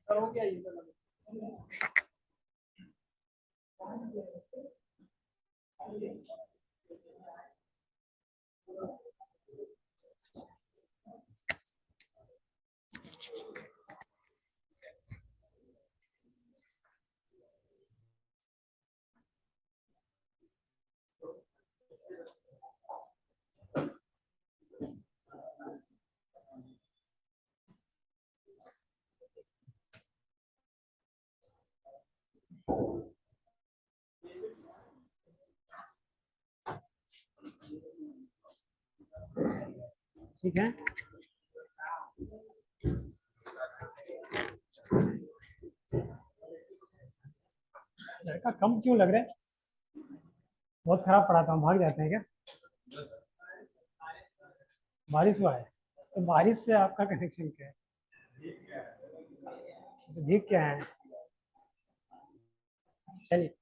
Sir हो गया ये ठीक है। लड़का कम क्यों लग रहा है? बहुत खराब पढ़ाता हूँ, भाग जाते हैं क्या? बारिश हुआ है तो बारिश से आपका कनेक्शन क्या है? तो भीग क्या है? चलिए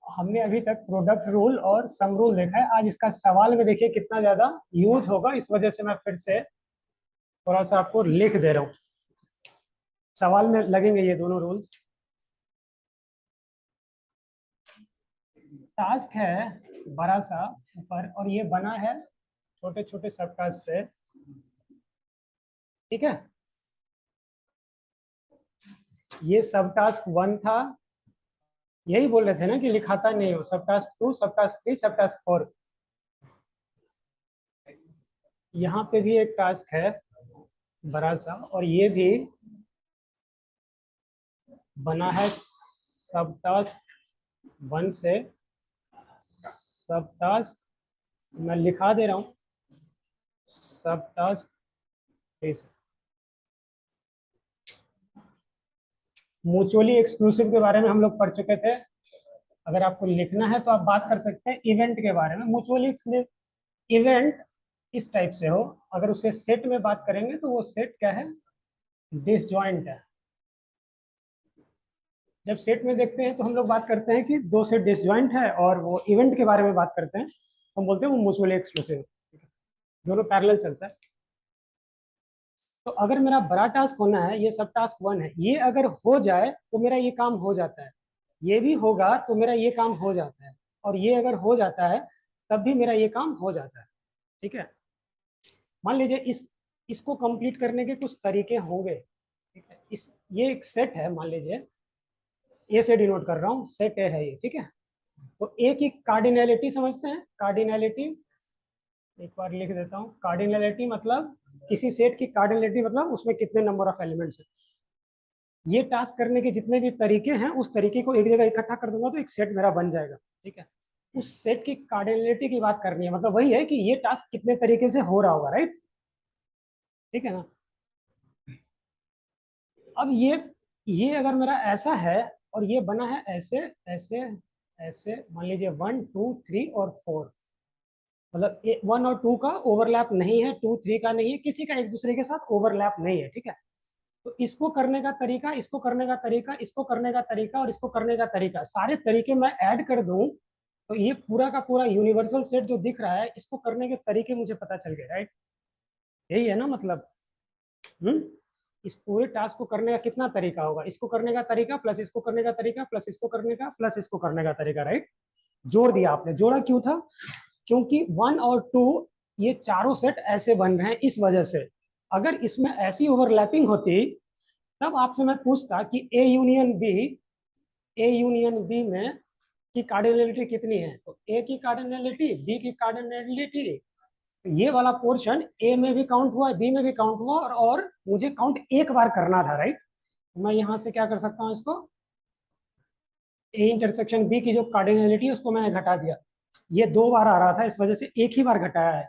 हमने अभी तक प्रोडक्ट रूल और सम रूल देखा है। आज इसका सवाल में देखिए कितना ज्यादा यूज होगा, इस वजह से मैं फिर से थोड़ा सा आपको लिख दे रहा हूँ। सवाल में लगेंगे ये दोनों रूल्स। टास्क है बड़ा सा ऊपर और ये बना है छोटे छोटे सब टास्क से, ठीक है। ये सब टास्क 1 था, यही बोल रहे थे ना कि लिखाता नहीं हो। सब टास्क 2, सब टास्क 3, सब टास्क 4। यहाँ पे भी एक टास्क है बड़ा सा और ये भी बना है सब टास्क 1 से सब टास्क, मैं लिखा दे रहा हूँ, सब टास्क 3 से। म्यूचुअली एक्सक्लूसिव के बारे में हम लोग पढ़ चुके थे। अगर आपको लिखना है तो आप बात कर सकते हैं इवेंट के बारे में। म्यूचुअली एक्सक्लूसिव इवेंट इस टाइप से हो, अगर उसके सेट में बात करेंगे तो वो सेट क्या है? डिसजॉइंट है। जब सेट में देखते हैं तो हम लोग बात करते हैं कि दो सेट डिसजॉइंट है, और वो इवेंट के बारे में बात करते हैं, हम बोलते हैं वो म्यूचुअली एक्सक्लूसिव। दोनों पैरेलल चलता है। तो अगर मेरा बड़ा टास्क होना है, ये सब टास्क 1 है, ये अगर हो जाए तो मेरा ये काम हो जाता है। ये भी होगा तो मेरा ये काम हो जाता है, और ये अगर हो जाता है तब भी मेरा ये काम हो जाता है, ठीक है। मान लीजिए इसको कंप्लीट करने के कुछ तरीके होंगे, ठीक है। ये एक सेट है, मान लीजिए ए से डिनोट कर रहा हूँ, सेट ए है ये, ठीक है। तो ए की कार्डिनैलिटी समझते हैं? कार्डिनैलिटी एक बार लिख देता हूँ। कार्डिनैलिटी मतलब किसी सेट की कार्डिनैलिटी मतलब उसमें कितने नंबर ऑफ एलिमेंट्स है। ये टास्क करने के जितने भी तरीके हैं, उस तरीके को एक जगह इकट्ठा कर दूंगा तो एक सेट मेरा बन जाएगा, ठीक है। उस सेट की कार्डिनैलिटी की बात करनी है, मतलब वही है कि ये टास्क कितने तरीके से हो रहा होगा, राइट, ठीक है ना। अब ये अगर मेरा ऐसा है और ये बना है ऐसे ऐसे ऐसे, मान लीजिए 1 2 3 और 4, मतलब 1 और 2 का ओवरलैप नहीं है, 2 3 का नहीं है, किसी का एक दूसरे के साथ ओवरलैप नहीं है, ठीक है। तो इसको करने का तरीका, इसको करने का तरीका, इसको करने का तरीका और इसको करने का तरीका, सारे तरीके मैं ऐड कर दूं तो ये पूरा का पूरा यूनिवर्सल सेट जो दिख रहा है, इसको करने के तरीके मुझे पता चल गए, राइट। यही है ना मतलब। हम्म इस पूरे टास्क को करने का कितना तरीका होगा? इसको करने का तरीका प्लस इसको करने का तरीका प्लस इसको करने का प्लस इसको करने का तरीका, राइट। जोड़ दिया आपने। जोड़ा क्यों था? क्योंकि 1 और 2 ये चारों सेट ऐसे बन रहे हैं, इस वजह से। अगर इसमें ऐसी ओवरलैपिंग होती तब आपसे मैं पूछता कि ए यूनियन बी में की कार्डिनलिटी कितनी है, तो ए की कार्डिनलिटी, बी की कार्डिनलिटी, ये वाला पोर्शन ए में भी काउंट हुआ, बी में भी काउंट हुआ, और मुझे काउंट एक बार करना था, राइट। मैं यहां से क्या कर सकता हूं, इसको ए इंटरसेक्शन बी की जो कार्डिनलिटी है उसको मैंने घटा दिया। ये 2 बार आ रहा था, इस वजह से एक ही बार घटाया है।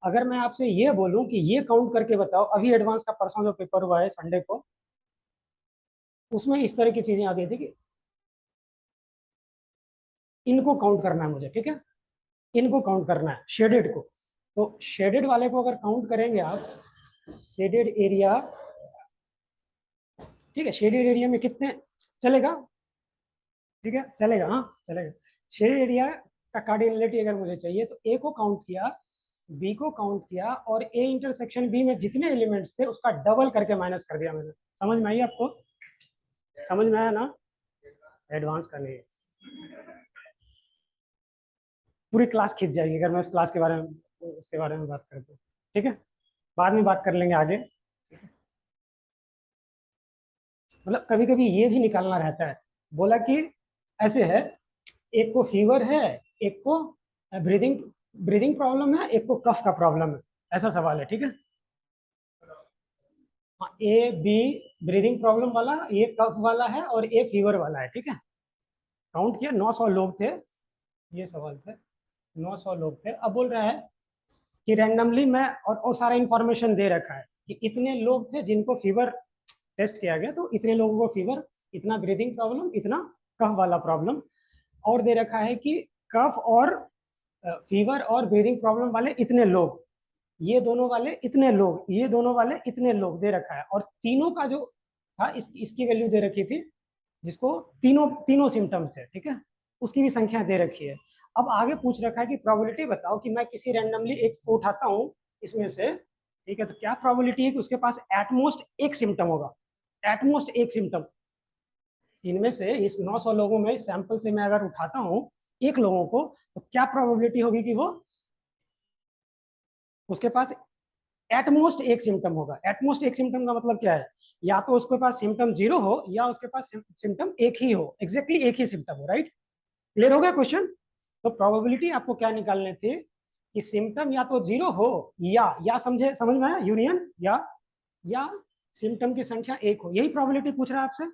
अगर मैं आपसे ये बोलूं कि ये काउंट करके बताओ, अभी एडवांस का परसों जो पेपर हुआ है संडे को, उसमें इस तरह की चीजें आ गई थी कि इनको काउंट करना है मुझे, ठीक है। इनको काउंट करना है, शेडेड को। तो शेडेड वाले को अगर काउंट करेंगे आप, शेडेड एरिया, ठीक है, शेडेड एरिया में कितने चलेगा, ठीक है चलेगा, हाँ चलेगा। शेडेड एरिया का कार्डिनलिटी अगर मुझे चाहिए तो ए को काउंट किया, बी को काउंट किया, और ए इंटरसेक्शन बी में जितने एलिमेंट्स थे उसका डबल करके माइनस कर दिया मैंने। समझ में आई आपको, समझ में आया ना, एडवांस करनी है, पूरी क्लास खींच जाएगी अगर मैं उस क्लास के बारे में, उसके बारे में बात करता हूँ। ठीक है, बाद में बात कर लेंगे आगे। मतलब कभी कभी ये भी निकालना रहता है, बोला कि ऐसे है, एक को फीवर है, एक को ब्रीदिंग ब्रीदिंग प्रॉब्लम है, एक को कफ का प्रॉब्लम है, ऐसा सवाल है। ठीक है, हाँ, ए बी ब्रीदिंग प्रॉब्लम वाला, ये कफ वाला है, और ए फीवर वाला है। ठीक है, काउंट किया 900 लोग थे, ये सवाल थे, 900 लोग थे। अब बोल रहा है कि रैंडमली मैं, और सारा इंफॉर्मेशन दे रखा है कि इतने लोग थे जिनको फीवर टेस्ट किया गया, तो इतने लोगों को फीवर, इतना ब्रीदिंग प्रॉब्लम, इतना कफ वाला प्रॉब्लम, और दे रखा है कि कफ और फीवर और ब्रीदिंग प्रॉब्लम वाले इतने लोग, ये दोनों वाले इतने लोग, ये दोनों वाले इतने लोग दे रखा है, और तीनों का जो था इसकी वैल्यू दे रखी थी, जिसको तीनों तीनों सिम्टम्स है। ठीक है, उसकी भी संख्या दे रखी है। अब आगे पूछ रखा है कि प्रोबेबिलिटी बताओ कि मैं किसी रैंडमली एक को उठाता हूँ इसमें से, ठीक है, तो क्या प्रोबेबिलिटी है कि उसके पास एटमोस्ट एक सिम्टम होगा, एटमोस्ट एक सिम्टम। इनमें से इस 900 लोगों में, इस सैंपल से मैं अगर उठाता हूँ एक लोगों को, तो क्या प्रोबेबिलिटी होगी कि वो, उसके पास एटमोस्ट एक सिम्टम होगा। एटमोस्ट एक सिम्टम का मतलब क्या है, या तो उसके पास सिम्टम जीरो हो, या उसके पास सिम्टम एक ही हो, एग्जैक्टली एक ही सिम्टम हो। राइट, क्लियर हो गया क्वेश्चन। तो प्रोबेबिलिटी आपको क्या निकालने थी कि सिम्टम या तो जीरो हो, या समझे, समझ में आया, यूनियन, या सिम्टम की संख्या एक हो, यही प्रोबेबिलिटी पूछ रहा है आपसे,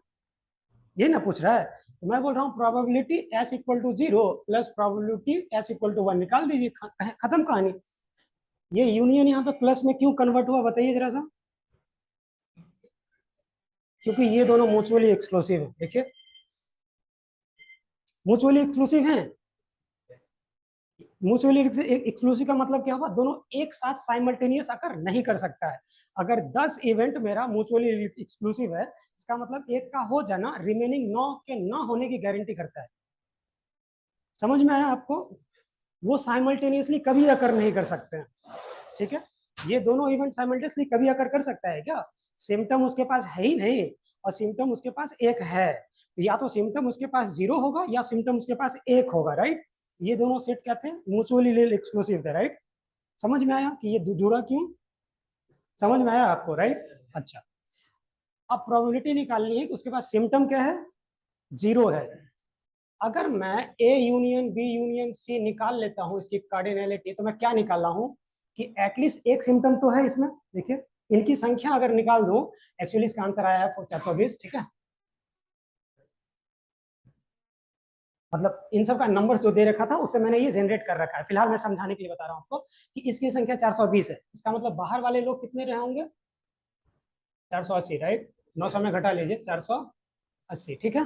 यही ना पूछ रहा है। तो मैं बोल रहा हूँ probability S equal to zero plus probability S equal to one, निकाल दीजिए, खत्म कहानी। ये यूनियन यहाँ पे प्लस में क्यों कन्वर्ट हुआ बताइए जरा सा, क्योंकि ये दोनों म्यूचुअली एक्सक्लूसिव है। देखिए, म्यूचुअली एक्सक्लूसिव है। म्यूचुअली एक्सक्लूसिव का मतलब क्या हुआ, दोनों एक साथ साइमल्टेनियस अकर नहीं कर सकता है। अगर 10 इवेंट मेरा म्यूचुअली एक्सक्लूसिव है, इसका मतलब एक का हो जाना रिमेनिंग 9 के ना होने की गारंटी करता है। समझ में आया आपको, वो साइमल्टेनियसली कभी अकर नहीं कर सकते हैं। ठीक है, ये दोनों इवेंट साइमल्टेनियसली कभी अकर कर सकता है क्या, सिम्टम उसके पास है ही नहीं, और सिम्टम उसके पास एक है, तो या तो सिम्टम उसके पास जीरो होगा या सिम्टम उसके पास एक होगा। राइट, ये दोनों सेट क्या थे, म्यूचुअली एक्सक्लूसिव थे। राइट, समझ में आया कि ये जुड़ा क्यों, समझ में आया आपको। राइट, अच्छा, अब प्रोबेबिलिटी निकालनी है कि उसके पास सिम्टम क्या है, जीरो है। अगर मैं A union B union C निकाल लेता हूं इसकी कार्डिनलिटी, तो मैं क्या निकाल रहा हूं कि एटलीस्ट एक सिम्टम तो है इसमें। देखिए, इनकी संख्या अगर निकाल दो, एक्चुअली इसका आंसर आया है 420। ठीक है, मतलब इन सब का नंबर जो दे रखा था उससे मैंने ये जनरेट कर रखा है, फिलहाल मैं समझाने के लिए बता रहा हूं आपको कि इसकी संख्या 420 है। इसका मतलब बाहर वाले लोग कितने रहे होंगे, 480। राइट, 900 में घटा लीजिए 480। ठीक है,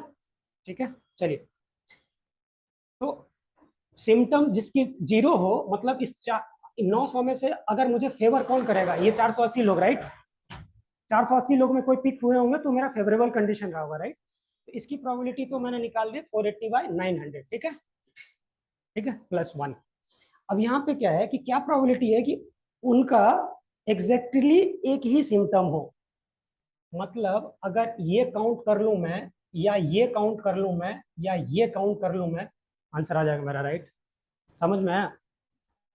ठीक है, चलिए। तो सिम्टम जिसकी जीरो हो, मतलब इस 900 में से अगर मुझे फेवर कौन करेगा, ये 480 लोग। राइट, 480 लोग में कोई पिक हुए होंगे तो मेरा फेवरेबल कंडीशन रहा होगा। राइट, तो इसकी प्रोबेबिलिटी तो मैंने निकाल दी 480/900। ठीक है, ठीक है, प्लस वन। अब यहाँ पे क्या है कि क्या प्रोबेबिलिटी है कि उनका एग्जैक्टली एक ही सिम्टम हो, मतलब अगर ये काउंट कर लूं मैं, या ये काउंट कर लूं मैं, या ये काउंट कर लूं मैं, आंसर आ जाएगा मेरा। राइट, समझ में आया,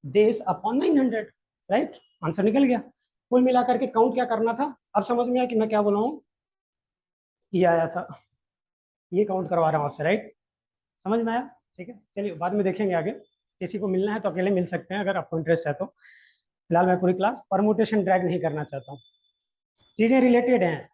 देश अपॉन 900। राइट, आंसर निकल गया। कुल मिलाकर के काउंट क्या करना था, अब समझ में आया कि मैं क्या बोला हूँ, ये आया था, ये काउंट करवा रहा हूँ आपसे। राइट, समझ में आया। ठीक है, चलिए बाद में देखेंगे आगे, किसी को मिलना है तो अकेले मिल सकते हैं अगर आपको इंटरेस्ट है तो। फिलहाल मैं पूरी क्लास परमुटेशन ड्रैग नहीं करना चाहता हूँ, चीजें रिलेटेड हैं।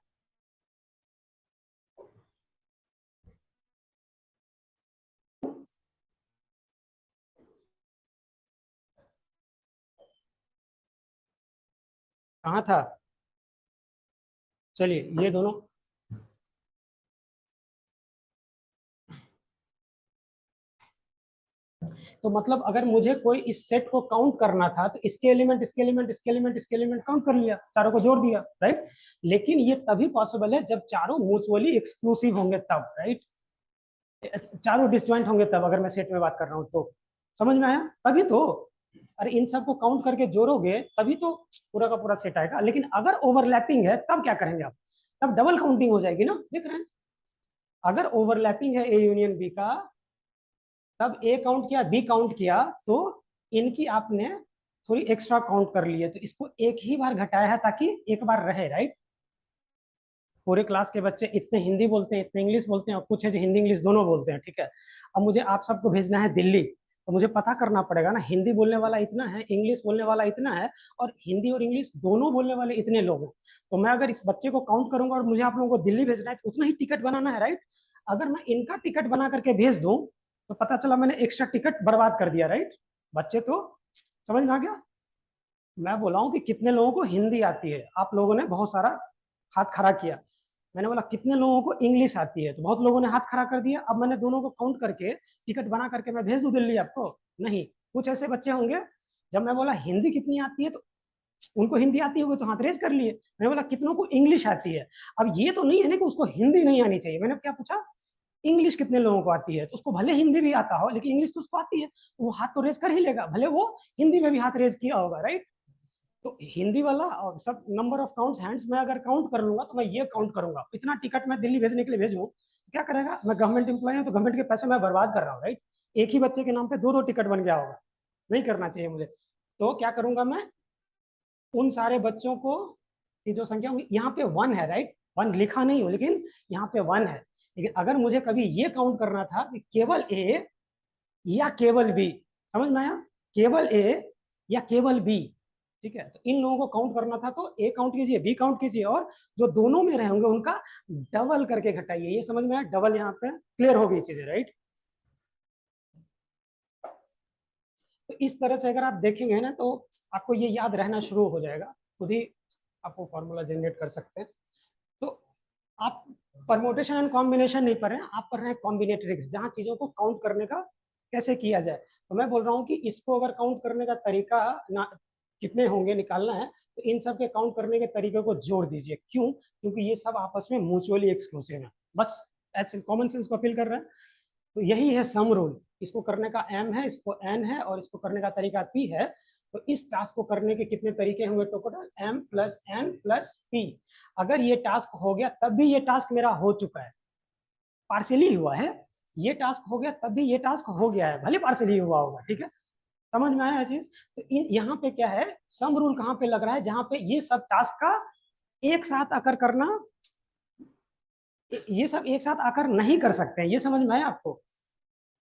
कहाँ था, चलिए ये दोनों, तो मतलब अगर मुझे कोई इस सेट को काउंट करना था तो इसके एलिमेंट इसके एलिमेंट इसके एलिमेंट इसके एलिमेंट काउंट कर लिया, चारों को जोड़ दिया, राइट। लेकिन ये तभी पॉसिबल है जब चारों म्यूचुअली एक्सक्लूसिव होंगे तब, राइट। चारों डिसजॉइंट होंगे तब, अगर मैं सेट में बात कर रहा हूँ तो। समझ में आया? तभी तो। अरे इन सबको काउंट करके जोड़ोगे तभी तो पूरा का पूरा सेट आएगा। लेकिन अगर ओवरलैपिंग है तब क्या करेंगे आप? तब डबल काउंटिंग हो जाएगी ना, देख रहे हैं। अगर ओवरलैपिंग है ए यूनियन बी का, तब ए काउंट किया बी काउंट किया, तो इनकी आपने थोड़ी एक्स्ट्रा काउंट कर ली है, तो इसको एक ही बार घटाया है ताकि एक बार रहे, राइट। पूरे क्लास के बच्चे इतने हिंदी बोलते हैं, इतने इंग्लिश बोलते हैं, और कुछ है जो हिंदी इंग्लिश दोनों बोलते हैं, ठीक है। अब मुझे आप सबको भेजना है दिल्ली, तो मुझे पता करना पड़ेगा ना, हिंदी बोलने वाला इतना है, इंग्लिश बोलने वाला इतना है, और हिंदी और इंग्लिश दोनों बोलने वाले इतने लोग हैं। तो मैं अगर इस बच्चे को काउंट करूंगा और मुझे आप लोगों को दिल्ली भेजना है, तो उतना ही टिकट बनाना है, राइट। अगर मैं इनका टिकट बना करके भेज दूं, तो पता चला मैंने एक्स्ट्रा टिकट बर्बाद कर दिया, राइट। बच्चे तो समझ में आ गया? मैं बोला हूँ कि कितने लोगों को हिंदी आती है, आप लोगों ने बहुत सारा हाथ खड़ा किया। मैंने बोला कितने लोगों को इंग्लिश आती है, तो बहुत लोगों ने हाथ खड़ा कर दिया। अब मैंने दोनों को काउंट करके टिकट बना करके मैं भेज दूं दिल्ली आपको? नहीं। कुछ ऐसे बच्चे होंगे, जब मैं बोला हिंदी कितनी आती है, तो उनको हिंदी आती होगी तो हाथ रेज कर लिए। मैंने बोला कितनों को इंग्लिश आती है, अब ये तो नहीं है ना कि उसको हिंदी नहीं आनी चाहिए। मैंने क्या पूछा, इंग्लिश कितने लोगों को आती है, तो उसको भले हिंदी भी आता हो लेकिन इंग्लिश तो उसको आती है, तो वो हाथ तो रेज कर ही लेगा, भले वो हिंदी में भी हाथ रेज किया होगा, राइट। तो हिंदी वाला और सब नंबर ऑफ काउंट्स हैंड्स मैं अगर काउंट कर लूंगा, तो मैं ये काउंट करूंगा इतना टिकट मैं दिल्ली भेजने के लिए भेजूं, तो क्या करेगा? मैं गवर्नमेंट एम्प्लॉय हूं, तो गवर्नमेंट के पैसे मैं बर्बाद कर रहा हूँ, राइट। एक ही बच्चे के नाम पे दो दो टिकट बन गया होगा, नहीं करना चाहिए मुझे। तो क्या करूंगा मैं, उन सारे बच्चों को की जो संख्या होगी, यहाँ पे वन है, राइट। वन लिखा नहीं हो लेकिन यहाँ पे वन है। लेकिन अगर मुझे कभी ये काउंट करना था कि केवल ए या केवल बी, समझ में आया? केवल ए या केवल बी, ठीक है। तो इन लोगों को काउंट करना था, तो ए काउंट कीजिए, बी काउंट कीजिए, और जो दोनों में रहेंगे उनका डबल करके घटाइए। ये समझ में आया? डबल यहाँ पे क्लियर हो गई चीजें, राइट। तो इस तरह से अगर आप देखेंगे ना, तो आपको ये याद रहना शुरू हो जाएगा, खुद ही आप वो फॉर्मूला जनरेट कर सकते हैं। तो आप परमोटेशन एंड कॉम्बिनेशन नहीं पढ़ रहे हैं, आप पढ़ रहे हैं कॉम्बिनेट्रिक्स, जहां चीजों को काउंट करने का कैसे किया जाए। तो मैं बोल रहा हूँ कि इसको अगर काउंट करने का तरीका ना कितने होंगे निकालना है, तो इन सब के काउंट करने के तरीके को जोड़ दीजिए। क्यों? क्योंकि ये सब आपस में म्यूचुअली एक्सक्लूसिव है, बस ऐसे कॉमन सेंस को अपील कर रहे हैं। तो यही है सम रूल। इसको करने का m है, इसको n है, और इसको करने का तरीका p है। तो इस टास्क को करने के कितने तरीके होंगे? Total m plus n plus p। अगर ये टास्क हो गया तब भी ये टास्क मेरा हो चुका है, पार्शियली हुआ है। ये टास्क हो गया तब भी ये टास्क हो गया है, भले पार्शियली हुआ होगा, ठीक है। समझ में आया चीज? तो यहाँ पे क्या है, सम रूल कहाँ पे लग रहा है? जहां पे ये सब टास्क का एक साथ आकर करना, ये सब एक साथ आकर नहीं कर सकते हैं, ये समझ में आया आपको?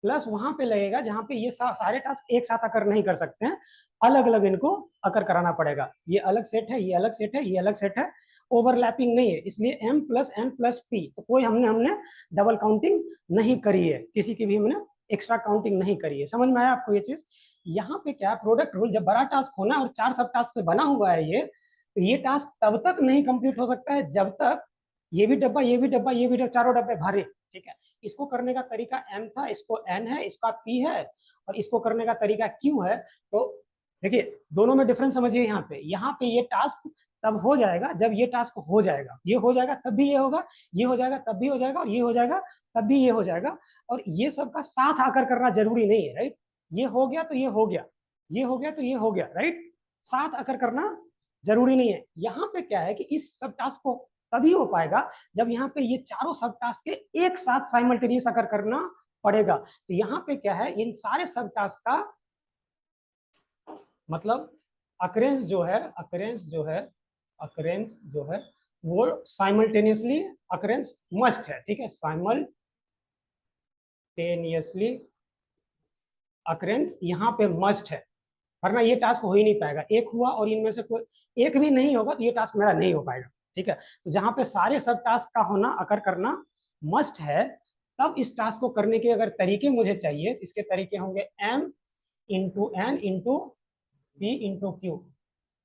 प्लस वहां पे लगेगा जहां पे ये सारे टास्क एक साथ आकर नहीं कर सकते हैं, अलग अलग इनको आकर कराना पड़ेगा। ये अलग सेट है, ये अलग सेट है, ये अलग सेट है, ओवरलैपिंग नहीं है, इसलिए m plus n plus p। तो कोई हमने हमने डबल काउंटिंग नहीं करी है, किसी की भी हमने एक्स्ट्रा काउंटिंग नहीं करी है। समझ में आया आपको ये चीज? यहाँ पे क्या प्रोडक्ट रूल, जब बड़ा टास्क होना और चार सब टास्क से बना हुआ है ये, तो ये टास्क तब तक नहीं कंप्लीट हो सकता है जब तक ये भी डब्बा, ये भी डब्बा, ये भी डब्बा, चारों डब्बे भरे, ठीक है। इसको करने का तरीका m था, इसको n है, इसका p है, और इसको करने का तरीका q है। तो देखिए दोनों में डिफरेंस समझिए। यहाँ पे ये टास्क तब हो जाएगा जब ये टास्क हो जाएगा, ये हो जाएगा तब भी ये होगा, ये हो जाएगा तब भी हो जाएगा, और ये हो जाएगा तब भी ये हो जाएगा। और ये सब का साथ आकर करना जरूरी नहीं है, राइट। ये हो गया तो ये हो गया, ये हो गया तो ये हो गया, राइट। साथ आकर करना जरूरी नहीं है। यहाँ पे क्या है कि इस सब टास्क को तभी हो पाएगा जब यहाँ पे ये चारों सब टास्क के एक साथ साइमल्टेनियस अगर करना पड़ेगा। तो यहाँ पे क्या है, इन सारे सब टास्क का मतलब अकरेंस जो है वो साइमल्टेनियसली अकरेंस मस्ट है, ठीक है। साइमल्टेनियसली अकरेंस यहाँ पे मस्ट है, वरना ये टास्क हो ही नहीं पाएगा। एक हुआ और इनमें से कोई एक भी नहीं होगा तो ये टास्क मेरा नहीं हो पाएगा, ठीक है। तो जहां पे सारे सब टास्क का होना अकर करना मस्ट है, तब इस टास्क को करने के अगर तरीके मुझे चाहिए, इसके तरीके होंगे m into N into P into Q.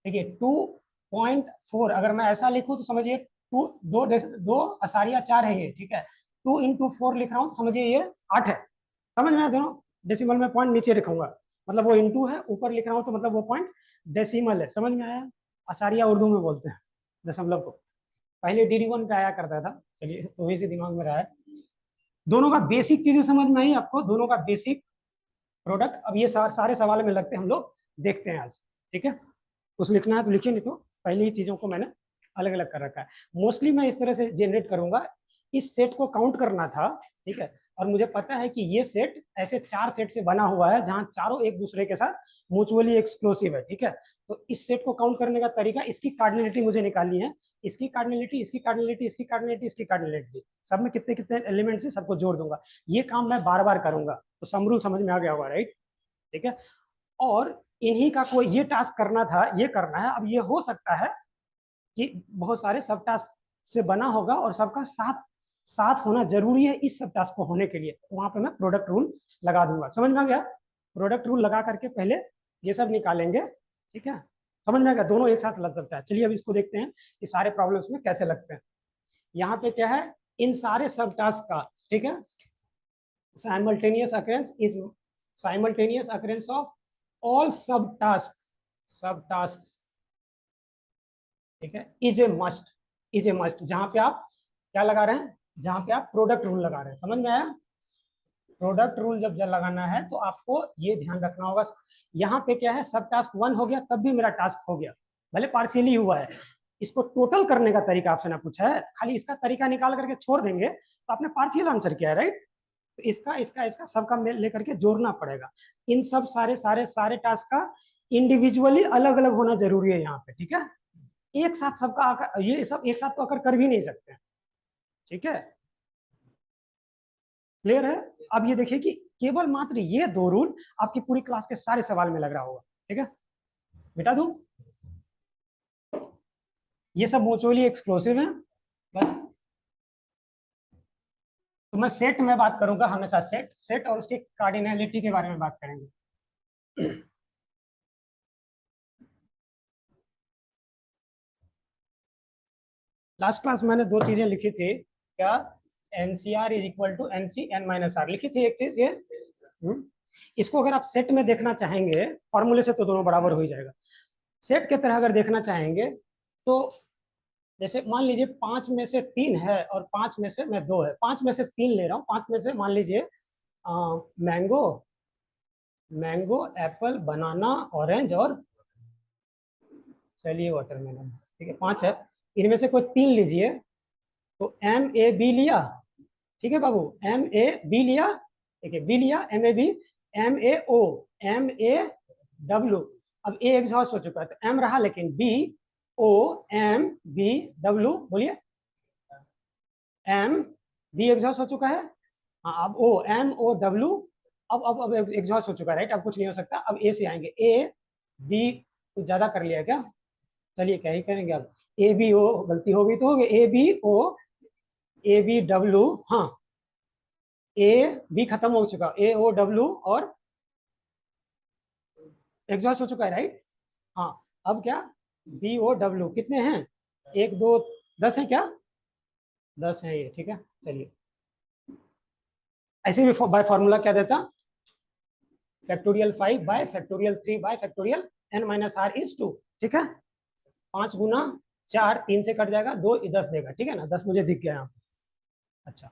देखिए 2.4 अगर मैं ऐसा लिखूं तो समझिए टू दो दो असारिया चार है ये, ठीक है। 2 इंटू 4 लिख रहा हूँ तो समझिए ये 8 है। समझ में आया दोनों? डेसिमल में पॉइंट नीचे लिखूंगा, मतलब वो इनटू है, ऊपर लिख रहा हूँ तो मतलब वो पॉइंट डेसिमल है। समझ में आया? अशारिया उर्दू में बोलते हैं दशमलव को, पहले DD1 पे आया करता था। चलिए, तो वही से दिमाग में रहा है। दोनों का बेसिक चीजें समझ में आई आपको, दोनों का बेसिक प्रोडक्ट। अब ये सारे सवाल में लगते हैं, हम लोग देखते हैं आज। ठीक है, कुछ लिखना है तो लिखिए, नहीं तो पहले ही चीजों को मैंने अलग अलग कर रखा है। मोस्टली मैं इस तरह से जनरेट करूंगा, इस सेट को काउंट करना था। ठीक है, और मुझे पता है कि ये सेट ऐसे 4 सेट से बना हुआ है जहां चारों एक दूसरे के साथ म्यूचुअली एक्सक्लूसिव है। ठीक है, तो इस सेट को काउंट करने का तरीका, इसकी कार्डिनलिटी मुझे निकालनी है, इसकी कार्डिनलिटी, इसकी कार्डिनलिटी, इसकी कार्डिनलिटी, इसकी कार्डिनलिटी, सब में कितने कितने एलिमेंट्स है सबको जोड़ दूंगा। ये काम मैं बार बार करूंगा, तो सम रूल समझ में आ गया होगा, राइट? ठीक है, और इन्हीं का कोई ये टास्क करना था, ये करना है। अब ये हो सकता है कि बहुत सारे सब टास्क से बना होगा और सबका साथ साथ होना जरूरी है इस सब टास्क को होने के लिए, तो वहां पे मैं प्रोडक्ट रूल लगा दूंगा। समझ में आ गया? प्रोडक्ट रूल लगा करके पहले ये सब निकालेंगे। ठीक है, समझ में आ गया? दोनों एक साथ लग सकता है। चलिए अब इसको देखते हैं कि सारे प्रॉब्लम्स में कैसे लगते हैं। यहाँ पे क्या है, इन सारे सब टास्क का, ठीक है, simultaneous occurrence is simultaneous occurrence of all सब टास्क, ठीक है, is a must, is a must. जहां पे आप क्या लगा रहे हैं, जहां पे आप प्रोडक्ट रूल लगा रहे हैं। समझ में आया? प्रोडक्ट रूल जब लगाना है तो आपको ये ध्यान रखना होगा। यहाँ पे क्या है, सब टास्क 1 हो गया तब भी मेरा टास्क हो गया, भले पार्शियली हुआ है। इसको टोटल करने का तरीका आपसे ना पूछा है, खाली इसका तरीका निकाल करके छोड़ देंगे तो आपने पार्शियल आंसर किया है, राइट? तो इसका इसका इसका सबका मेल लेकर के जोड़ना पड़ेगा। इन सब सारे सारे सारे टास्क का इंडिविजुअली अलग अलग होना जरूरी है यहाँ पे। ठीक है, एक साथ सबका आकर, ये सब एक साथ तो आकर कर भी नहीं सकते। ठीक है, क्लियर है? अब ये देखिए कि केवल मात्र ये 2 रूल आपकी पूरी क्लास के सारे सवाल में लग रहा होगा। ठीक है, मिटा दूं? ये सब म्यूचुअली एक्सक्लूसिव है बस। तो मैं सेट में बात करूंगा हमेशा, सेट सेट और उसकी कार्डिनलिटी के बारे में बात करेंगे। लास्ट क्लास मैंने 2 चीजें लिखी थी, क्या? NCR is equal to NC N minus R लिखी थी एक चीज ये। इसको अगर आप सेट में देखना चाहेंगे फॉर्मूले से तो दोनों बराबर हो ही जाएगा। सेट के तरह अगर देखना चाहेंगे तो जैसे मान लीजिए 5 में से 3 है और 5 में से मैं 2 है, 5 में से 3 ले रहा हूँ, 5 में से मान लीजिए मैंगो, मैंगो, एप्पल, बनाना, ऑरेंज और चलिए वाटरमेलन। ठीक है, 5 है, इनमें से कोई 3 लीजिए। तो MAB लिया, ठीक है बाबू, MAB लिया, ठीक है, बी लिया, MAB, MAO, MAW। अब ए एग्जॉस्ट हो चुका है तो M रहा, लेकिन BOMBW, बोलिए, MB एग्जॉस्ट हो चुका है। हाँ, अब OMOW, अब एग्जॉस्ट हो चुका है, राइट? अब कुछ नहीं हो सकता। अब ए से आएंगे, AB, कुछ ज्यादा कर लिया क्या? चलिए क्या ही करेंगे अब, ABO, गलती हो गई तो हो गई, ABO, ABW, हाँ, AB खत्म हो चुका, AOW और एग्जॉस्ट हो चुका है, राइट? हाँ, अब क्या, BOW, कितने हैं? 1 2 10 है क्या? 10 है ये, ठीक है। चलिए, ऐसे भी बाय फॉर्मूला क्या देता, factorial 5 by factorial 3 by factorial n minus R is 2। ठीक है, 5 गुना 4, 3 से कट जाएगा, 2 10 देगा। ठीक है ना, 10 मुझे दिख गया यहाँ। अच्छा,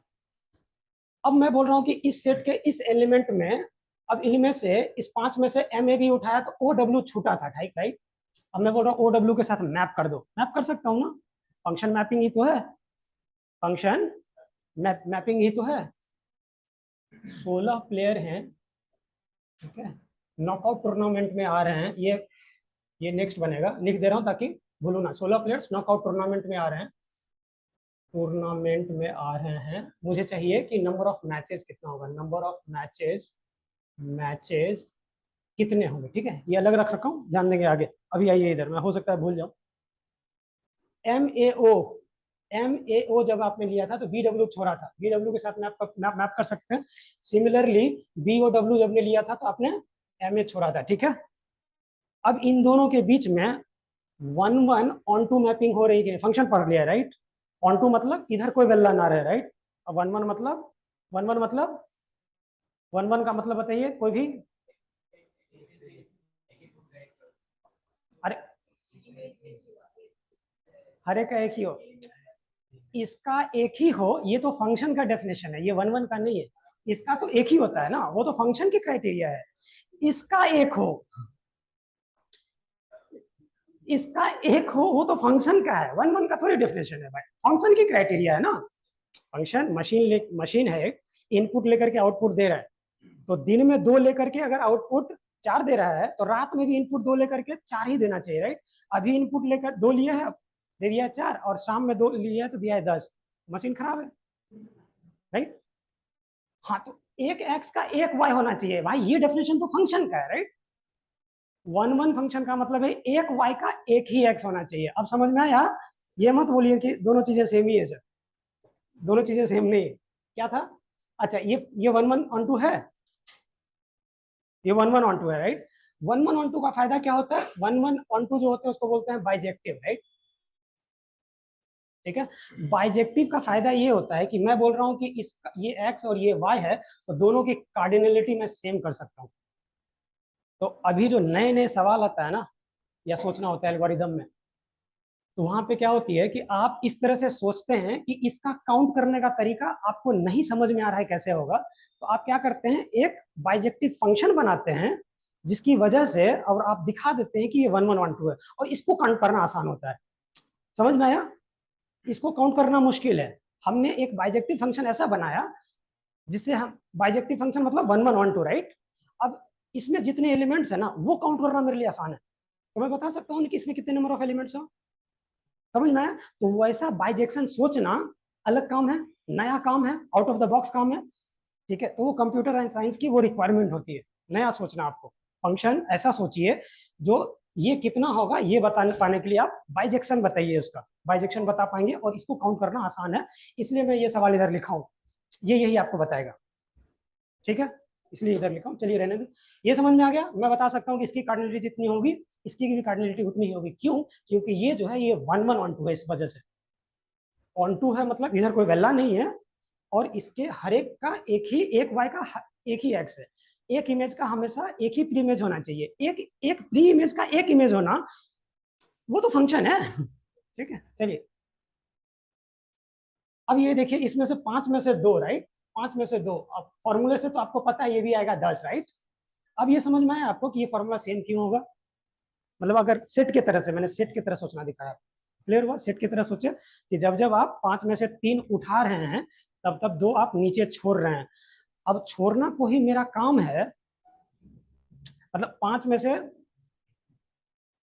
अब मैं बोल रहा हूँ कि इस सेट के इस एलिमेंट में, अब इनमें से इस 5 में से MAB उठाया तो OW छूटा था, ठीक, राइट? अब मैं बोल रहा हूँ OW के साथ मैप कर दो, मैप कर सकता हूँ ना, फंक्शन मैपिंग ही तो है, फंक्शन मैपिंग ही तो है। 16 प्लेयर हैं, ठीक है, नॉकआउट टूर्नामेंट में आ रहे हैं, ये नेक्स्ट बनेगा, लिख दे रहा हूँ ताकि भूलू ना। 16 प्लेयर्स नॉकआउट टूर्नामेंट में आ रहे हैं, टूर्नामेंट में आ रहे हैं। मुझे चाहिए कि नंबर ऑफ मैचेस कितना होगा, नंबर ऑफ मैचेस, मैचेस कितने होंगे। ठीक है, ये अलग रख रखा हूँ, ध्यान देंगे आगे। अभी आइए इधर, मैं हो सकता है भूल जाऊँ। MAO जब आपने लिया था तो BW छोड़ा था, BW के साथ मैप कर सकते हैं। सिमिलरली BOW जब ने लिया था तो आपने MA छोड़ा था। ठीक है, अब इन दोनों के बीच में 1 1 ऑन टू मैपिंग हो रही है, फंक्शन पढ़ लिया, राइट? ऑन टू मतलब इधर कोई वेल्ला ना रहे, राइट? अब 1 1 मतलब 1 1 मतलब 1 1 का मतलब बताइए कोई भी। अरे हर एक का एक ही हो, इसका एक ही हो, ये तो फंक्शन का डेफिनेशन है, ये 1 1 का नहीं है। इसका तो एक ही होता है ना, वो तो फंक्शन की क्राइटेरिया है। इसका एक हो, इसका एक हो, वो तो फंक्शन का है, 1 1 का थोड़ी डेफिनेशन है भाई, फंक्शन की क्राइटेरिया है ना। फंक्शन मशीन है, इनपुट लेकर के आउटपुट दे रहा है, तो दिन में 2 लेकर के अगर आउटपुट 4 दे रहा है, तो रात में भी इनपुट 2 लेकर के 4 ही देना चाहिए, राइट। अभी इनपुट लेकर 2 लिए है, दे दिया 4, और शाम में 2 लिए है तो दिया है 10, मशीन खराब है, राइट। हाँ, तो एक एक्स का एक वाई होना चाहिए भाई, ये डेफिनेशन तो फंक्शन का है, राइट। 1 1 फंक्शन का मतलब है एक वाई का एक ही एक्स होना चाहिए। अब समझ में आया? ये मत बोलिए कि दोनों चीजें सेम ही है सर, दोनों चीजें सेम नहीं है। क्या था? अच्छा, ये 1 1 ऑन 2 है, ये 1 1 ऑन 2 है, राइट। 1 1 ऑन 2 का फायदा क्या होता है? 1 1 ऑन 2 जो होते हैं उसको बोलते हैं बाइजेक्टिव, राइट। ठीक है, बाइजेक्टिव का फायदा ये होता है कि मैं बोल रहा हूँ कि इस ये एक्स और ये वाई है, तो दोनों की कार्डिनलिटी मैं सेम कर सकता हूँ। तो अभी जो नए नए सवाल आता है ना, या सोचना होता है एल्गोरिदम में, तो वहां पे क्या होती है कि आप इस तरह से सोचते हैं कि इसका काउंट करने का तरीका आपको नहीं समझ में आ रहा है कैसे होगा, तो आप क्या करते हैं, एक बाइजेक्टिव फंक्शन बनाते हैं, जिसकी वजह से और आप दिखा देते हैं कि ये 1 1 1 2 है, और इसको काउंट करना आसान होता है। समझ में आया? इसको काउंट करना मुश्किल है। हमने एक बाइजेक्टिव फंक्शन ऐसा बनाया जिससे हम, बाइजेक्टिव फंक्शन मतलब 1 1 1 2, राइट। अब इसमें जितने एलिमेंट्स है ना, वो काउंट करना मेरे लिए आसान है, तो मैं बता सकता हूँ कि इसमें कितने नंबर ऑफ एलिमेंट्स हैं। समझ में आया? तो वैसा बाइजेक्शन सोचना अलग काम है, नया काम है, आउट ऑफ द बॉक्स काम है। ठीक है, तो वो कंप्यूटर एंड साइंस की वो रिक्वायरमेंट होती है, नया सोचना आपको। फंक्शन ऐसा सोचिए जो ये कितना होगा ये बता पाने के लिए आप बाइजेक्शन बताइए, उसका बाइजेक्शन बता पाएंगे, और इसको काउंट करना आसान है, इसलिए मैं ये सवाल इधर लिखा हूँ, ये यही आपको बताएगा। ठीक है, इसलिए इधर लिखा हूँ, चलिए रहने दो। ये समझ में आ गया? मैं बता सकता हूँ कि इसकी कार्डिनलिटी जितनी होगी, इसकी भी कार्डिनलिटी उतनी ही होगी। क्यों? क्योंकि ये जो है ये 1 1 ऑन 2 है, इस वजह से। ऑन 2 है मतलब इधर कोई वेल्ला नहीं है, और इसके हर एक का एक ही, एक वाई का एक ही एक्स है। एक इमेज का हमेशा एक ही प्री इमेज होना चाहिए, एक एक प्री इमेज का एक इमेज होना, वो तो फंक्शन है। ठीक है, चलिए। अब ये देखिए, इसमें से 5 में से 2, राइट, 5 में से 2, अब फॉर्मूले से तो आपको पता है ये भी आएगा 10, राइट। अब ये समझ में आया आपको कि ये फॉर्मूला सेम क्यों होगा? मतलब अगर सेट की तरह से, मैंने सेट की तरह सोचना दिखाया, क्लियर हुआ? सेट की तरह सोचे कि जब जब आप 5 में से 3 उठा रहे हैं, तब तब 2 आप नीचे छोड़ रहे हैं। अब छोड़ना को ही मेरा काम है, मतलब 5 में से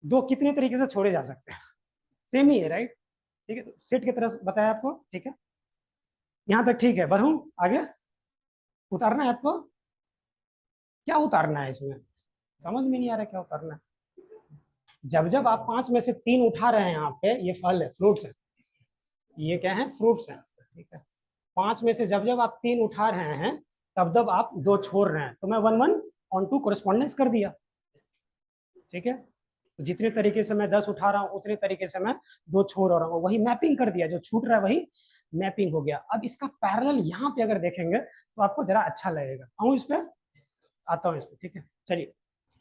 2 कितने तरीके से छोड़े जा सकते हैं, सेम ही है, राइट। ठीक है, तो सेट की तरह बताया आपको, ठीक है, यहाँ तक ठीक है। बढ़ूं आगे? उतारना है आपको? क्या उतारना है इसमें? समझ में नहीं आ रहा क्या उतारना है। जब जब आप 5 में से 3 उठा रहे हैं, यहाँ पे ये फल है, फ्रूट्स है, ये क्या है, फ्रूट्स है, ठीक है। 5 में से जब जब आप 3 उठा रहे हैं, तब तब आप 2 छोड़ रहे हैं, तो मैं 1 1 ऑन 2 कोरेस्पॉन्डेंस कर दिया। ठीक है, तो जितने तरीके से मैं 10 उठा रहा हूँ, उतने तरीके से मैं 2 छोड़ रहा हूँ, वही मैपिंग कर दिया, जो छूट रहा है वही मैपिंग हो गया। अब इसका पैरेलल यहाँ पे अगर देखेंगे तो आपको जरा अच्छा लगेगा। आऊँ इस पे? आता हूँ इस पे, ठीक है, चलिए।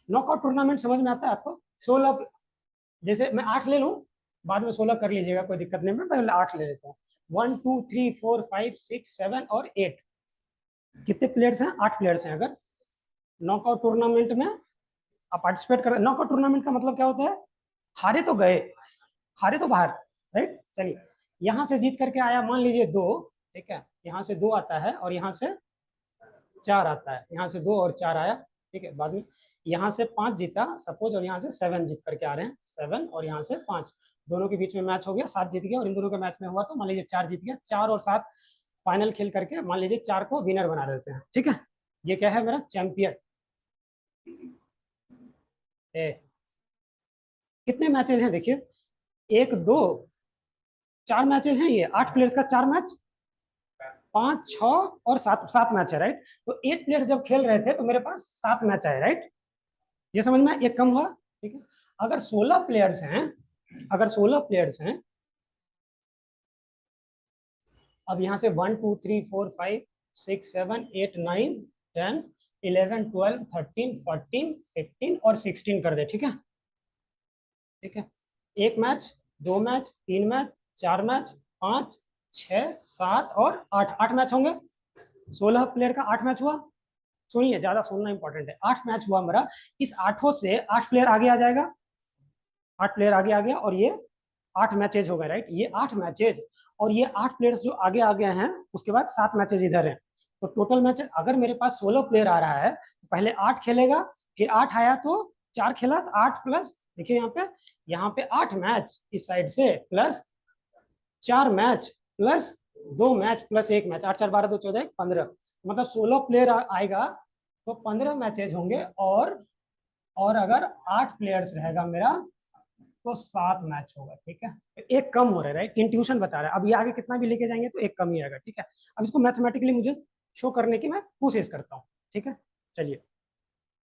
नॉकआउट टूर्नामेंट समझ में आता है आपको? 16, जैसे मैं 8 ले लूँ, बाद में 16 कर लीजिएगा, कोई दिक्कत नहीं, मैं पहले 8 ले लेता हूँ। 1 2 3 4 5 6 7 और 8, कितने प्लेयर्स हैं? 8 प्लेयर्स हैं। अगर नॉकआउट टूर्नामेंट में आप पार्टिसिपेट कर रहे हैं, नॉकआउट टूर्नामेंट का मतलब क्या होता है? हारे तो गए, हारे तो बाहर, राइट। चलिए, यहाँ से जीत करके आया, मान लीजिए 2, ठीक है, यहाँ से 2 आता है और यहाँ से 4 आता है, यहाँ से 2 और 4 आया, ठीक है। बाद में यहाँ से 5 जीता सपोज, और यहाँ से 7 जीत करके आ रहे हैं, 7 और यहाँ से 5, दोनों के बीच में मैच हो गया, 7 जीत गया, और इन दोनों के मैच में हुआ तो मान लीजिए 4 जीत गया, 4 और 7 फाइनल खेल करके मान लीजिए 4 को विनर बना देते हैं, ठीक है। ये क्या है? मेरा चैंपियन। कितने मैचेज हैं देखिए, 1 2 4 मैचेज हैं, ये 8 प्लेयर्स का 4 मैच, 5 6 और 7, 7 मैच है, राइट। तो 8 प्लेयर्स जब खेल रहे थे तो मेरे पास 7 मैच आए, राइट। ये समझ में, एक कम हुआ, ठीक है। अगर 16 प्लेयर्स हैं, अगर 16 प्लेयर्स हैं, अब यहाँ से 1 2 3 4 5 6 7 8 9 10 11 12 13 14 15 और 16 कर दे, ठीक है। ठीक है, एक मैच, दो मैच, तीन मैच, चार मैच, पाँच, छः, सात और आठ, 8 मैच होंगे। 16 प्लेयर का 8 मैच हुआ। सुनिए, ज्यादा सुनना इंपॉर्टेंट है। 8 मैच हुआ मेरा, इस आठों से 8 प्लेयर आगे आ जाएगा, 8 प्लेयर आगे आ गया, और ये 8 मैचेज हो गए, राइट। ये 8 मैचेज और ये 8 प्लेयर्स जो आगे आ गए हैं, उसके बाद 7 मैचेज इधर हैं। तो टोटल मैच अगर मेरे पास 16 प्लेयर आ रहा है तो पहले 8 खेलेगा, फिर 8 आया तो 4 खेला, तो 8 प्लस, देखिए यहाँ पे 8 मैच इस साइड से, plus 4 match, plus 2 match, plus 1 match, 8 4 12 2 14 15, मतलब 16 प्लेयर आएगा तो 15 मैचेज होंगे। और अगर 8 प्लेयर्स रहेगा मेरा तो 7 मैच होगा, ठीक है। तो एक कम हो रहा है, राइट। इंट्यूशन बता रहा है। अब ये आगे कितना भी लेके जाएंगे तो एक कम ही आएगा, ठीक है। अब इसको मैथमेटिकली मुझे शो करने की मैं कोशिश करता हूँ, ठीक है। चलिए,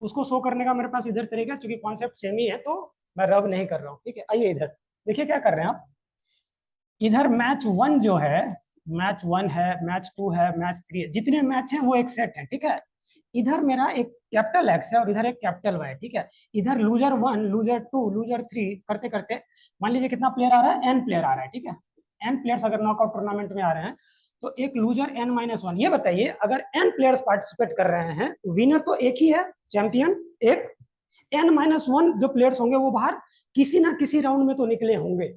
उसको शो करने का मेरे पास इधर तरीका है, क्योंकि कॉन्सेप्ट सेम ही है तो मैं रब नहीं कर रहा हूँ, ठीक है। आइए इधर देखिए क्या कर रहे हैं आप। इधर मैच 1 जो है, मैच 1 है, मैच 2 है, मैच 3 है, जितने मैच हैं वो एक सेट है, ठीक है। इधर मेरा एक कैपिटल एक्स है और इधर एक कैपिटल वाई, ठीक है। इधर लूजर 1, लूजर 2, लूजर 3 करते करते मान लीजिए कितना प्लेयर आ रहा है, n प्लेयर आ रहा है, ठीक है। n प्लेयर्स अगर नॉकआउट टूर्नामेंट में आ रहे हैं तो एक लूजर n-1। ये बताइए, अगर n प्लेयर्स पार्टिसिपेट कर रहे हैं तो विनर तो एक ही है, चैंपियन एक। n-1 जो प्लेयर्स होंगे वो बाहर किसी ना किसी राउंड में तो निकले होंगे,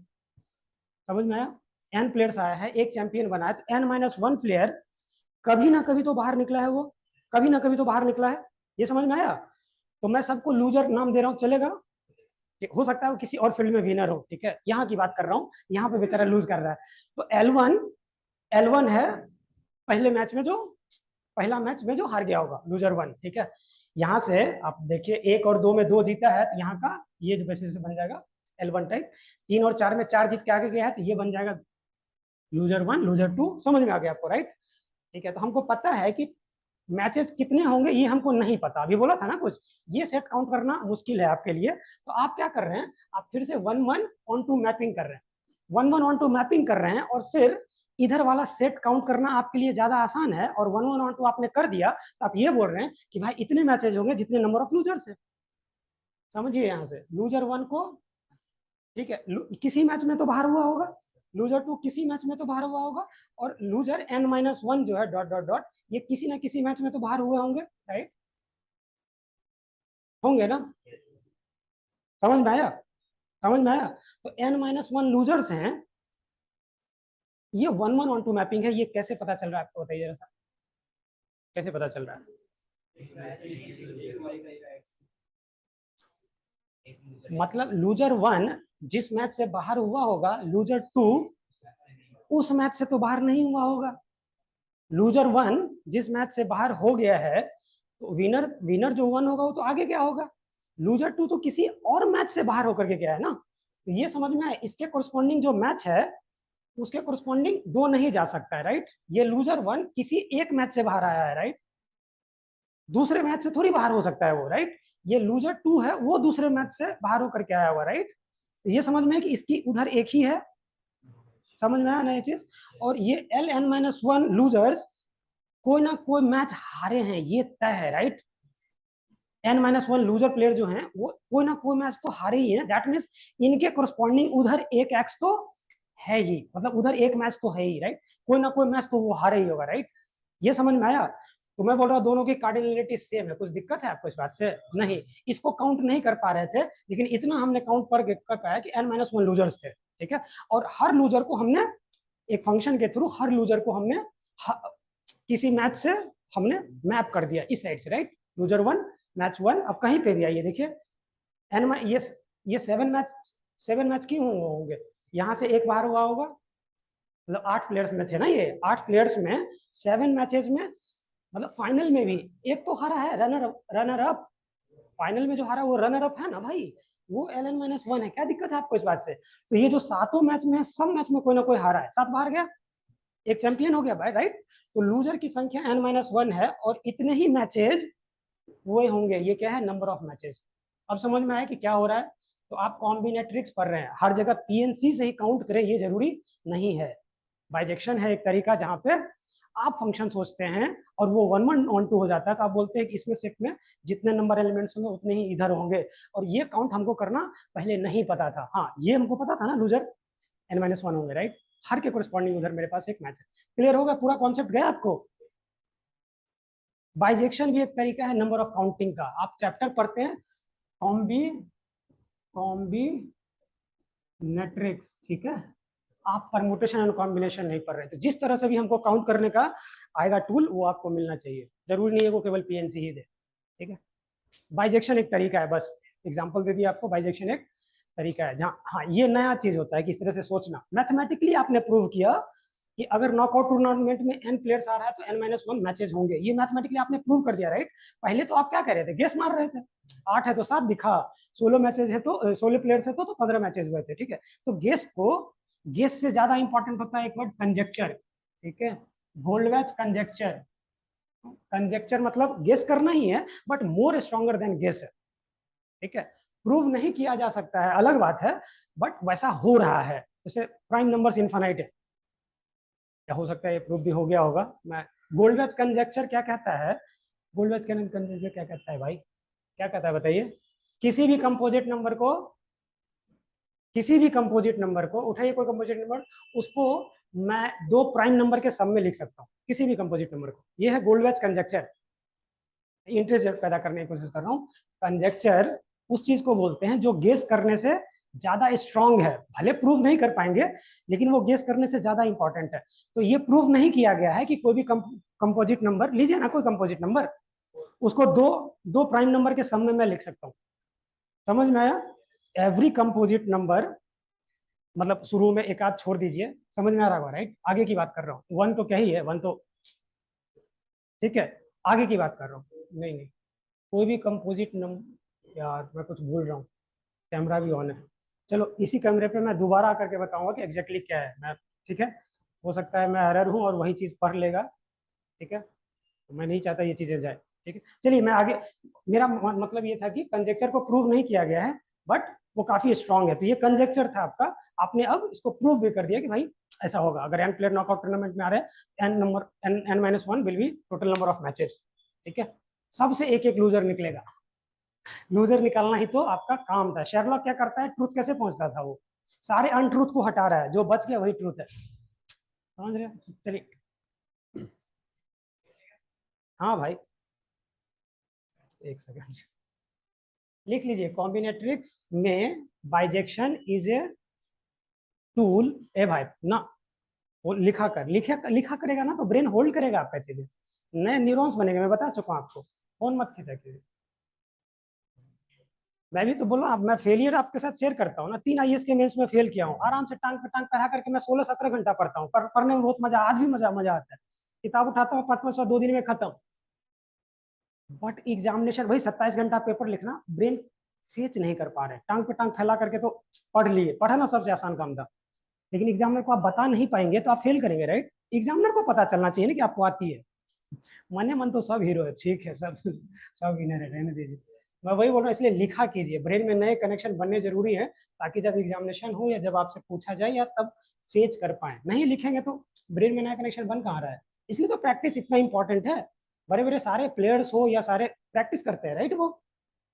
समझ में आया। n प्लेयर्स आया है, एक चैंपियन बना है, तो n-1 प्लेयर कभी ना कभी तो बाहर निकला है, वो कभी ना कभी तो बाहर निकला है। ये समझ में आया। तो मैं सबको लूजर नाम दे रहा हूँ, चलेगा। हो सकता है वो किसी और फील्ड में विनर हो, ठीक है। यहाँ की बात कर रहा हूँ, यहाँ पे बेचारा लूज कर रहा है। तो L1 है पहले मैच में जो, पहला मैच में जो हार गया होगा, लूजर 1, ठीक है। यहाँ से आप देखिए 1 और 2 में 2 जीता है, तो यहाँ का ये जो बेसिस बन जाएगा L1 टाइप। 3 और 4 में 4 जीत के आगे गया है, तो ये बन जाएगा लूजर 1, लूजर 2। समझ में आ गया आपको, राइट। ठीक है, तो हमको पता है कि मैचेस कितने होंगे, ये हमको नहीं पता। अभी बोला था ना कुछ, ये सेट काउंट करना मुश्किल है आपके लिए। तो आप क्या कर रहे हैं, आप फिर से 1-1-on-2 मैपिंग कर रहे हैं, 1-1-on-2 मैपिंग कर रहे हैं, और फिर इधर वाला सेट काउंट करना आपके लिए ज्यादा आसान है। और 1-1-on-2 आपने कर दिया तो आप ये बोल रहे हैं कि भाई इतने मैचेज होंगे जितने नंबर ऑफ लूजर्स है। समझिए यहाँ से लूजर 1 को, ठीक है, किसी मैच में तो बाहर हुआ होगा, लूजर 2 किसी मैच में तो बाहर हुआ होगा, और लूजर n-1 जो है डॉट डॉट डॉट, ये किसी ना किसी मैच में तो बाहर हुए होंगे, राइट। होंगे ना। समझ में आया, समझ में आया। तो n-1 लूजर्स हैं। ये 1-1-on-2 मैपिंग है। ये कैसे पता चल रहा है आपको बताइए जरा सा, कैसे पता चल रहा है। मतलब लूजर 1 जिस मैच से बाहर हुआ होगा, लूजर 2 उस मैच से तो बाहर नहीं हुआ होगा। लूजर 1 जिस मैच से बाहर हो गया है, तो विनर विनर जो 1 होगा वो तो आगे गया होगा। लूजर 2 तो किसी और मैच से बाहर होकर के गया है ना। तो ये समझ में आया, इसके कोरस्पॉन्डिंग जो मैच है उसके कोरस्पॉन्डिंग 2 नहीं जा सकता है, राइट। ये लूजर 1 किसी एक मैच से बाहर आया है, राइट। दूसरे मैच से थोड़ी बाहर हो सकता है वो, राइट। ये लूजर 2 है, वो दूसरे मैच से बाहर होकर के आया हुआ, राइट। तो ये समझ में कि इसकी उधर एक ही है। समझ में आया ना ये चीज। और ये Ln-1 लूजर्स कोई ना कोई मैच हारे हैं, ये तय है, राइट। n-1 लूजर प्लेयर जो हैं वो कोई ना कोई मैच तो हारे ही हैं। दैट मीन्स इनके कोरस्पॉन्डिंग उधर एक एक्स तो है ही, मतलब उधर एक मैच तो है ही, राइट। कोई ना कोई मैच तो वो हारे ही होगा, राइट। ये समझ में आया। तो मैं बोल रहा हूँ दोनों की कार्डिनलिटी सेम है। कुछ दिक्कत है आपको इस बात से? नहीं। इसको काउंट नहीं कर पा रहे थे, लेकिन इतना हमने काउंट कर पाया कि n-1 लूजर्स थे, ठीक है। और हर लूजर को हमने एक फंक्शन के थ्रू, हर लूजर को हमने किसी मैच से हमने मैप कर दिया इस साइड से, राइट। Loser 1 match 1। अब कहीं पे भी आइए देखिए, एन ये 7 मैच क्यों होंगे, यहाँ से एक बाहर हुआ होगा, मतलब 8 प्लेयर्स में थे ना, ये 8 प्लेयर्स में 7 मैचेस में, मतलब फाइनल में भी एक तो हारा है, रनर अप। फाइनल में जो हारा वो रनर अप है ना भाई, वो Ln-1 है। क्या दिक्कत है आपको इस बात से? तो ये जो 7 मैच में है, सब मैच में कोई ना कोई हारा है, 7 बाहर गया, एक चैंपियन हो गया भाई, राइट। तो लूजर की संख्या n-1 है और इतने ही मैचेज हुए होंगे। ये क्या है, नंबर ऑफ मैचेस। अब समझ में आया कि क्या हो रहा है। तो आप कॉम्बिनेट्रिक्स पढ़ रहे हैं, हर जगह पीएनसी से ही काउंट करें ये जरूरी नहीं है। बाइजेक्शन है एक तरीका जहां पे आप फंक्शन सोचते हैं और वो 1 1 1 2 हो जाता है, तो आप बोलते हैं कि इसमें सेट में जितने नंबर एलिमेंट्स होंगे उतने ही इधर होंगे, और ये काउंट हमको करना पहले नहीं पता था। हाँ, ये हमको पता था ना, लूजर n-1 होंगे, राइट। हर के कोरिस्पॉन्डिंग उधर मेरे पास एक मैच है। क्लियर होगा? पूरा कॉन्सेप्ट गया आपको? बाइजेक्शन भी एक तरीका है नंबर ऑफ काउंटिंग का। आप चैप्टर पढ़ते हैं कॉम्बिनेट्रिक्स, ठीक है। आप परमुटेशन एंड कॉम्बिनेशन नहीं पढ़ रहे थे। जिस तरह से भी हमको काउंट करने का आएगा टूल, वो आपको मिलना चाहिए। जरूरी नहीं है वो केवल पीएनसी ही दे, ठीक है। बाइजेक्शन एक तरीका है, बस एग्जांपल दे दिया आपको। बाइजेक्शन एक तरीका है जहाँ, हाँ, ये नया चीज होता है कि इस तरह से सोचना। मैथमेटिकली आपने प्रूव किया कि अगर नॉकआउट टूर्नामेंट में n प्लेयर्स आ रहा है तो n-1 मैचेस होंगे। ये मैथमेटिकली आपने प्रूव कर दिया, राइट। पहले तो आप क्या कह रहे थे? गेस मार रहे थे। 8 है तो 7 दिखा, 16 मैचेस है तो 16 प्लेयर्स है तो 15 मैचेस हुए थे, ठीक है। तो गेस से ज्यादा इंपॉर्टेंट होता है एक वर्ड कंजेक्चर, ठीक है। Goldbach conjecture. कंजेक्चर मतलब गेस करना ही है, but more stronger than guess है, ठीक है। प्रूव नहीं किया जा सकता है, अलग बात है, बट वैसा हो रहा है। जैसे प्राइम नंबर्स इनफाइनाइट है, क्या हो सकता है ये प्रूव भी हो गया होगा। मैं गोल्डवैच कंजेक्चर क्या कहता है? गोल्डवैच कंजेक्चर क्या कहता है भाई? क्या कहता है बताइए? किसी भी कंपोजिट नंबर को, उठाइए कोई कंपोजिट नंबर, उसको मैं दो प्राइम नंबर के सम में लिख सकता हूँ, किसी भी कंपोजिट नंबर को। ये है गोल्डवैच कंजेक्चर। इंटरेस्ट पैदा करने की कोशिश कर रहा हूँ। कंजेक्चर उस चीज को बोलते हैं जो गेस करने से ज्यादा स्ट्रांग है। भले प्रूव नहीं कर पाएंगे, लेकिन वो गेस करने से ज्यादा इंपॉर्टेंट है। तो ये प्रूव नहीं किया गया है कि कोई भी कंपोजिट नंबर लीजिए ना, कोई कंपोजिट नंबर, उसको दो दो प्राइम नंबर के सम में मैं लिख सकता हूँ। समझ में आया? एवरी कंपोजिट नंबर, मतलब शुरू में एक आध छोड़ दीजिए, समझ में आ रहा होगा, राइट। आगे की बात कर रहा हूँ, वन तो क्या ही है, वन तो ठीक है। आगे की बात कर रहा हूँ, नहीं नहीं, कोई भी कंपोजिट नंबर, यार मैं कुछ भूल रहा हूँ। कैमरा भी ऑन है, चलो इसी कैमरे पे मैं दोबारा आकर के बताऊंगा कि एग्जैक्टली क्या है। मैं, ठीक है, हो सकता है मैं एरर हूँ और वही चीज पढ़ लेगा, ठीक है। तो मैं नहीं चाहता ये चीजें जाए, ठीक है। चलिए मैं आगे, मेरा मतलब ये था कि कंजेक्चर को प्रूव नहीं किया गया है, बट वो काफी स्ट्रांग है। तो ये कंजेक्चर था आपका, आपने अब इसको प्रूव भी कर दिया कि भाई ऐसा होगा। अगर एन प्लेयर नॉकआउट टूर्नामेंट में आ रहे हैं, n-1 will be total number of matches, ठीक है। सबसे एक एक लूजर निकलेगा। लूजर निकालना ही तो आपका काम था। शेरलॉक क्या करता है? ट्रूथ कैसे पहुंचता था? वो सारे अनट्रूथ को हटा रहा है, जो बच गया वही ट्रूथ है। समझ रहे हैं? चलिए, हाँ भाई, एक सेकंड लिख लीजिए। कॉम्बिनेट्रिक्स में बाइजेक्शन इज ए टूल। ए भाई ना, वो लिखा करेगा ना तो ब्रेन होल्ड करेगा आपका चीजें, नए न्यूरॉन्स बनेंगे। मैं बता चुका हूं आपको, फोन मत खींचा कीजिए। मैं भी तो बोल रहा हूँ, मैं फेलियर आपके साथ शेयर करता हूँ ना। 3 आईएएस के मेंस में फेल किया हूँ, आराम से टांग पे टांग पढ़ा करके मैं 16-17 घंटा पढ़ता हूँ। पढ़ने में बहुत मजा, आज भी मजा मजा आता है। किताब उठाता हूँ 5-5 2 दिन में खत्म। बट एग्जामिनेशन वही 27 घंटा पेपर लिखना, ब्रेन फेच नहीं कर पा रहे। टांग पे टांग फैला करके तो पढ़ लिए, पढ़ना सबसे आसान काम था, लेकिन एग्जामिनर को आप बता नहीं पाएंगे तो आप फेल करेंगे, राइट। एग्जामिनर को पता चलना चाहिए ना कि आपको आती है। मने मन तो सब हीरो है, ठीक है, सब विनर है, रहने दीजिए। मैं वही बोल रहा हूँ, इसलिए लिखा कीजिए। ब्रेन में नए कनेक्शन बनने जरूरी है, ताकि जब एग्जामिनेशन हो या जब आपसे पूछा जाए या तब फेच कर पाए। नहीं लिखेंगे तो ब्रेन में नया कनेक्शन बन कहाँ रहा है। इसलिए तो प्रैक्टिस इतना इंपॉर्टेंट है। बड़े बड़े सारे प्लेयर्स हो या सारे प्रैक्टिस करते हैं, राइट। वो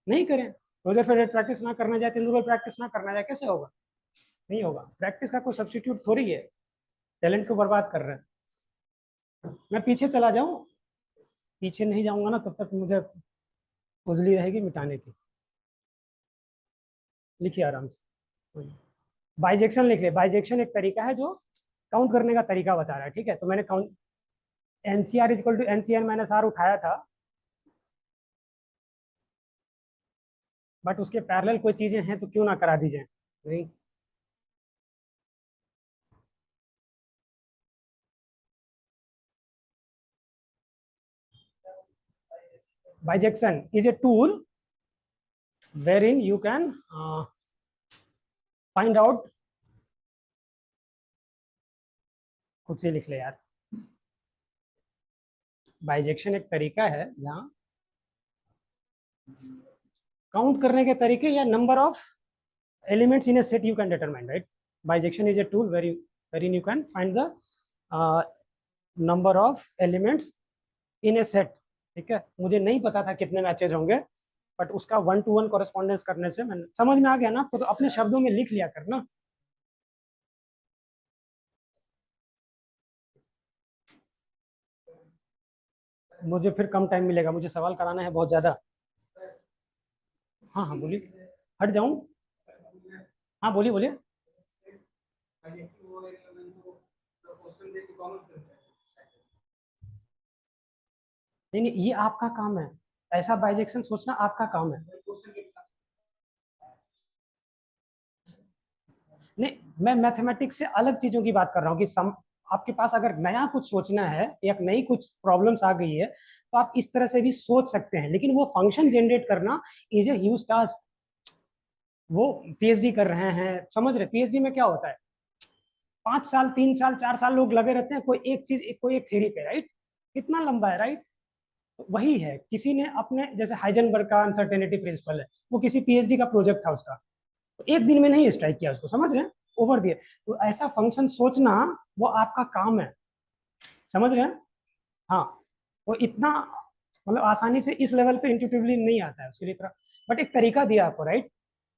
नहीं करें, रोजर फेडरर प्रैक्टिस ना करना जाए, तेंदुलकर प्रैक्टिस ना करना जाए, कैसे होगा? नहीं होगा। प्रैक्टिस का कोई सब्सटीट्यूट थोड़ी है। टैलेंट को बर्बाद कर रहे हैं। मैं पीछे चला जाऊं? पीछे नहीं जाऊंगा ना तब तक मुझे खुजली रहेगी मिटाने की। लिखिए आराम से, बाइजेक्शन लिख ले। बाइजेक्शन एक तरीका है जो काउंट करने का तरीका बता रहा है, ठीक है। तो मैंने count NCR equal to NCN minus R उठाया था, बट उसके पैरेलल कोई चीजें हैं तो क्यों ना करा दी जाए। नहीं, bijection is a tool wherein you can find out, खुद से लिख ले यार। बाइजेक्शन एक तरीका है जहाँ काउंट करने के तरीके या number of elements in A set you can determine, right. Bijection is a tool wherein you can find the number of elements in A set. ठीक है, मुझे नहीं पता था कितने मैचेज होंगे, बट उसका 1 to 1 कॉरेस्पॉन्डेंस करने से मैंने समझ में आ गया ना आपको, तो अपने शब्दों में लिख लिया करना। मुझे फिर कम टाइम मिलेगा, मुझे सवाल कराना है बहुत ज्यादा। हाँ हाँ बोलिए। हट जाऊं? हाँ बोलिए बोलिए। नहीं नहीं, ये आपका काम है, ऐसा बाइजेक्शन सोचना आपका काम है। नहीं, मैं मैथमेटिक्स से अलग चीजों की बात कर रहा हूँ कि आपके पास अगर नया कुछ सोचना है या नई कुछ प्रॉब्लम्स आ गई है तो आप इस तरह से भी सोच सकते हैं, लेकिन वो फंक्शन जनरेट करना इज ए ह्यूज टास्क। वो पीएचडी कर रहे हैं, समझ रहे? पीएचडी में क्या होता है, 5 साल 3 साल 4 साल लोग लगे रहते हैं कोई एक चीज, कोई एक थ्योरी पे, राइट? कितना लंबा है, राइट? तो वही है, किसी ने अपने, जैसे हाइजेनबर्ग का अनसर्टेनिटी प्रिंसिपल है, वो किसी पीएचडी का प्रोजेक्ट था उसका, तो एक दिन में नहीं स्ट्राइक किया उसको, समझ रहे हैं? ओवर दिए। तो ऐसा फंक्शन सोचना वो आपका काम है, समझ रहे हैं? हाँ, वो इतना मतलब आसानी से इस लेवल पे इंट्यूटिवली नहीं आता है उसके लिए बट एक तरीका दिया आपको, राइट?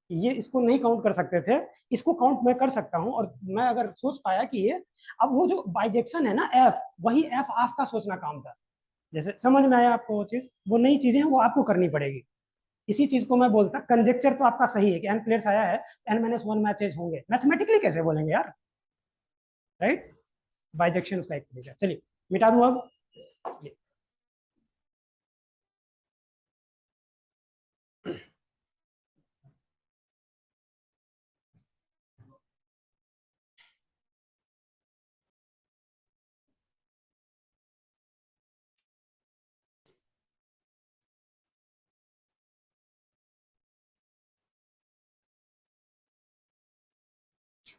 ये इसको नहीं काउंट कर सकते थे, इसको काउंट मैं कर सकता हूँ, और मैं अगर सोच पाया कि ये, अब वो जो बाइजेक्शन है ना एफ, वही एफ आफ का सोचना काम था। जैसे समझ में आया आपको वो चीज? वो नई चीजें हैं वो आपको करनी पड़ेगी। इसी चीज को मैं बोलता, कंजेक्चर तो आपका सही है कि एन प्लेयर्स आया है, N-1 मैचेज होंगे, मैथमेटिकली कैसे बोलेंगे यार, राइट? बाइजेक्शन का एक तरीका। चलिए मिटा दूं अब ये।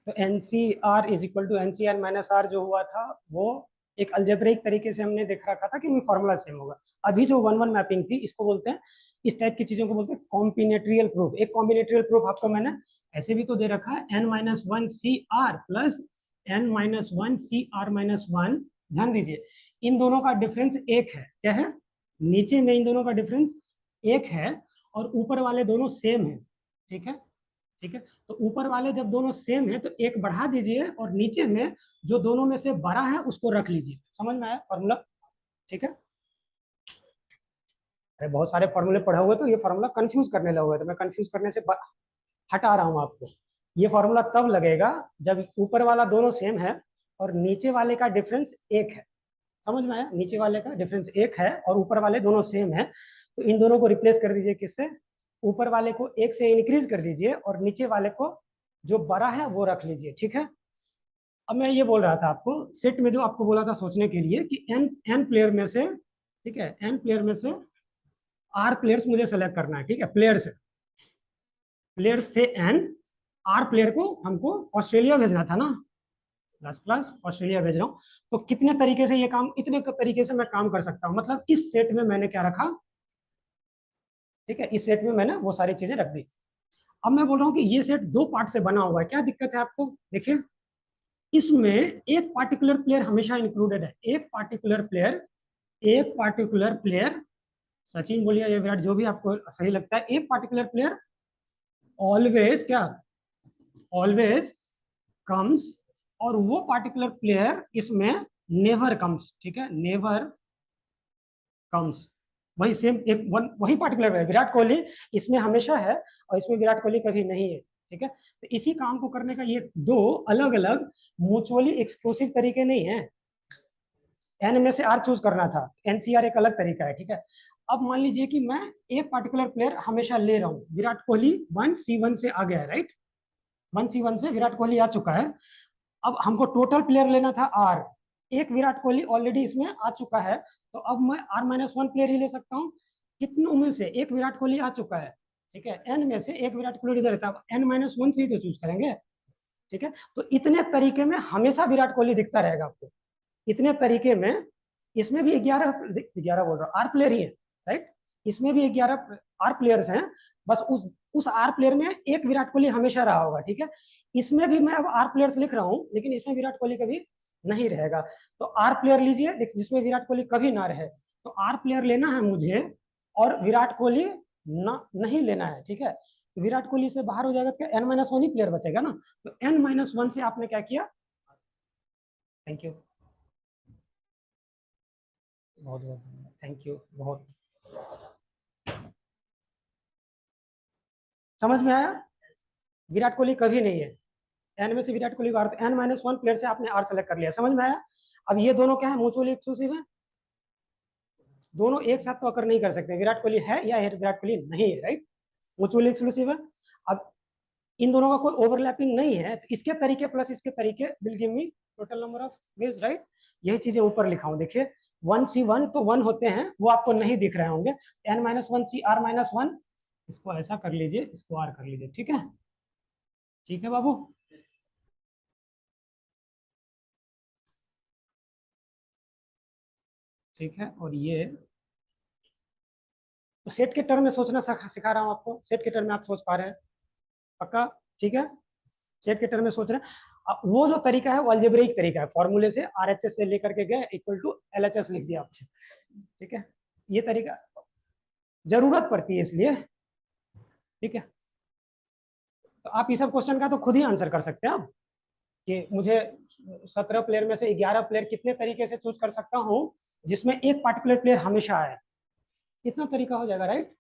तो N C R is equal to N C R minus R जो हुआ था, वो एक अल्जेब्रिक तरीके से हमने देख रखा था कि वो फॉर्मूला सेम होगा। अभी जो 1-1 मैपिंग थी, इसको बोलते हैं, इस टाइप की चीजों को बोलते हैं कॉम्बिनेटरियल प्रूफ। एक कॉम्बिनेटरियल प्रूफ आपको मैंने ऐसे भी तो दे रखा है, N-1 CR plus N-1 CR-1। ध्यान दीजिए, इन दोनों का डिफरेंस एक है, क्या है? नीचे में इन दोनों का डिफरेंस एक है, और ऊपर वाले दोनों सेम है। ठीक है, ठीक है। तो ऊपर वाले जब दोनों सेम है तो एक बढ़ा दीजिए, और नीचे में जो दोनों में से बड़ा है उसको रख लीजिए। समझ में आया फॉर्मूला? ठीक है। अरे बहुत सारे फॉर्मूले पढ़े हुए तो ये फॉर्मूला कंफ्यूज करने लगे, तो मैं कंफ्यूज करने से हटा रहा हूँ आपको। ये फॉर्मूला तब लगेगा जब ऊपर वाला दोनों सेम है और नीचे वाले का डिफरेंस एक है। समझ में आया? नीचे वाले का डिफरेंस एक है और ऊपर वाले दोनों सेम है, तो इन दोनों को रिप्लेस कर दीजिए किससे? ऊपर वाले को एक से इंक्रीज कर दीजिए और नीचे वाले को जो बड़ा है वो रख लीजिए। ठीक है। अब मैं ये बोल रहा था आपको, सेट में जो आपको बोला था सोचने के लिए कि एन एन प्लेयर में से, ठीक है, एन प्लेयर में से आर प्लेयर्स मुझे सेलेक्ट करना है। ठीक है, प्लेयर्स प्लेयर्स थे एन, आर प्लेयर को हमको ऑस्ट्रेलिया भेजना था ना, लास्ट क्लास ऑस्ट्रेलिया भेज रहा हूँ। तो कितने तरीके से ये काम, इतने तरीके से मैं काम कर सकता हूँ, मतलब इस सेट में मैंने क्या रखा? ठीक है, इस सेट में मैंने वो सारी चीजें रख दी। अब मैं बोल रहा हूँ कि ये सेट दो पार्ट से बना हुआ है, क्या दिक्कत है आपको? देखिए, इसमें एक पार्टिकुलर प्लेयर हमेशा इंक्लूडेड है, एक पार्टिकुलर प्लेयर, सचिन बोलिए या विराट, जो भी आपको सही लगता है, एक पार्टिकुलर प्लेयर ऑलवेज क्या, ऑलवेज कम्स, और वो पार्टिकुलर प्लेयर इसमें नेवर कम्स। ठीक है, नेवर कम्स। वही सेम एक वन, वही पार्टिकुलर प्लेयर विराट कोहली इसमें हमेशा है और इसमें विराट कोहली कभी नहीं है। ठीक है, तो इसी काम को करने का ये दो अलग अलग म्यूचुअली एक्सक्लूसिव तरीके नहीं है। एन में से आर चूज करना था, एनसीआर एक अलग तरीका है। ठीक है, अब मान लीजिए कि मैं एक पार्टिकुलर प्लेयर हमेशा ले रहा हूँ, विराट कोहली 1C1 से आ गया है, राइट? 1C1 से विराट कोहली आ चुका है। अब हमको टोटल प्लेयर लेना था आर, एक विराट कोहली ऑलरेडी इसमें आ चुका है, तो अब मैं R-1 प्लेयर ही ले सकता हूँ। कितनों में से? एक विराट कोहली आ चुका है, ठीक है, एन में से एक विराट कोहली इधर था, N-1 से ही तो चूज करेंगे। ठीक है, तो इतने तरीके में हमेशा विराट कोहली दिखता रहेगा आपको, इतने तरीके में। इसमें भी 11 बोल रहा हूँ, आर प्लेयर ही है, राइट? इसमें भी 11 आर प्लेयर्स हैं, बस उस आर प्लेयर में एक विराट कोहली हमेशा रहा होगा। ठीक है, इसमें भी मैं अब आर प्लेयर्स लिख रहा हूँ, लेकिन इसमें विराट कोहली कभी नहीं रहेगा। तो आर प्लेयर लीजिए जिसमें विराट कोहली कभी ना रहे, तो आर प्लेयर लेना है मुझे और विराट कोहली ना नहीं लेना है, ठीक है। तो विराट कोहली से बाहर हो जाएगा तो एन माइनस वन ही प्लेयर बचेगा ना। तो एन माइनस वन से आपने क्या किया, थैंक यू, बहुत बहुत थैंक यू, बहुत समझ में आया। विराट कोहली कभी नहीं है, एन में से विराट कोहली बाहर, तो एन माइनस वन प्लेयर से आपने आर सेलेक्ट कर लिया, समझ में आया। अब ये दोनों क्या है, म्यूचुअली एक्सक्लूसिव है, दोनों एक साथ तो अकर नहीं कर सकते, विराट कोहली है या विराट कोहली नहीं है, राइट, म्यूचुअली एक्सक्लूसिव है। अब इन दोनों का कोई ओवरलैपिंग नहीं है, तो इसके तरीके प्लस इसके तरीके will give me total number of ways, right. यही चीजें ऊपर लिखा हूं, देखिए वन सी वन तो वन होते हैं, वो आपको नहीं दिख रहे होंगे, N minus one C R minus one, इसको ऐसा कर लीजिए, इसको आर कर लीजिए, ठीक है, ठीक है बाबू। ठीक है, और ये तो सेट के टर्म में सोचना सिखा रहा हूँ आपको, सेट के टर्म में आप सोच पा रहे हैं, पक्का, ठीक है, सेट के टर्म में सोच रहे हैं। वो जो तरीका है वो अलजेब्रिक तरीका है, फॉर्मूले से आरएचएस से लेकर के गए इक्वल टू एलएचएस लिख दिया आपने, ठीक है, ये तरीका जरूरत पड़ती है इसलिए, ठीक है। तो आप इस सब क्वेश्चन का तो खुद ही आंसर कर सकते हैं आप, कि मुझे 17 प्लेयर में से 11 प्लेयर कितने तरीके से चूज कर सकता हूँ जिसमें एक पार्टिकुलर प्लेयर हमेशा आए, इतना तरीका हो जाएगा, राइट,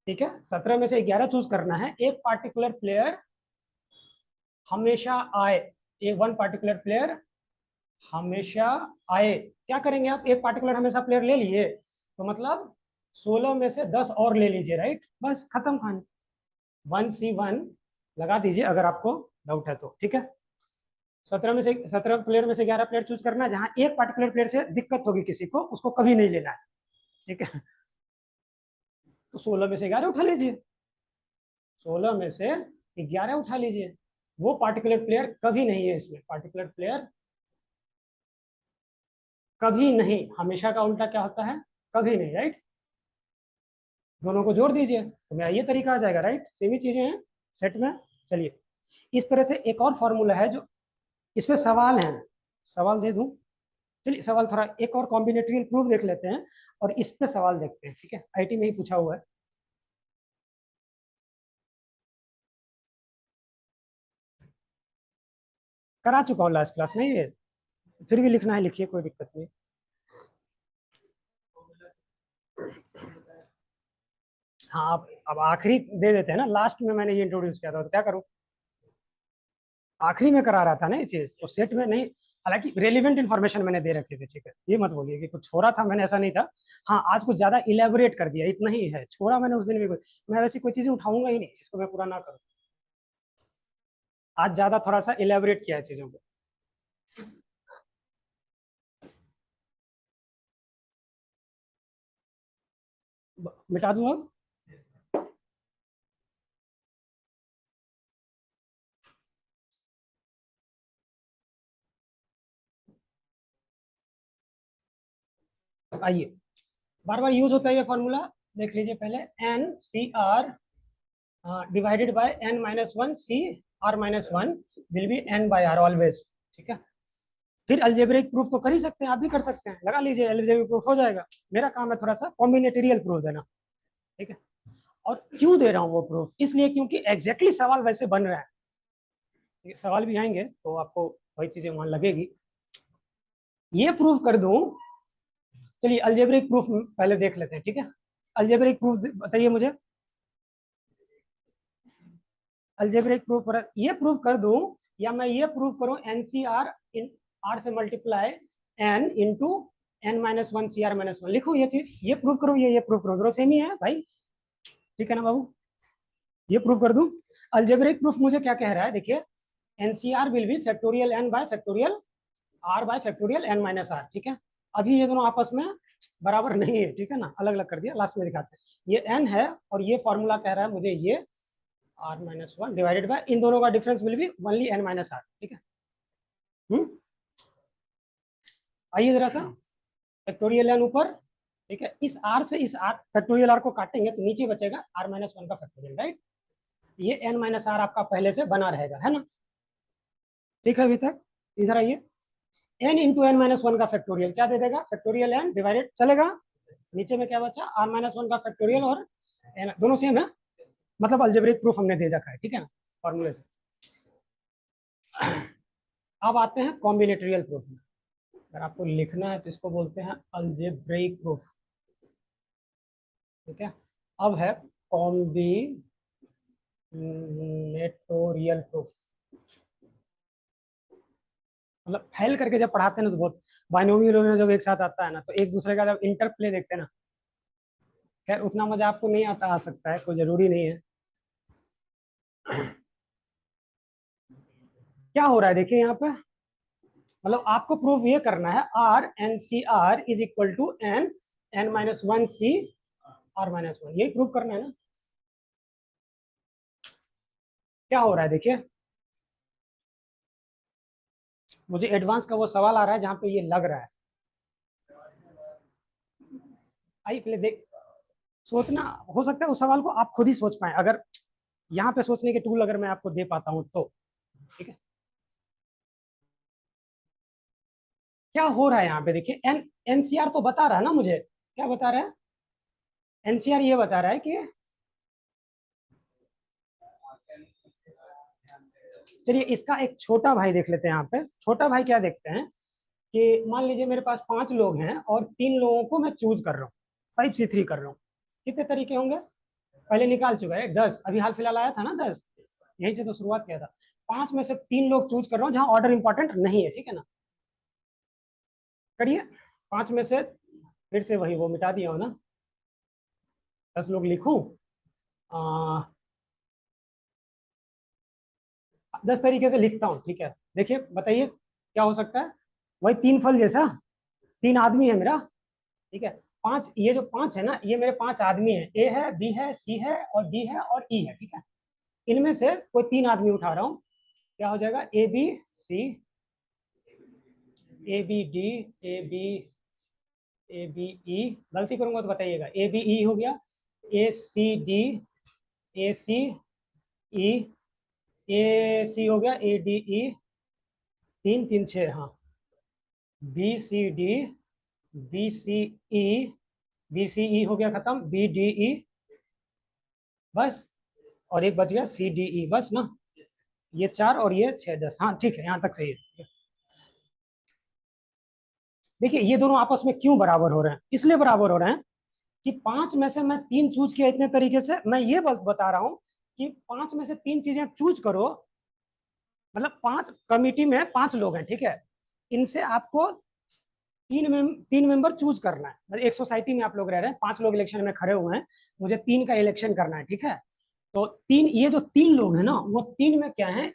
ठीक है। 17 में से 11 चूज करना है, एक पार्टिकुलर प्लेयर हमेशा आए, एक वन पार्टिकुलर प्लेयर हमेशा आए। क्या करेंगे आप, एक पार्टिकुलर हमेशा प्लेयर ले लिए तो मतलब 16 में से 10 और ले लीजिए, राइट, बस खत्म कहानी, वन सी वन लगा दीजिए अगर आपको डाउट है तो, ठीक है। 17 प्लेयर में से 11 प्लेयर चूज करना है, जहां एक पार्टिकुलर प्लेयर से दिक्कत होगी किसी को, उसको कभी नहीं लेना है, ठीक है। तो 16 में से 11 उठा लीजिए, 16 में से 11 उठा लीजिए, वो पार्टिकुलर प्लेयर कभी नहीं है इसमें, पार्टिकुलर प्लेयर कभी नहीं, हमेशा का उल्टा क्या होता है, कभी नहीं, राइट। दोनों को जोड़ दीजिए तो मेरा ये तरीका आ जाएगा, राइट, सेम ही चीजें हैं सेट में। चलिए इस तरह से एक और फॉर्मूला है जो इसमें सवाल है, सवाल दे दूं, चलिए सवाल थोड़ा एक और कॉम्बिनेटरियल प्रूफ देख लेते हैं और इस पे सवाल देखते हैं, ठीक है, आईटी में ही पूछा हुआ है। करा चुका हूँ लास्ट क्लास में ये, फिर भी लिखना है लिखिए, कोई दिक्कत नहीं। हाँ अब आखिरी दे देते हैं ना, लास्ट में मैंने ये इंट्रोड्यूस किया था तो क्या करूँ, आखिरी में करा रहा था ना ये चीज, तो सेट में नहीं, हालांकि रेलिवेंट इन्फॉर्मेशन मैंने दे रखी थी, ठीक है, ये मत बोलिए कि कुछ छोड़ा था मैंने, ऐसा नहीं था। हाँ आज कुछ ज्यादा इलेबोरेट कर दिया, इतना ही है, छोड़ा मैंने उस दिन भी कोई, मैं वैसी कोई चीजें उठाऊंगा ही नहीं जिसको मैं पूरा ना करूँ, आज ज्यादा थोड़ा सा इलेबोरेट किया है चीजों को। मिटा दूं अब, आइए, बार बार यूज होता है ये फॉर्मूला, देख लीजिए पहले, N C R divided by N minus one C R minus one will be N by R always, ठीक है। फिर अलजेब्रिक प्रूफ तो कर ही सकते हैं, आप भी कर सकते हैं, लगा लीजिए अलजेब्रिक प्रूफ हो जाएगा। मेरा काम है थोड़ा सा कॉम्बिनेटरियल प्रूफ देना, ठीक है। और क्यों दे रहा हूँ वो प्रूफ, इसलिए क्योंकि एग्जैक्टली सवाल वैसे बन रहा है, सवाल भी आएंगे तो आपको वही चीजें वहां लगेगी। ये प्रूफ कर दूं, चलिए अलजेब्रिक प्रूफ पहले देख लेते हैं, ठीक है। अलजेब्रिक प्रूफ बताइए मुझे, अलजेब्रिक प्रूफ ये प्रूफ कर दूं या मैं ये प्रूफ करूं, एनसीआर इन आर से multiply N into N minus one C R minus one, लिखो ये चीज, ये प्रूफ करूं, ये प्रूफ करूं, दोनों सेम ही है भाई, ठीक है ना बाबू, ये प्रूफ कर दूं। अलजेब्रिक प्रूफ मुझे क्या कह रहा है, देखिए, NCR will be factorial N by factorial R by factorial N minus R, ठीक है। अभी ये दोनों आपस में बराबर नहीं है, ठीक है ना, अलग अलग कर दिया, लास्ट में दिखाते हैं। ये एन है और ये फॉर्मूला कह रहा है मुझे ये R minus one divided by, इन दोनों का difference will be only N minus R, ठीक है। आइए जरा सा, फैक्टोरियल एन ऊपर, ठीक है, इस आर से इस आर फैक्टोरियल आर को काटेंगे तो नीचे बचेगा आर माइनस वन का फैक्टोरियल, राइट। ये एन माइनस आर आपका पहले से बना रहेगा, है ना, ठीक है अभी तक, इधर आइए, n into N minus one का फैक्टोरियल क्या दे देगा, फैक्टोरियल n डिवाइडेड, चलेगा। नीचे में क्या बचा, r माइनस वन का फैक्टोरियल और n दोनों सेम है, मतलब अलजेब्रिक प्रूफ हमने दे रखा है, ठीक है ना, फॉर्मूले से। अब आते हैं कॉम्बिनेटरियल प्रूफ में। अगर आपको लिखना है तो इसको बोलते हैं अलजेब्रिक प्रूफ, ठीक है। अब है कॉम्बिनेटोरियल प्रूफ। मतलब फैल करके जब पढ़ाते हैं ना तो बहुत, बाइनोमियल में जब एक साथ आता है ना तो एक दूसरे का जब इंटरप्ले देखते हैं ना, खैर उतना मजा आपको नहीं आता, आ सकता है, कोई जरूरी नहीं है। क्या हो रहा है देखिए यहाँ पे, मतलब आपको प्रूव ये करना है R N C R is equal to N N minus one C R minus one, यही प्रूव करना है ना। क्या हो रहा है देखिए, मुझे एडवांस का वो सवाल आ रहा है जहां पे ये लग रहा है, आइए पहले देख, सोचना, हो सकता है उस सवाल को आप खुद ही सोच पाए, अगर यहाँ पे सोचने के टूल अगर मैं आपको दे पाता हूँ तो, ठीक है। क्या हो रहा है यहाँ पे देखिए, एनसीआर तो बता रहा है ना मुझे, क्या बता रहा है, एनसीआर ये बता रहा है कि, चलिए इसका एक छोटा भाई देख लेते हैं। यहाँ पे छोटा भाई क्या देखते हैं कि मान लीजिए मेरे पास 5 लोग हैं और 3 लोगों को मैं चूज कर रहा हूँ, 5C3 कर रहा हूँ। कितने तरीके होंगे, पहले निकाल चुका है 10, अभी हाल फिलहाल आया था ना 10, यहीं से तो शुरुआत किया था। 5 में से 3 लोग चूज कर रहा हूँ जहां ऑर्डर इंपॉर्टेंट नहीं है, ठीक है ना, करिए। 5 में से फिर से वही वो मिटा दिया हो ना, 10 लोग लिखूं, 10 तरीके से लिखता हूँ, ठीक है। देखिए बताइए क्या हो सकता है, वही 3 फल जैसा, 3 आदमी है मेरा, ठीक है। 5, ये जो 5 है ना, ये मेरे 5 आदमी है, ए है, बी है, सी है और डी है और ई है, ठीक है। इनमें से कोई 3 आदमी उठा रहा हूँ, क्या हो जाएगा, A B C, A B D, A B, A B E, गलती करूंगा तो बताइएगा, ए बी ई हो गया, ए सी डी, ए सी ई, ए सी हो गया, ए डी ई, 3 3 6, हाँ, B C D, B C E, B C E हो गया खत्म, बी डी ई, बस, और एक बच गया सी डी ई, बस ना, ये 4 और ये 6 10, हाँ ठीक है, यहाँ तक सही है। देखिए ये दोनों आपस में क्यों बराबर हो रहे हैं, इसलिए बराबर हो रहे हैं कि 5 में से मैं 3 चूज किया इतने तरीके से, मैं ये बता रहा हूं कि 5 में से 3 चीजें चूज करो, मतलब 5 कमिटी में 5 लोग हैं, ठीक है। इनसे आपको 3 मेंबर चूज करना है, मतलब एक सोसाइटी में आप लोग रह रहे हैं, 5 लोग इलेक्शन में खड़े हुए हैं, मुझे 3 का इलेक्शन करना है, ठीक है। तो 3, ये जो 3 लोग हैं ना, वो 3 में क्या है,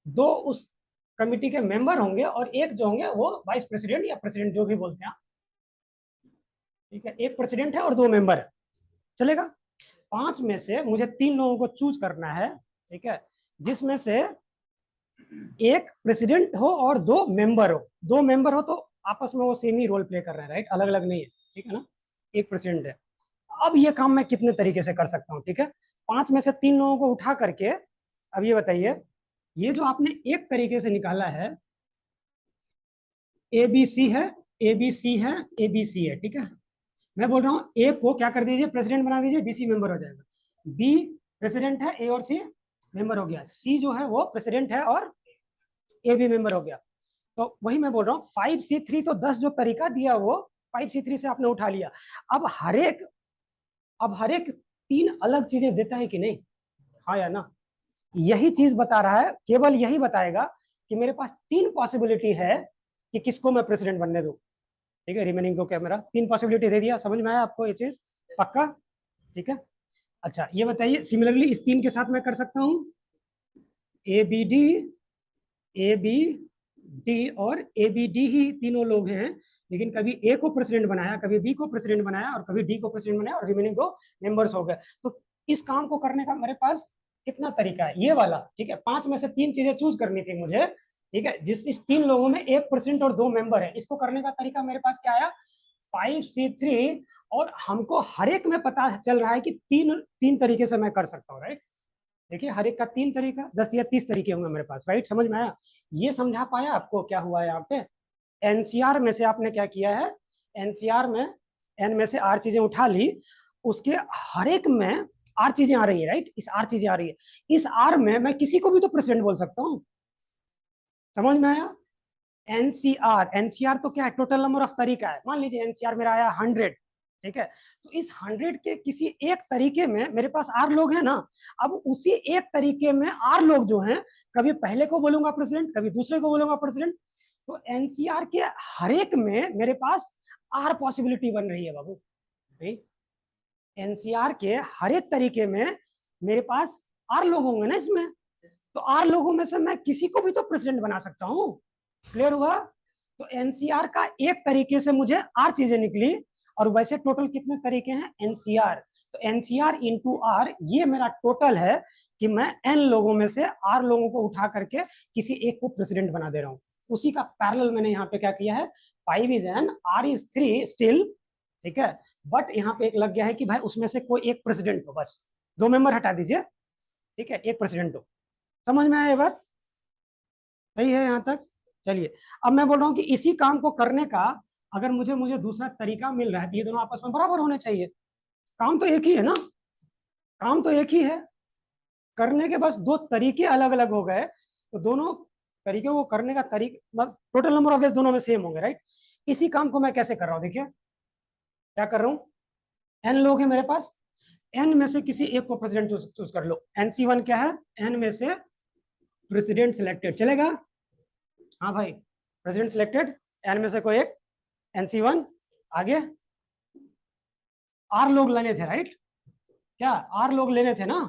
2 उस कमिटी के मेंबर होंगे और एक जो होंगे वो वाइस प्रेसिडेंट या प्रेसिडेंट जो भी बोलते हैं, ठीक है। एक प्रेसिडेंट है और 2 मेंबर है, चलेगा। 5 में से मुझे 3 लोगों को चूज करना है, ठीक है, जिसमें से एक प्रेसिडेंट हो और 2 मेंबर हो, 2 मेंबर हो तो आपस में वो सेम ही रोल प्ले कर रहे हैं, राइट, अलग अलग नहीं है, ठीक है ना, एक प्रेसिडेंट है। अब ये काम मैं कितने तरीके से कर सकता हूँ, ठीक है। 5 में से 3 लोगों को उठा करके, अब ये बताइए, ये जो आपने एक तरीके से निकाला है, ए बी सी है, ए बी सी है, ए बी सी है, ठीक है। मैं बोल रहा हूँ ए को क्या कर दीजिए, प्रेसिडेंट बना दीजिए, बी सी मेंबर हो जाएगा, बी प्रेसिडेंट है, ए और सी मेंबर हो गया, सी जो है वो प्रेसिडेंट है और ए भी मेंबर हो गया। तो वही मैं बोल रहा हूँ 5C3, तो 10 जो तरीका दिया वो 5C3 से आपने उठा लिया। अब हर एक 3 अलग चीजें देता है कि नहीं, हाँ या ना, यही चीज बता रहा है, केवल यही बताएगा कि मेरे पास 3 पॉसिबिलिटी है कि किसको मैं प्रेसिडेंट बनने दूं, ठीक है। रिमेनिंग को कैमरा 3 पॉसिबिलिटी दे दिया, समझ में आया आपको ये चीज, पक्का, ठीक है। अच्छा ये बताइए, सिमिलरली इस 3 के साथ मैं कर सकता हूँ A B D, A B D और ए बी डी ही तीनों लोग हैं, लेकिन कभी ए को प्रेसिडेंट बनाया, कभी बी को प्रेसिडेंट बनाया और कभी डी को प्रेसिडेंट बनाया और रिमेनिंग 2 मेंबर्स हो गए। तो इस काम को करने का मेरे पास कितना तरीका है, ये वाला, ठीक है। 5 में से 3 चीजें चूज करनी थी मुझे, ठीक है, जिस इस 3 लोगों में एक प्रेसिडेंट और 2 मेंबर है, इसको करने का तरीका मेरे पास क्या आया, 5C3, और हमको हर एक में पता चल रहा है कि तीन तीन तरीके से मैं कर सकता हूँ, राइट। देखिए हर एक का 3 तरीका, 10 या 30 तरीके होंगे मेरे पास, राइट, समझ में आया, ये समझा पाया आपको क्या हुआ है यहाँ पे, एनसीआर में से आपने क्या किया है, एनसीआर में एन में से आर चीजें उठा ली, उसके हर एक में आर चीजें आ रही है, राइट, इस आर चीजें आ रही है, इस आर में मैं किसी को भी तो प्रेसिडेंट बोल सकता हूँ। समझ में आया? एनसीआर, एनसीआर तो क्या है, टोटल नंबर ऑफ तरीका है। मान लीजिए एनसीआर मेरा आया 100, ठीक है, तो इस 100 के किसी एक तरीके में मेरे पास आर लोग हैं ना, अब उसी एक तरीके में आर लोग जो हैं, कभी पहले को बोलूंगा प्रेसिडेंट, कभी दूसरे को बोलूंगा प्रेसिडेंट, तो एनसीआर के हर एक में मेरे पास आर पॉसिबिलिटी बन रही है बाबू। एनसीआर के हर एक तरीके में मेरे पास आर लोग होंगे ना इसमें, तो आर लोगों में से मैं किसी को भी तो प्रेसिडेंट बना सकता हूँ। क्लियर हुआ? तो एनसीआर का एक तरीके से मुझे आर चीजें निकली, और वैसे टोटल कितने तरीके हैं एनसीआर, तो एनसीआर इंटू आर, ये मेरा टोटल है कि मैं एन लोगों में से आर लोगों को उठा करके किसी एक को प्रेसिडेंट बना दे रहा हूँ। उसी का पैरेलल मैंने यहाँ पे क्या किया है, 5 is N, R is 3 still, ठीक है, बट यहाँ पे एक लग गया है कि भाई उसमें से कोई एक प्रेसिडेंट हो, बस 2 मेंबर हटा दीजिए, ठीक है, एक प्रेसिडेंट हो। समझ में आया ये बात? सही है यहाँ तक? चलिए, अब मैं बोल रहा हूँ कि इसी काम को करने का अगर मुझे मुझे दूसरा तरीका मिल रहा है, तो ये दोनों आपस में बराबर होने चाहिए। काम तो एक ही है ना, काम तो एक ही है, करने के बस दो तरीके अलग अलग हो गए, तो दोनों तरीके को करने का तरीका, टोटल नंबर ऑफ वेज दोनों में सेम होंगे, राइट। इसी काम को मैं कैसे कर रहा हूँ, देखिए क्या कर रहा हूँ, एन लोग हैं मेरे पास, एन में से किसी एक को प्रेसिडेंट चूज कर लो। एनसी1 क्या है, एन में से प्रेसिडेंट सिलेक्टेड, चलेगा? हाँ भाई, प्रेसिडेंट सिलेक्टेड, एन में से कोई एक, एनसी1। आगे आर लोग लेने थे, राइट, क्या आर लोग लेने थे ना,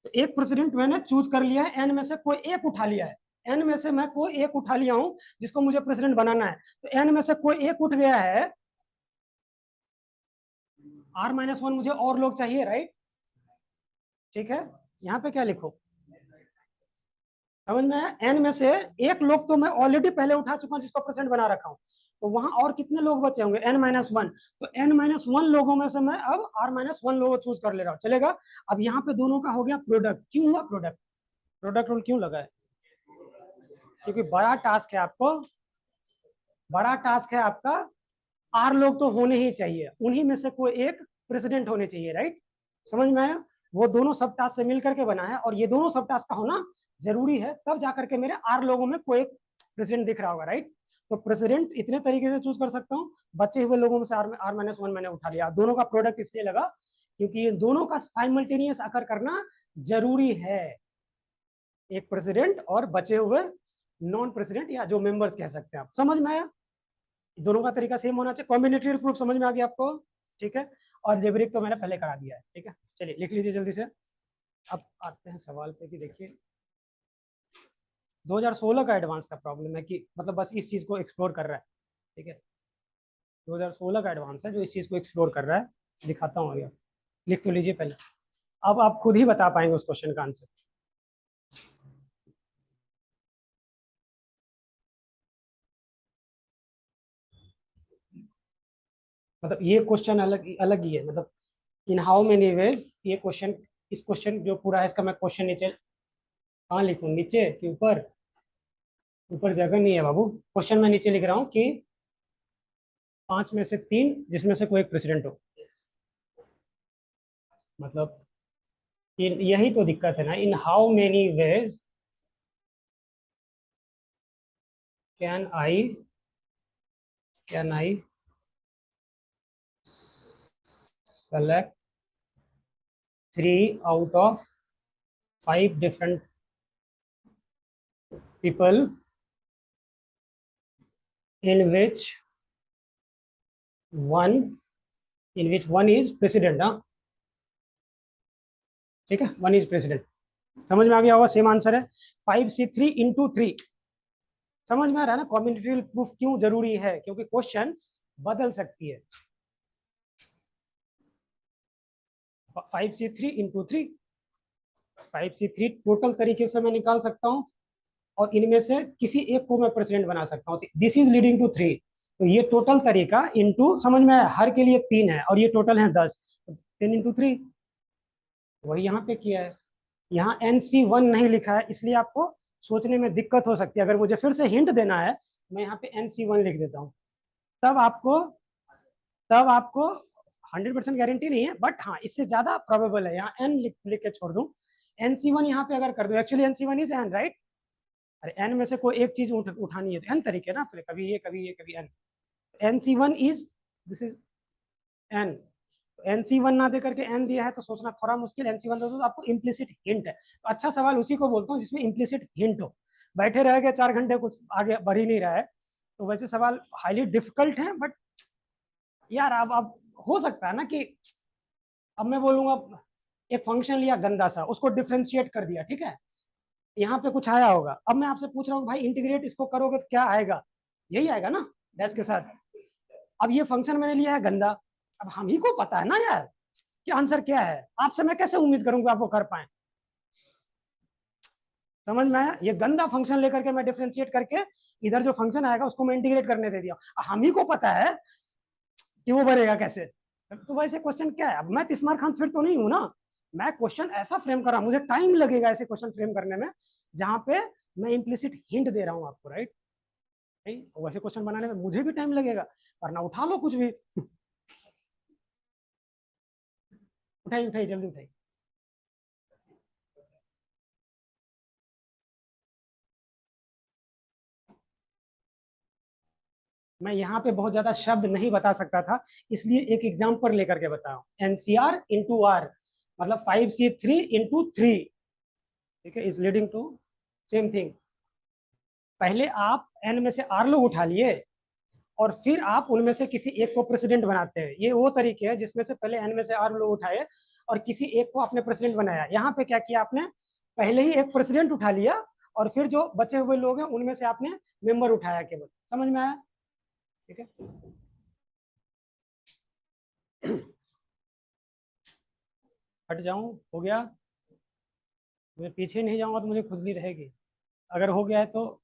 तो एक प्रेसिडेंट मैंने चूज कर लिया है, एन में से कोई एक उठा लिया है, एन में से मैं कोई एक उठा लिया हूं जिसको मुझे प्रेसिडेंट बनाना है, तो एन में से कोई एक उठ गया है, R-1 मुझे और लोग चाहिए, राइट, ठीक है, यहाँ पे क्या लिखो, समझ में? एन में से एक लोग तो मैं ऑलरेडी पहले उठा चुका हूं जिसको प्रेसिडेंट बना रखा हूं, तो वहां और कितने लोग बचे होंगे, n-1, तो n-1 लोगों में से मैं अब R-1 लोगों चूज कर ले रहा हूं, चलेगा? अब यहाँ पे दोनों का हो गया प्रोडक्ट। क्यों हुआ प्रोडक्ट? प्रोडक्ट रूल क्यों लगा है? क्योंकि बड़ा टास्क है आपको, बड़ा टास्क है आपका, आर लोग तो होने ही चाहिए, उन्हीं में से कोई एक प्रेसिडेंट होने चाहिए, राइट। समझ में आया? वो दोनों सब टास्क से मिलकर के बना है, और ये दोनों सब टास्क का होना जरूरी है, तब जाकर के मेरे आर लोगों में कोई एक प्रेसिडेंट दिख रहा होगा, राइट। तो प्रेसिडेंट इतने तरीके से चूज कर सकता हूँ, बचे हुए लोगों में से R-1 मैंने उठा लिया। दोनों का प्रोडक्ट इसलिए लगा क्योंकि ये दोनों का साइमल्टेनियस अकर करना जरूरी है, एक प्रेसिडेंट और बचे हुए नॉन प्रेसिडेंट या जो मेंबर्स कह सकते हैं आप। समझ में आया? दोनों का तरीका सेम होना चाहिए। कॉम्बिनेटरी प्रूफ समझ में आ गया आपको? ठीक है, और जेबरिक तो मैंने पहले करा दिया है, ठीक है। चलिए लिख लीजिए जल्दी से। अब आते हैं सवाल पे कि देखिए 2016 का एडवांस का प्रॉब्लम है कि मतलब बस इस चीज को एक्सप्लोर कर रहा है, ठीक है, 2016 का एडवांस है जो इस चीज को एक्सप्लोर कर रहा है। दिखाता हूँ अभी, लिख तो लीजिए पहले, अब आप खुद ही बता पाएंगे उस क्वेश्चन का आंसर। मतलब ये क्वेश्चन अलग अलग ही है, मतलब इन हाउ मेनी वेज ये क्वेश्चन, इस क्वेश्चन जो पूरा है इसका मैं क्वेश्चन नीचे कहाँ लिखूँ, नीचे कि ऊपर? ऊपर जगह नहीं है बाबू, क्वेश्चन मैं नीचे लिख रहा हूँ कि 5 में से 3 जिसमें से कोई एक प्रेसिडेंट हो। मतलब यही तो दिक्कत है ना, in how many ways can I select 3 out of 5 different people in which one one is president, हाँ ठीक है, 1 is president। समझ में आ गया होगा, सेम आंसर है 5C3 × 3। समझ में आ रहा है ना कॉम्बिनेटरी प्रूफ क्यों जरूरी है, क्योंकि क्वेश्चन बदल सकती है। 5C3 × 3, 5C3 टोटल तरीके से मैं निकाल सकता हूँ, और इनमें से किसी एक को मैं प्रेसिडेंट बना सकता हूँ। दिस इज लीडिंग टू 3, तो ये टोटल तरीका इंटू, समझ में आया, हर के लिए 3 है और ये टोटल है 10, 10 × 3 वही यहाँ पे किया है। यहाँ NC1 नहीं लिखा है, इसलिए आपको सोचने में दिक्कत हो सकती है। अगर मुझे फिर से हिंट देना है मैं यहाँ पे NC1 लिख देता हूँ, तब आपको तब आपको 100% गारंटी नहीं है, बट हाँ इससे ज्यादा प्रोबेबल है। यहाँ एन लिख के छोड़ दूँ, NC1 यहाँ पे अगर कर दो, actually NC1 is an, right. अरे एन में से कोई एक चीज उठानी है तो एन तरीके ना, फिर कभी ये कभी ये कभी N. NC1 is, this is N. NC1 ना दे करके एन दिया है तो सोचना थोड़ा मुश्किल, NC1 दे दो तो आपको इम्प्लिसिट हिंट है। तो अच्छा सवाल उसी को बोलता हूँ जिसमें इम्प्लिसिट हिंट हो। बैठे रह गए 4 घंटे, कुछ आगे बढ़ ही नहीं रहा है, तो वैसे सवाल हाईली डिफिकल्ट है। बट यार अब हो सकता है ना कि अब मैं बोलूंगा एक फंक्शन लिया गंदा सा, उसको डिफ्रेंशिएट कर दिया, ठीक है, यहाँ पे कुछ आया होगा। अब मैं आपसे पूछ रहा हूँ भाई इंटीग्रेट इसको करोगे तो क्या आएगा, यही आएगा ना डैश के साथ। अब ये फंक्शन मैंने लिया है गंदा, अब हम ही को पता है ना यार कि आंसर क्या है, आपसे मैं कैसे उम्मीद करूंगा आप वो कर पाए। समझ में आया, ये गंदा फंक्शन लेकर के मैं डिफ्रेंशिएट करके इधर जो फंक्शन आएगा उसको मैं इंटीग्रेट करने दे दिया, हम ही को पता है कि वो बनेगा कैसे। तो वैसे क्वेश्चन क्या है, अब मैं तिस्मार खान फिर तो नहीं हूं ना, मैं क्वेश्चन ऐसा फ्रेम कर रहा हूं, मुझे टाइम लगेगा ऐसे क्वेश्चन फ्रेम करने में जहां पे मैं इम्प्लिसिट हिंट दे रहा हूं आपको, राइट। नहीं वैसे क्वेश्चन बनाने में मुझे भी टाइम लगेगा, वरना उठा लो कुछ भी। उठाई उठाई जल्दी उठाई। मैं यहाँ पे बहुत ज्यादा शब्द नहीं बता सकता था, इसलिए एक एग्जाम्पल लेकर के बताऊं, NCR इंटू आर मतलब 5C3 इंटू 3, ठीक है, is leading to same thing. पहले आप एन में से आर लोग उठा लिए और फिर आप उनमें से किसी एक को प्रेसिडेंट बनाते हैं। ये वो तरीके है जिसमें से पहले एन में से आर लोग उठाए और किसी एक को आपने प्रेसिडेंट बनाया। यहाँ पे क्या किया आपने, पहले ही एक प्रेसिडेंट उठा लिया और फिर जो बचे हुए लोग हैं उनमें से आपने मेंबर उठाया केवल। समझ में आया, ठीक है। हट जाऊं, हो गया। मैं पीछे नहीं जाऊंगा तो मुझे खुजली रहेगी, अगर हो गया है तो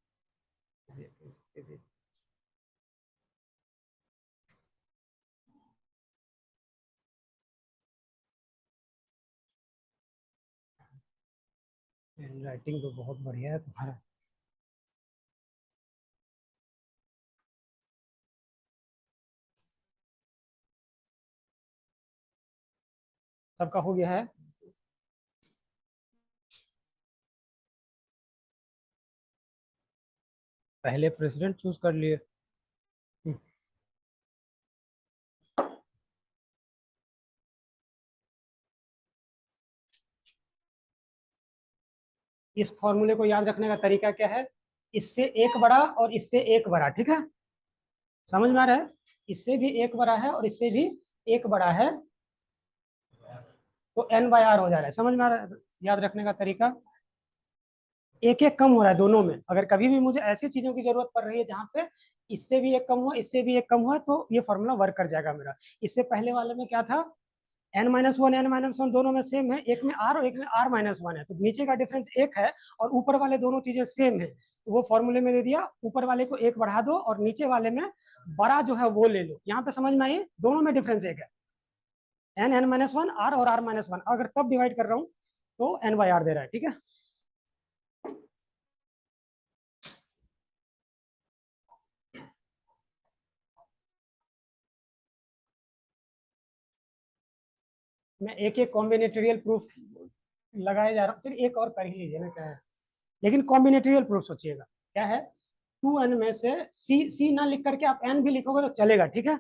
राइटिंग तो बहुत बढ़िया है तुम्हारा। सबका हो गया है। पहले प्रेसिडेंट चूज कर लिए। इस फॉर्मूले को याद रखने का तरीका क्या है, इससे एक बड़ा और इससे एक बड़ा, ठीक है, समझ में आ रहा है, इससे भी एक बड़ा है और इससे भी एक बड़ा है, तो N/R हो जा रहा है। समझ में आ रहा है याद रखने का तरीका, एक एक कम हो रहा है दोनों में। अगर कभी भी मुझे ऐसी चीजों की जरूरत पड़ रही है जहां पे इससे भी एक कम हुआ इससे भी एक कम हुआ, तो ये फॉर्मूला वर्क कर जाएगा मेरा। इससे पहले वाले में क्या था, N-1 N-1 दोनों में सेम है, एक में R और एक में R-1 है, तो नीचे का डिफरेंस एक है और ऊपर वाले दोनों चीजें सेम है, तो वो फॉर्मूले में दे दिया, ऊपर वाले को एक बढ़ा दो और नीचे वाले में बड़ा जो है वो ले लो। यहाँ पे समझ में आई, दोनों में डिफरेंस एक है, N-1 R और R-1, अगर तब डिवाइड कर रहा हूँ तो N/R दे रहा है, ठीक है। मैं एक एक कॉम्बिनेटरियल प्रूफ लगाए जा रहा हूँ, चलिए एक और कर ही लीजिए ना, क्या है, लेकिन कॉम्बिनेटरियल प्रूफ सोचिएगा क्या है, 2n में से सी ना लिख करके आप n भी लिखोगे तो चलेगा, ठीक है।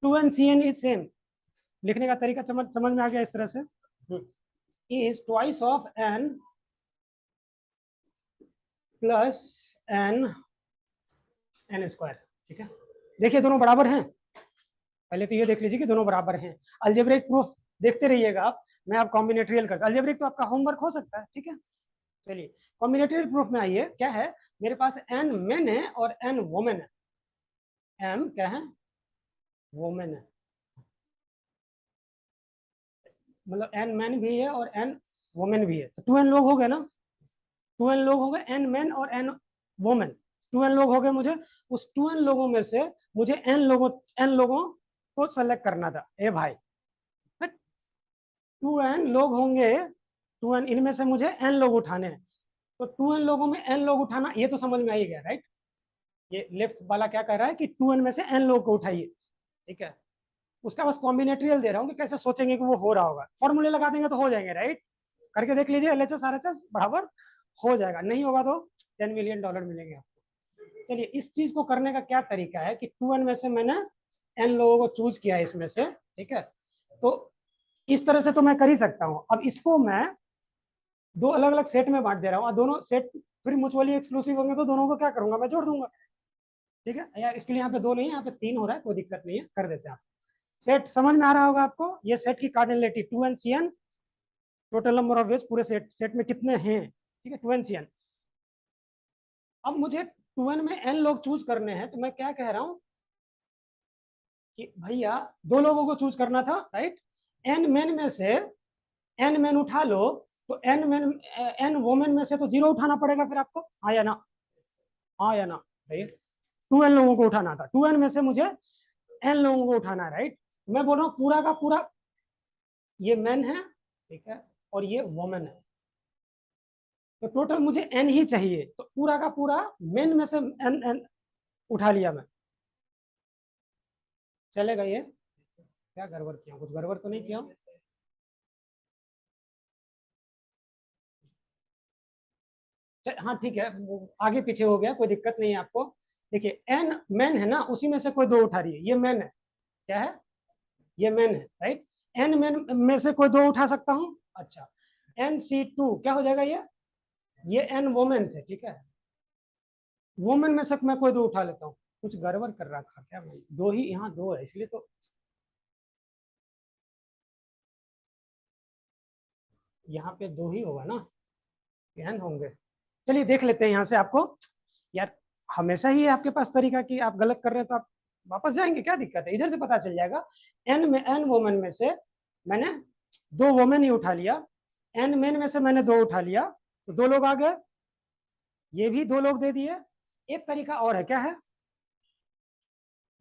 2n CN इज सेम, लिखने का तरीका समझ में आ गया इस तरह से, is twice of n plus n square, ठीक है। देखिए दोनों बराबर हैं, पहले तो ये देख लीजिए कि दोनों बराबर हैं। अलजेब्रिक प्रूफ देखते रहिएगा आप, मैं आप कॉम्बिनेटरियल करता, अलजेब्रिक तो आपका होमवर्क हो सकता है, ठीक है। चलिए कॉम्बिनेटरियल प्रूफ में आइए, क्या है, मेरे पास n मेन है और n वोमेन है, m क्या है, वोमेन है, मतलब n मैन भी है और n वोमेन भी है, तो 2n लोग हो गए ना, 2n लोग हो गए, n मैन और n वोमेन, 2n लोग हो गए। मुझे उस 2n लोगों में से मुझे n लोगों को सेलेक्ट करना था, ए भाई, 2n लोग होंगे, 2n इनमें से मुझे n लोग उठाने हैं, तो 2n लोगों में n लोग उठाना, ये तो समझ में आ ही गया, राइट। ये लेफ्ट वाला क्या कह रहा है कि 2n में से n लोग को उठाइए, ठीक है। उसका बस कॉम्बिनेटरियल दे रहा हूँ कि कैसे सोचेंगे कि वो हो रहा होगा, फॉर्मूले लगा देंगे तो हो जाएंगे, राइट। करके देख लीजिए, LHS RHS बराबर हो जाएगा, नहीं होगा तो $10 मिलियन मिलेंगे आपको। चलिए, इस चीज को करने का क्या तरीका है कि 2n में से मैंने n लोगों को चूज किया है इसमें से, ठीक है। तो इस तरह से तो मैं कर ही सकता हूँ। अब इसको मैं दो अलग अलग सेट में बांट दे रहा हूँ, दोनों सेट फिर म्यूचुअली एक्सक्लूसिव होंगे तो दोनों को क्या करूंगा, मैं जोड़ दूंगा, ठीक है। या इसके लिए यहाँ पे 2 नहीं है, यहाँ पे 3 हो रहा है, कोई दिक्कत नहीं है, कर देते हैं आप। सेट समझ में आ रहा होगा आपको, ये सेट की cardinality 2n total number of veg पूरे सेट में कितने हैं, ठीक है, 2n। अब मुझे 2n में n लोग चूज करने हैं, तो मैं क्या कह रहा हूं कि भैया 2 लोगों को चूज करना था, राइट। n मैन में से n मैन उठा लो, तो n वोमेन में से तो 0 उठाना पड़ेगा फिर आपको, हाँ या ना, हाँ या ना भैया। 2n लोगों को उठाना था, 2n में से मुझे n लोगों को उठाना है, राइट। मैं बोल रहा हूँ पूरा का पूरा ये मैन है, ठीक है, और ये वोमेन है, तो टोटल मुझे n ही चाहिए, तो पूरा का पूरा मेन में से n उठा लिया मैं। चलेगा ये? क्या गड़बड़ किया, कुछ गड़बड़ तो नहीं किया? हाँ ठीक है, वो आगे पीछे हो गया, कोई दिक्कत नहीं है आपको। देखिए n मैन है ना, उसी में से कोई 2 उठा रही है, ये मैन है, क्या है, ये मैन है, राइट। n मैन में से कोई 2 उठा सकता हूँ, अच्छा। NC2 क्या हो जाएगा, ये n वोमेन थे, ठीक है। वोमेन में से मैं कोई 2 उठा लेता हूँ, कुछ गड़बड़ कर रखा क्या भाई, 2 ही, यहाँ 2 है इसलिए तो यहाँ पे 2 ही होगा ना, n होंगे। चलिए देख लेते हैं यहाँ से आपको, यार हमेशा ही आपके पास तरीका कि आप गलत कर रहे हैं तो आप वापस जाएंगे, क्या दिक्कत है, इधर से पता चल जाएगा। n वोमेन में से मैंने 2 वोमेन ही उठा लिया, n मेन में से मैंने 2 उठा लिया, तो 2 लोग आ गए, ये भी 2 लोग दे दिए। एक तरीका और है, क्या है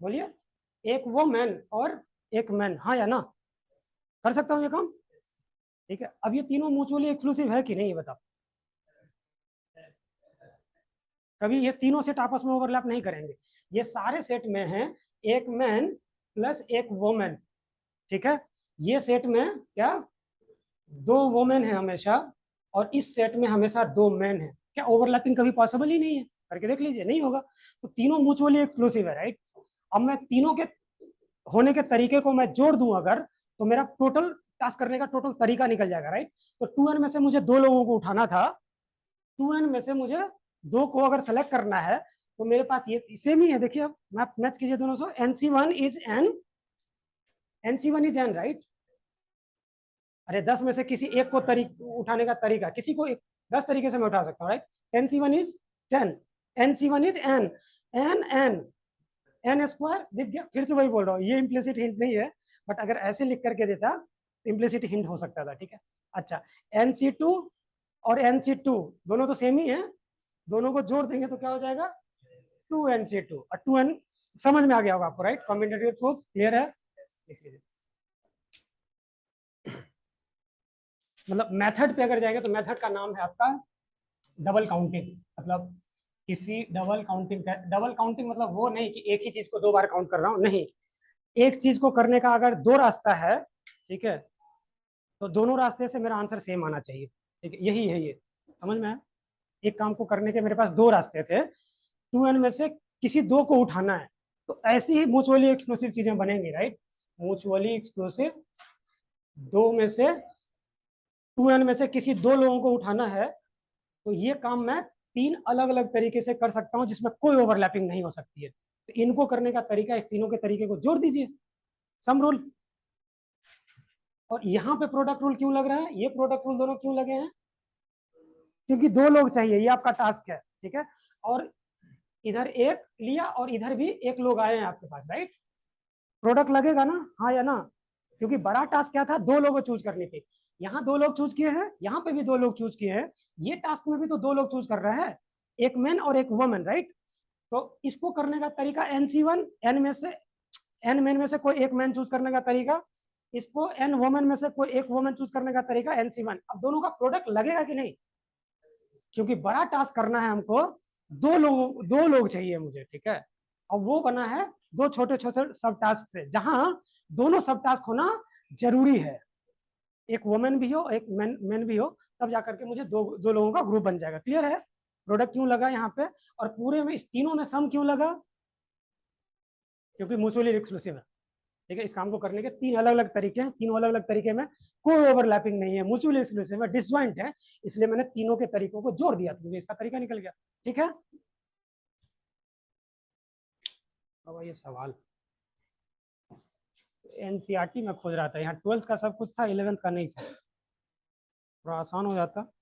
बोलिए, एक वोमेन और एक मैन, हाँ या ना, कर सकता हूँ ये काम, ठीक है। अब ये तीनों म्यूचुअली एक्सक्लूसिव है कि नहीं, बताओ। कभी ये तीनों सेट आपस में ओवरलैप नहीं करेंगे, ये सारे सेट में हैं एक मैन प्लस एक वोमेन, ठीक है। ये सेट में क्या 2 वोमेन है हमेशा, और इस सेट में हमेशा 2 मैन है, क्या ओवरलैपिंग कभी पॉसिबल ही नहीं है, करके देख लीजिए, नहीं होगा। तो तीनों म्यूचुअली एक्सक्लूसिव है, राइट। अब मैं तीनों के होने के तरीके को मैं जोड़ दूं अगर, तो मेरा टोटल टास्क करने का टोटल तरीका निकल जाएगा, राइट। तो 2n में से मुझे 2 लोगों को उठाना था, 2n में से मुझे 2 को अगर सेलेक्ट करना है, तो मेरे पास ये सेम ही है, देखिए अब मैच कीजिए दोनों से, NC1 is n, NC1 is n, right. अरे 10 में से किसी एक को उठाने का तरीका, किसी को 10 तरीके से मैं उठा सकता हूँ, right. NC1 is 10, NC1 is n, n square दिख गया, फिर से वही बोल रहा हूँ, ये इम्प्लिसिट हिंट नहीं है, बट अगर ऐसे लिख करके देता इम्प्लिसिट हिंट हो सकता था, ठीक है। अच्छा, NC2 और NC2 दोनों तो सेम ही है, दोनों को जोड़ देंगे तो क्या हो जाएगा 2NC2, और 2n समझ में आ गया होगा आपको, राइट। कॉम्बिनेटरियल प्रूफ क्लियर है, मतलब मेथड पे अगर जाएंगे तो मेथड का नाम है आपका डबल काउंटिंग, मतलब किसी डबल काउंटिंग मतलब वो नहीं कि एक ही चीज को 2 बार काउंट कर रहा हूँ, नहीं, एक चीज को करने का अगर 2 रास्ता है, ठीक है, तो दोनों रास्ते से मेरा आंसर सेम आना चाहिए, ठीक है, यही है ये, समझ में आया। एक काम को करने के मेरे पास 2 रास्ते थे, 2n में से किसी 2 को उठाना है, तो ऐसी ही म्यूचुअली एक्सक्लूसिव चीजें बनेंगी, राइट। म्यूचुअली एक्सक्लूसिव 2 में से 2n में से किसी 2 लोगों को उठाना है, तो ये काम मैं 3 अलग अलग तरीके से कर सकता हूं जिसमें कोई ओवरलैपिंग नहीं हो सकती है, तो इनको करने का तरीका, इस तीनों के तरीके को जोड़ दीजिए, सम रूल। और यहाँ पे प्रोडक्ट रूल क्यों लग रहा है, ये प्रोडक्ट रूल दोनों क्यों लगे हैं, क्योंकि 2 लोग चाहिए, ये आपका टास्क है, ठीक है। और इधर एक लिया और इधर भी एक लोग आए हैं आपके पास, राइट। प्रोडक्ट लगेगा ना, हाँ या ना, क्योंकि बड़ा टास्क क्या था, 2 लोगों चूज करनी थी, यहाँ 2 लोग चूज किए हैं, यहाँ पे भी 2 लोग चूज किए हैं, ये टास्क में भी तो 2 लोग चूज कर रहे हैं, एक मैन और एक वुमन, राइट। तो इसको करने का तरीका NC1, n में से n मैन में से कोई एक मैन चूज करने का तरीका, इसको n वुमन में से कोई एक वुमन चूज करने का तरीका NC1। अब दोनों का प्रोडक्ट लगेगा कि नहीं, क्योंकि बड़ा टास्क करना है हमको, दो लोग चाहिए मुझे, ठीक है। और वो बना है दो छोटे छोटे सब टास्क से, जहां दोनों सब टास्क होना जरूरी है, एक वुमेन भी हो एक मैन भी हो, तब जाकर के मुझे दो लोगों का ग्रुप बन जाएगा। क्लियर है? प्रोडक्ट क्यों लगा यहाँ पे, और पूरे में इस तीनों में सम क्यों लगा, क्योंकि म्यूचुअली एक्सक्लूसिव है। ठीक है, इस काम को करने के तीन अलग अलग तरीके हैं, तीनों अलग अलग तरीके में कोई ओवरलैपिंग नहीं है, म्यूचुअली एक्सक्लूसिव है, डिसजॉइंट है, इसलिए मैंने तीनों के तरीकों को जोड़ दिया, तो इसका तरीका निकल गया। ठीक है, अब ये सवाल एनसीईआरटी में खोज रहा था, यहाँ 12th का सब कुछ था, 11th का नहीं था, थोड़ा आसान हो जाता।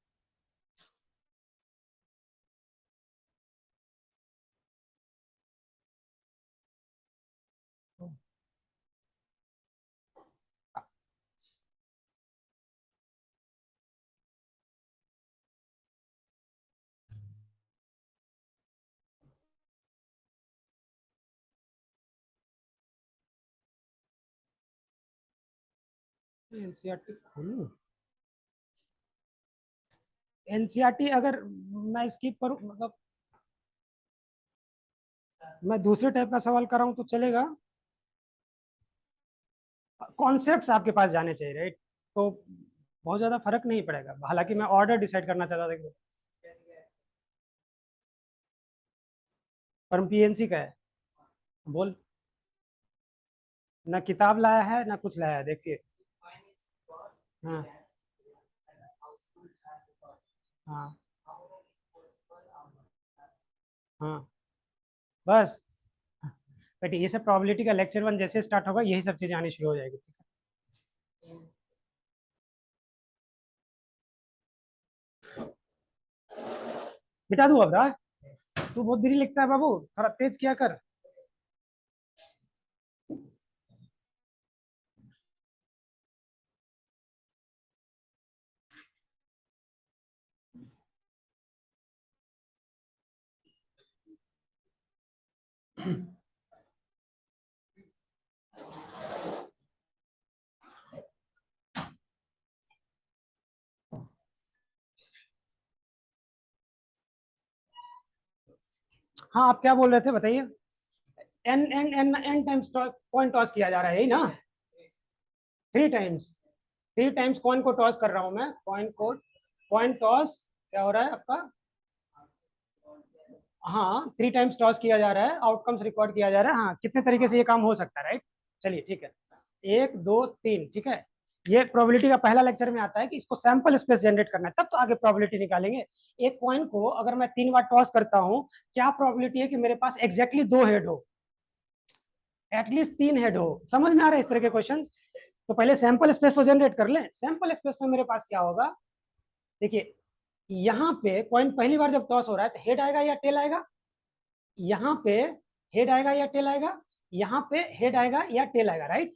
एनसीईआरटी खोलूं, एनसीईआरटी अगर मैं स्किप करूं, मतलब मैं दूसरे टाइप का सवाल कर रहा हूं तो चलेगा, कॉन्सेप्ट्स आपके पास जाने चाहिए, राइट? तो बहुत ज्यादा फर्क नहीं पड़ेगा, हालांकि मैं ऑर्डर डिसाइड करना चाहता था। पर पीएनसी का है, बोल। ना किताब लाया है ना कुछ लाया है, देखिए। हाँ हाँ हाँ, बस बेटी, ये सब प्रोबेबिलिटी का लेक्चर वन जैसे स्टार्ट होगा यही सब चीजें आनी शुरू हो जाएगी। मिटा दूँ अब रहा, तू बहुत धीरे लिखता है बाबू, थोड़ा तेज किया कर। हाँ, आप क्या बोल रहे थे बताइए। N N N N times coin toss किया जा रहा है, यही ना? 3 टाइम्स, 3 टाइम्स कॉइन को टॉस कर रहा हूँ मैं, कॉइन टॉस क्या हो रहा है आपका? हाँ, 3 टाइम्स टॉस किया जा रहा है, आउटकम्स रिकॉर्ड किया जा रहा है। हाँ, कितने तरीके से ये काम हो सकता है, राइट? चलिए ठीक है, 1 2 3, ठीक है। ये प्रोबेबिलिटी का पहला लेक्चर में आता है कि इसको सैंपल स्पेस जनरेट करना है, तब तो आगे प्रोबेबिलिटी निकालेंगे। एक कॉइन को अगर मैं 3 बार टॉस करता हूँ, क्या प्रोबेबिलिटी है कि मेरे पास एग्जैक्टली 2 हेड हो, एटलीस्ट 3 हेड हो? समझ में आ रहा है इस तरह के क्वेश्चन? तो पहले सैंपल स्पेस तो जनरेट कर लें। सैंपल स्पेस में मेरे पास क्या होगा, देखिए, यहाँ पे कॉइन पहली बार जब टॉस हो रहा है तो हेड आएगा या टेल आएगा? यहाँ पे हेड आएगा या टेल आएगा? यहाँ पे हेड आएगा या टेल आएगा, राइट?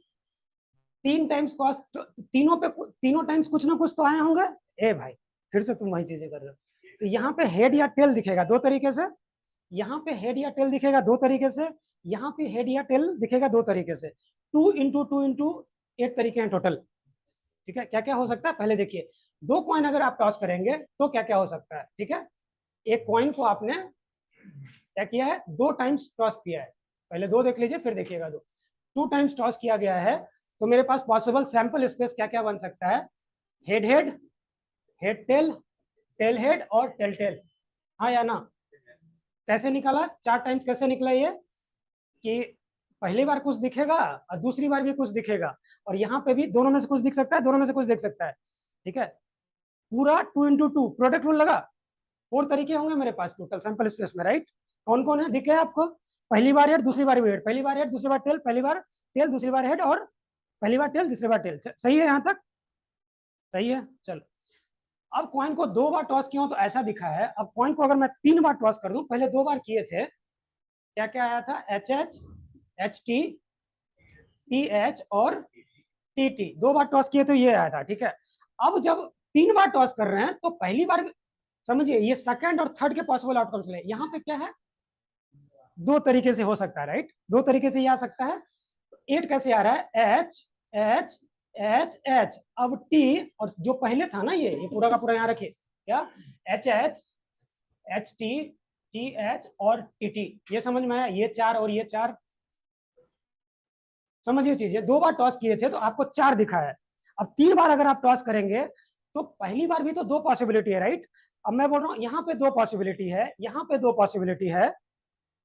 3 टाइम्स कॉस्ट, तीनों टाइम्स कुछ ना कुछ तो आए होंगे। ए भाई, फिर से तुम वही चीजें कर रहे हो। तो यहाँ पे हेड या टेल दिखेगा 2 तरीके से, यहाँ पे हेड या टेल दिखेगा 2 तरीके से, यहाँ पे हेड या टेल दिखेगा 2 तरीके से। 2 इंटू 8 तरीके हैं टोटल। ठीक है, क्या क्या हो सकता है पहले देखिए। 2 कॉइन अगर आप टॉस करेंगे तो क्या क्या हो सकता है, ठीक है। एक कॉइन को आपने क्या किया है, 2 टाइम्स टॉस किया है, पहले 2 देख लीजिए फिर देखिएगा। 2 टाइम्स टॉस किया गया है, तो मेरे पास पॉसिबल सैंपल स्पेस क्या क्या बन सकता है? Head head, head tail, tail head और टेल टेल। हाँ या ना? कैसे निकाला 4 टाइम्स, कैसे निकला ये कि पहली बार कुछ दिखेगा और दूसरी बार भी कुछ दिखेगा, और यहाँ पे भी दोनों में से कुछ दिख सकता है, दोनों में से कुछ दिख सकता है। ठीक है, पूरा 2 इंटू 2 प्रोडक्ट रूल लगा। 4 तरीके होंगे मेरे पास टोटल सैंपल स्पेस में, राइट? कौन कौन है दिखे आपको? पहली बार हेड, दूसरी बार भी हेड, पहली बार हेड, दूसरी बार टेल, पहली बार टेल, दूसरी बार हेड, और पहली बार टेल, दूसरी बार टेल। सही है यहाँ तक? सही है, चलो। अब कॉइन को 2 बार टॉस किया तो ऐसा दिखा है, अब कॉइन को अगर मैं 3 बार टॉस कर दूं, पहले 2 बार किए थे, क्या क्या आया था? H H, H T, T H और टी टी। 2 बार टॉस किए तो ये आया था, ठीक है। अब जब 3 बार टॉस कर रहे हैं तो पहली बार समझिए, ये सेकंड और थर्ड के पॉसिबल आउटकम्स ले, यहाँ पे क्या है, 2 तरीके से हो सकता है, राइट? 2 तरीके से ये आ सकता है। 8 कैसे आ रहा है? एच एच एच एच, अब टी, और जो पहले था ना, ये पूरा का पूरा यहाँ रखिए, क्या? H H, H T, TH और TT, ये समझ में आया? ये 4 और ये 4, समझिए चीजें, 2 बार टॉस किए थे तो आपको 4 दिखा है। अब 3 बार अगर आप टॉस करेंगे तो पहली बार भी तो 2 पॉसिबिलिटी है, राइट? अब मैं बोल रहा हूँ यहाँ पे 2 पॉसिबिलिटी है, यहाँ पे 2 पॉसिबिलिटी है,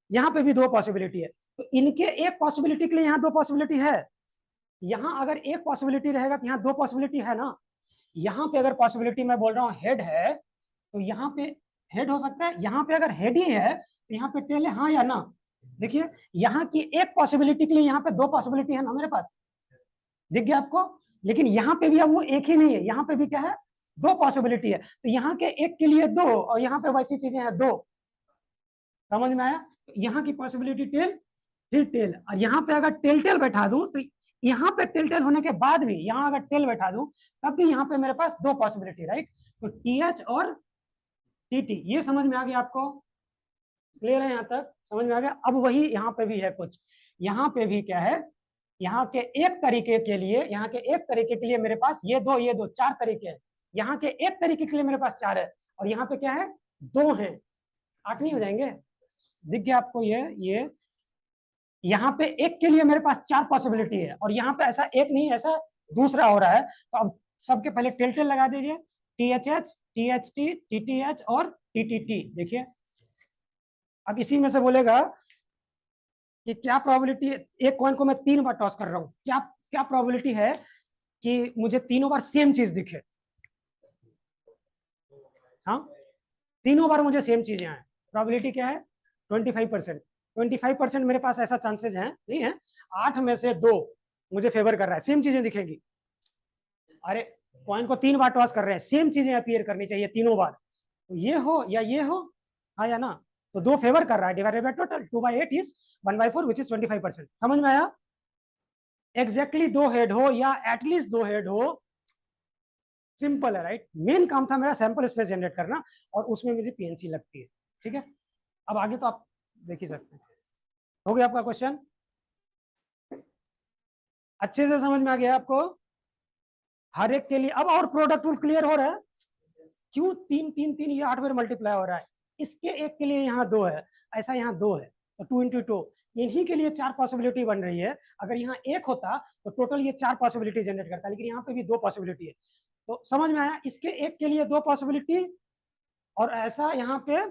यहाँ पे भी 2 पॉसिबिलिटी है, तो इनके एक पॉसिबिलिटी के लिए यहाँ 2 पॉसिबिलिटी है। यहाँ अगर एक पॉसिबिलिटी रहेगा तो यहाँ 2 पॉसिबिलिटी है ना। यहाँ पे अगर पॉसिबिलिटी मैं बोल रहा हूँ हेड है, तो यहाँ पे हेड हो सकता है, यहाँ पे अगर हेड ही है तो यहाँ पे टेल है, हाँ या ना? देखिए यहाँ की एक पॉसिबिलिटी के लिए यहाँ पे 2 पॉसिबिलिटी है ना मेरे पास, दिख गया आपको? लेकिन यहाँ पे भी अब वो एक ही नहीं है, यहाँ पे भी क्या है, 2 पॉसिबिलिटी है, तो यहाँ के एक के लिए 2 और यहाँ पे वैसी चीजें हैं 2, समझ में आया? तो यहाँ की पॉसिबिलिटी टेल, फिर टेल, और यहाँ पे अगर टेल टेल बैठा दूं तो यहाँ पे टेल टेल होने के बाद भी यहाँ अगर टेल बैठा दूं तब भी यहाँ पे मेरे पास 2 पॉसिबिलिटी, राइट? तो TH और TT, ये समझ में आ गया आपको? क्लियर है यहाँ तक? समझ में आ गया? अब वही यहाँ पे भी है कुछ, यहाँ पे भी क्या है, यहाँ के एक तरीके के लिए, यहाँ के एक तरीके के लिए मेरे पास ये 2 4 तरीके हैं, यहाँ के एक तरीके के लिए मेरे पास 4 है, और यहाँ पे क्या है, 2 है, 8 नहीं हो जाएंगे? दिख गया आपको? ये यहाँ पे एक के लिए मेरे पास 4 पॉसिबिलिटी है, और यहाँ पे ऐसा एक नहीं, ऐसा दूसरा हो रहा है। तो अब सबके पहले टेल टेल लगा दीजिए, THH, THT, TTH और TTT। देखिए अब इसी में से बोलेगा कि क्या प्रोबेबिलिटी, एक कॉइन को मैं 3 बार टॉस कर रहा हूँ, क्या क्या प्रोबेबिलिटी है कि मुझे तीनों बार सेम चीज दिखे? हाँ, तीनों बार मुझे सेम चीजें आए, प्रोबेबिलिटी क्या है? 25%। 25% मेरे पास ऐसा चांसेस है, नहीं है? 8 में से 2 मुझे फेवर कर रहा है, सेम चीजें दिखेंगी। अरे कॉइन को 3 बार टॉस कर रहे हैं, सेम चीजें अपीयर करनी चाहिए तीनों बार, तो ये हो या ये हो, हाँ या ना? तो 2 फेवर कर रहा है, divided by total 2/8 is 1/4 which is 25%। समझ में आया? एग्जैक्टली 2 हेड हो या एटलीस्ट 2 हेड हो, सिंपल है, राइट? मेन काम था मेरा सैंपल स्पेस जनरेट करना, और उसमें मुझे PNC लगती है, ठीक है? अब आगे तो आप देख ही सकते हैं। हो गया आपका क्वेश्चन? अच्छे से समझ में आ गया आपको? हर एक के लिए अब और प्रोडक्ट रूल क्लियर हो रहा है? क्यों 3 3 3 ये 8 बार मल्टीप्लाई हो रहा है? इसके एक के लिए यहाँ 2 है, ऐसा यहाँ 2 है, तो 2 × 2, इन्हीं के लिए 4 पॉसिबिलिटी बन रही है। अगर यहाँ एक होता तो टोटल ये 4 पॉसिबिलिटी जनरेट करता, लेकिन यहाँ पे भी 2 पॉसिबिलिटी है। तो समझ में आया? इसके एक के लिए 2 पॉसिबिलिटी, और ऐसा यहाँ पे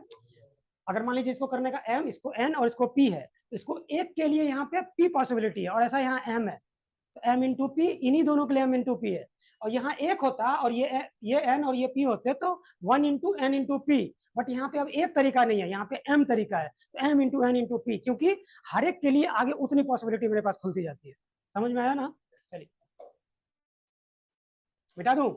अगर मान लीजिए इसको करने का M, इसको N और इसको P है, तो इसको एक के लिए यहाँ पे P पॉसिबिलिटी है, और ऐसा यहाँ M है, तो M × P, इन्हीं दोनों के लिए M × P है। और यहाँ एक होता और ये N और ये P होते तो 1 × N × P, बट यहाँ पे अब एक तरीका नहीं है, यहाँ पे M तरीका है, तो M × N × P, क्योंकि हर एक के लिए आगे उतनी पॉसिबिलिटी मेरे पास खुलती जाती है। समझ में आया ना? चलिए मिटा दूं?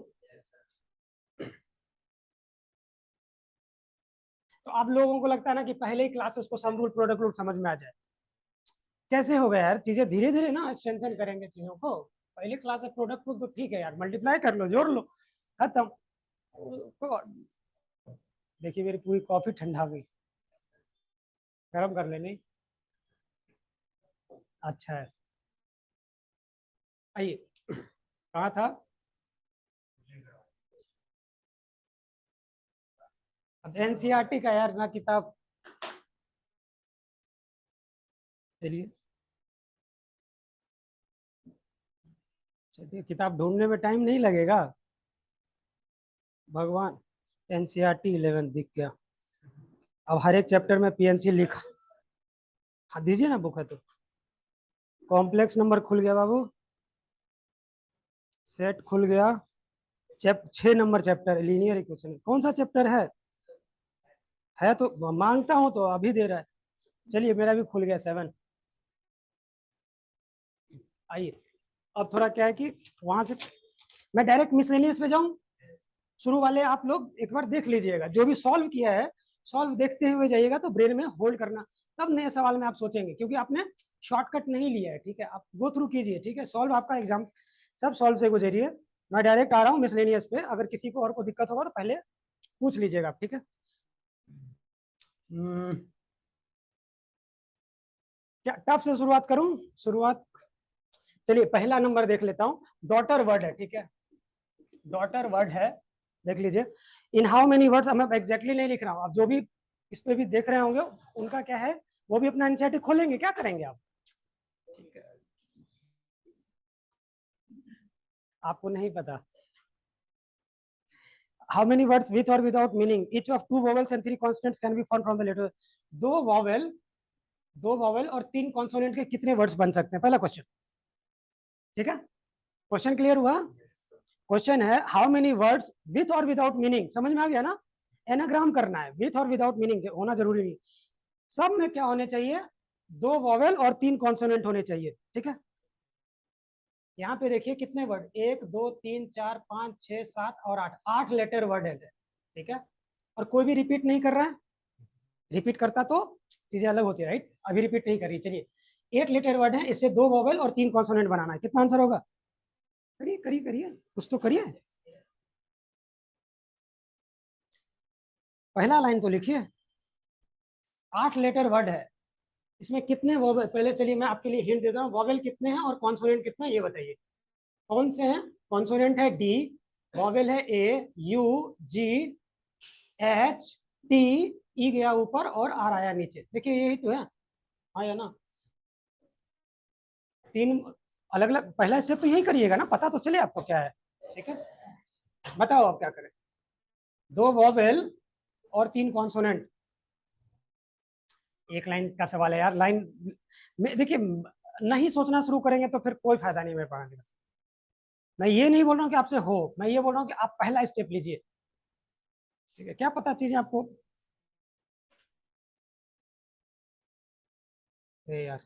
तो आप लोगों को लगता है ना कि पहले ही क्लास उसको सम रूल प्रोडक्ट रूल समझ में आ जाए, कैसे हो गया यार? चीजें धीरे धीरे ना स्ट्रेंथन करेंगे चीजों को। पहले क्लास है प्रोडक्ट रूल तो ठीक है यार, मल्टीप्लाई कर लो, जोड़ लो, खत्म। देखिए मेरी पूरी कॉफी ठंडा गई, गर्म कर लेनी। अच्छा है, आइए कहाँ था? अब NCERT का यार ना किताब, चलिए चलिए, किताब ढूंढने में टाइम नहीं लगेगा भगवान। NCERT 11 दिख गया। अब हर एक चैप्टर में PNC लिखा, हाँ दीजिए ना बुक है तो। कॉम्प्लेक्स नंबर खुल गया बाबू, सेट खुल गया, 6 नंबर चैप्टर लीनियर इक्वेशन, कौन सा चैप्टर है तो मांगता हूं तो अभी दे रहा है। चलिए मेरा भी खुल गया 7। आइए अब थोड़ा क्या है कि वहां से मैं डायरेक्ट मिसलेनियस पे जाऊं। शुरू वाले आप लोग एक बार देख लीजिएगा, जो भी सॉल्व किया है सॉल्व देखते हुए जाइएगा, तो ब्रेन में होल्ड करना, तब नए सवाल में आप सोचेंगे, क्योंकि आपने शॉर्टकट नहीं लिया है, ठीक है? आप गो थ्रू कीजिए, ठीक है? सॉल्व आपका एग्जाम सब सॉल्व से गुजरिए। मैं डायरेक्ट आ रहा हूँ मिसलेनियस पे, अगर किसी को और को दिक्कत होगा तो पहले पूछ लीजिएगा, ठीक है? क्या टफ से शुरुआत करूं? शुरुआत, चलिए पहला नंबर देख लेता हूं। डॉटर वर्ड है, ठीक है? डॉटर वर्ड है, देख लीजिए। इन हाउ मेनी वर्ड्स, मैं एग्जैक्टली नहीं लिख रहा हूं, अब जो भी इस पे भी देख रहे होंगे, उनका क्या है, वो भी अपना एनसीईआरटी खोलेंगे, क्या करेंगे आप? ठीक है, आपको नहीं पता। हाउ मेनी वर्ड्स विथ और without meaning each of 2 vowels and 3 consonants can be form from the letter. दो वॉवेल, 2 वॉवेल और 3 कॉन्सोनेंट के कितने वर्ड्स बन सकते हैं, पहला क्वेश्चन। ठीक है, क्वेश्चन क्लियर हुआ? क्वेश्चन है हाउ मेनी वर्ड्स विथ और विदाउट मीनिंग, समझ में आ गया ना? एनाग्राम करना है, विथ और विदाउट मीनिंग होना जरूरी नहीं, सब में क्या होने चाहिए, 2 वॉवेल और 3 कॉन्सोनेंट होने चाहिए। ठीक है, यहाँ पे देखिए कितने वर्ड, 1 2 3 4 5 6 7 और 8, 8 लेटर वर्ड है। ठीक है, और कोई भी रिपीट नहीं कर रहा है, रिपीट करता तो चीजें अलग होती है, राइट? अभी रिपीट नहीं कर रही। चलिए, 8 लेटर वर्ड है, इससे 2 वॉवेल और 3 कॉन्सोनेंट बनाना है, कितना आंसर होगा? करिए करिए करिए, कुछ तो करिए। पहला लाइन तो लिखिए, 8 लेटर वर्ड है, इसमें कितने वॉवेल, पहले चलिए मैं आपके लिए हिंट देता हूँ, वॉवेल कितने हैं और कॉन्सोनेंट कितना है ये बताइए। कौन से हैं? कॉन्सोनेंट है डी, वॉवेल है ए, यू, जी, एच, टी, ई गया ऊपर और आर आया नीचे, देखिए यही तो है, आया ना? 3 अलग अलग, पहला स्टेप तो यही करिएगा ना, पता तो चले आपको क्या है। ठीक है, बताओ आप क्या करें। 2 वॉवेल और 3 कॉन्सोनेंट, एक लाइन का सवाल है यार, लाइन में देखिए, नहीं सोचना शुरू करेंगे तो फिर कोई फायदा नहीं मेरे पढ़ाने का। मैं ये नहीं बोल रहा हूँ कि आपसे हो, मैं ये बोल रहा हूँ कि आप पहला स्टेप लीजिए। ठीक है, क्या पता चीजें आपको, यार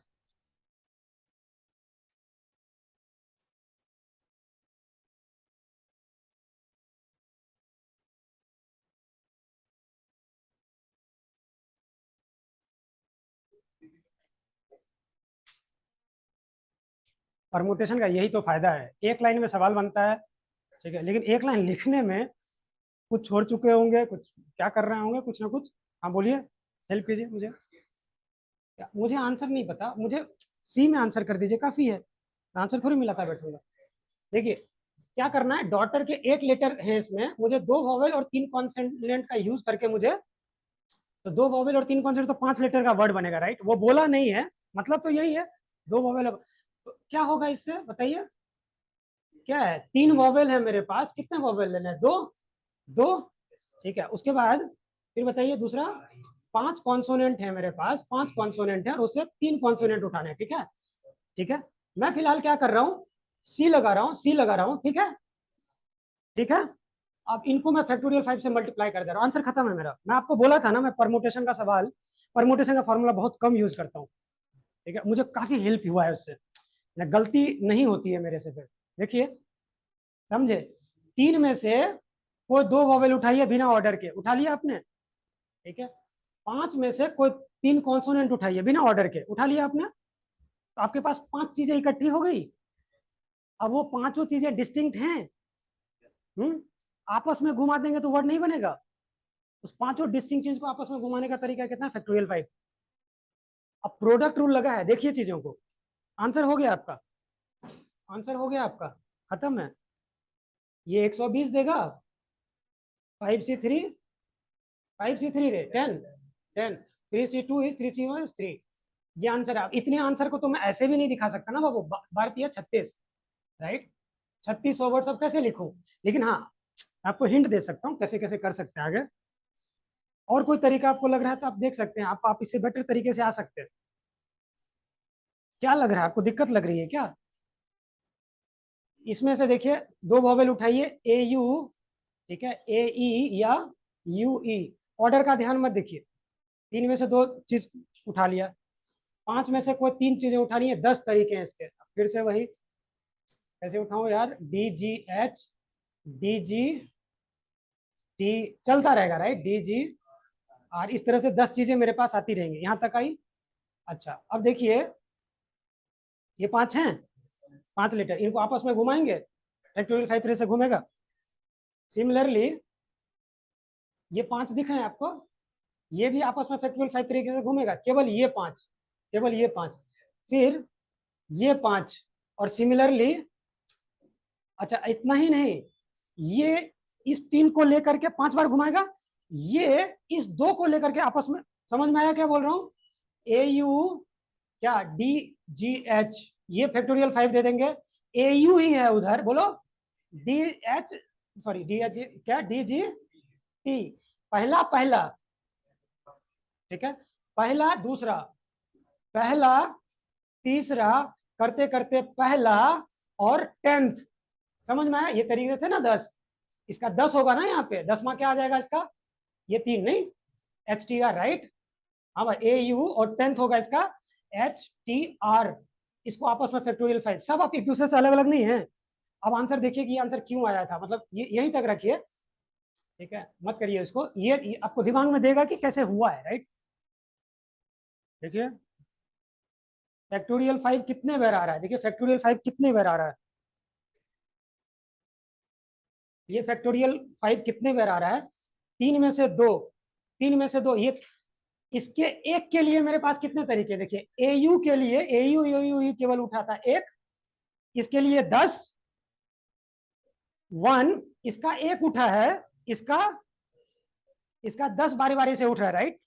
परमुटेशन का यही तो फायदा है, एक लाइन में सवाल बनता है। ठीक है, लेकिन एक लाइन लिखने में कुछ छोड़ चुके होंगे, कुछ क्या कर रहे होंगे, कुछ ना कुछ। हाँ बोलिए, हेल्प कीजिए मुझे। मुझे आंसर नहीं पता, मुझे सी में आंसर कर दीजिए, काफी है, आंसर थोड़ी मिलाता बैठूंगा। देखिए क्या करना है, डॉटर के 8 लेटर है इसमें, मुझे 2 वॉवेल और 3 कॉन्सोनेंट का यूज करके मुझे, तो 2 वॉवेल और 3 कॉन्सोनेंट तो 5 लेटर का वर्ड बनेगा, राइट? वो बोला नहीं है, मतलब तो यही है, 2 वॉवेल। तो क्या होगा इससे बताइए, क्या है, 3 वॉवेल है मेरे पास, कितने वॉवेल लेने हैं, 2, 2। ठीक है, उसके बाद फिर बताइए दूसरा, 5 कॉन्सोनेंट है मेरे पास, 5 कॉन्सोनेंट है और उससे 3 कॉन्सोनेंट उठाने हैं। ठीक है, ठीक है, मैं फिलहाल क्या कर रहा हूँ, सी लगा रहा हूँ, सी लगा रहा हूँ। ठीक है, ठीक है, अब इनको मैं फैक्टोरियल 5 से मल्टीप्लाई कर दे रहा हूँ, आंसर खत्म है मेरा। मैं आपको बोला था ना, मैं परमुटेशन का सवाल, परमुटेशन का फॉर्मूला बहुत कम यूज करता हूँ। ठीक है, मुझे काफी हेल्प हुआ है उससे, गलती नहीं होती है मेरे से फिर। देखिए, समझे, 3 में से कोई 2 वॉवेल उठाइए बिना ऑर्डर के, उठा लिया आपने? ठीक है, 5 में से कोई 3 कॉन्सोनेंट उठाइए बिना ऑर्डर के, उठा लिया आपने? तो आपके पास 5 चीजें इकट्ठी हो गई। अब वो पांचों चीजें डिस्टिंक्ट हैं, आपस में घुमा देंगे तो वर्ड नहीं बनेगा। उस पांचों डिस्टिंक्ट चीज को आपस में घुमाने का तरीका कितना, फैक्टोरियल 5। अब प्रोडक्ट रूल लगा है, देखिए चीजों को, आंसर हो गया आपका, आंसर हो गया आपका, खत्म है। ये 120 देगा, 5C3, 5C3 रे 10, 10, 3C2 इज 3C1 इज 3, ये आंसर है। इतने आंसर को तो मैं ऐसे भी नहीं दिखा सकता ना बाबू, भारतीय 36, राइट? 36 ओवर्स अब कैसे लिखूं, लेकिन हाँ आपको हिंट दे सकता हूँ कैसे कैसे कर सकते हैं आगे। और कोई तरीका आपको लग रहा है तो आप देख सकते हैं, आप इससे बेटर तरीके से आ सकते हैं। क्या लग रहा है आपको, दिक्कत लग रही है क्या? इसमें से देखिए, 2 वॉवेल उठाइए, ए यू, ठीक है, ए ई या यू ई, ऑर्डर का ध्यान मत देखिए, 3 में से 2 चीज उठा लिया, 5 में से कोई 3 चीजें उठानी है, 10 तरीके हैं इसके। फिर से वही, कैसे उठाऊं यार, D G H, D G T, चलता रहेगा, राइट? डी जी, और इस तरह से 10 चीजें मेरे पास आती रहेंगी, यहां तक आई। अच्छा, अब देखिए, ये 5 हैं, 5 लीटर, इनको आपस में घुमाएंगे, फैक्टोरियल 5 तरह से घूमेगा। सिमिलरली ये 5 दिख रहे हैं आपको, ये भी आपस में फैक्टोरियल 5 तरीके से घूमेगा, केवल ये 5, केवल ये 5, फिर ये 5, और सिमिलरली, अच्छा इतना ही नहीं, ये इस 3 को लेकर के 5 बार घुमाएगा, ये इस दो को लेकर के आपस में, समझ में आया क्या बोल रहा हूं? ए यू क्या डी जी एच, ये फैक्टोरियल 5 दे देंगे, ए यू ही है उधर, बोलो D H, sorry D H क्या डी जी टी, पहला पहला, ठीक है, पहला दूसरा, पहला तीसरा, करते करते पहला और 10th, समझ में आया? ये तरीके थे ना 10, इसका 10 होगा ना यहाँ पे, 10वां क्या आ जाएगा इसका? ये 3 नहीं, एच टी आर, राइट? हाँ भाई, ए यू और 10th होगा इसका एच टी आर। इसको आपस में फैक्टोरियल 5, सब आप एक दूसरे से अलग अलग नहीं है। अब आंसर देखिए कि ये आंसर क्यों आया था, मतलब ये यहीं तक रखिए, ठीक है, मत करिए इसको, ये आपको दिमाग में देगा कि कैसे हुआ है, राइट? देखिए फैक्टोरियल 5 कितने बार आ रहा है, देखिए फैक्टोरियल 5 कितने बार आ रहा है, ये फैक्टोरियल 5 कितने बार आ रहा है? 3 में से 2, 3 में से 2, ये इसके एक के लिए मेरे पास कितने तरीके, देखिए ए यू के लिए, ए यू यू यू यू केवल उठा था एक, इसके लिए 10, 1, इसका एक उठा है, इसका इसका 10 बारी बारी से उठ रहा है, राइट?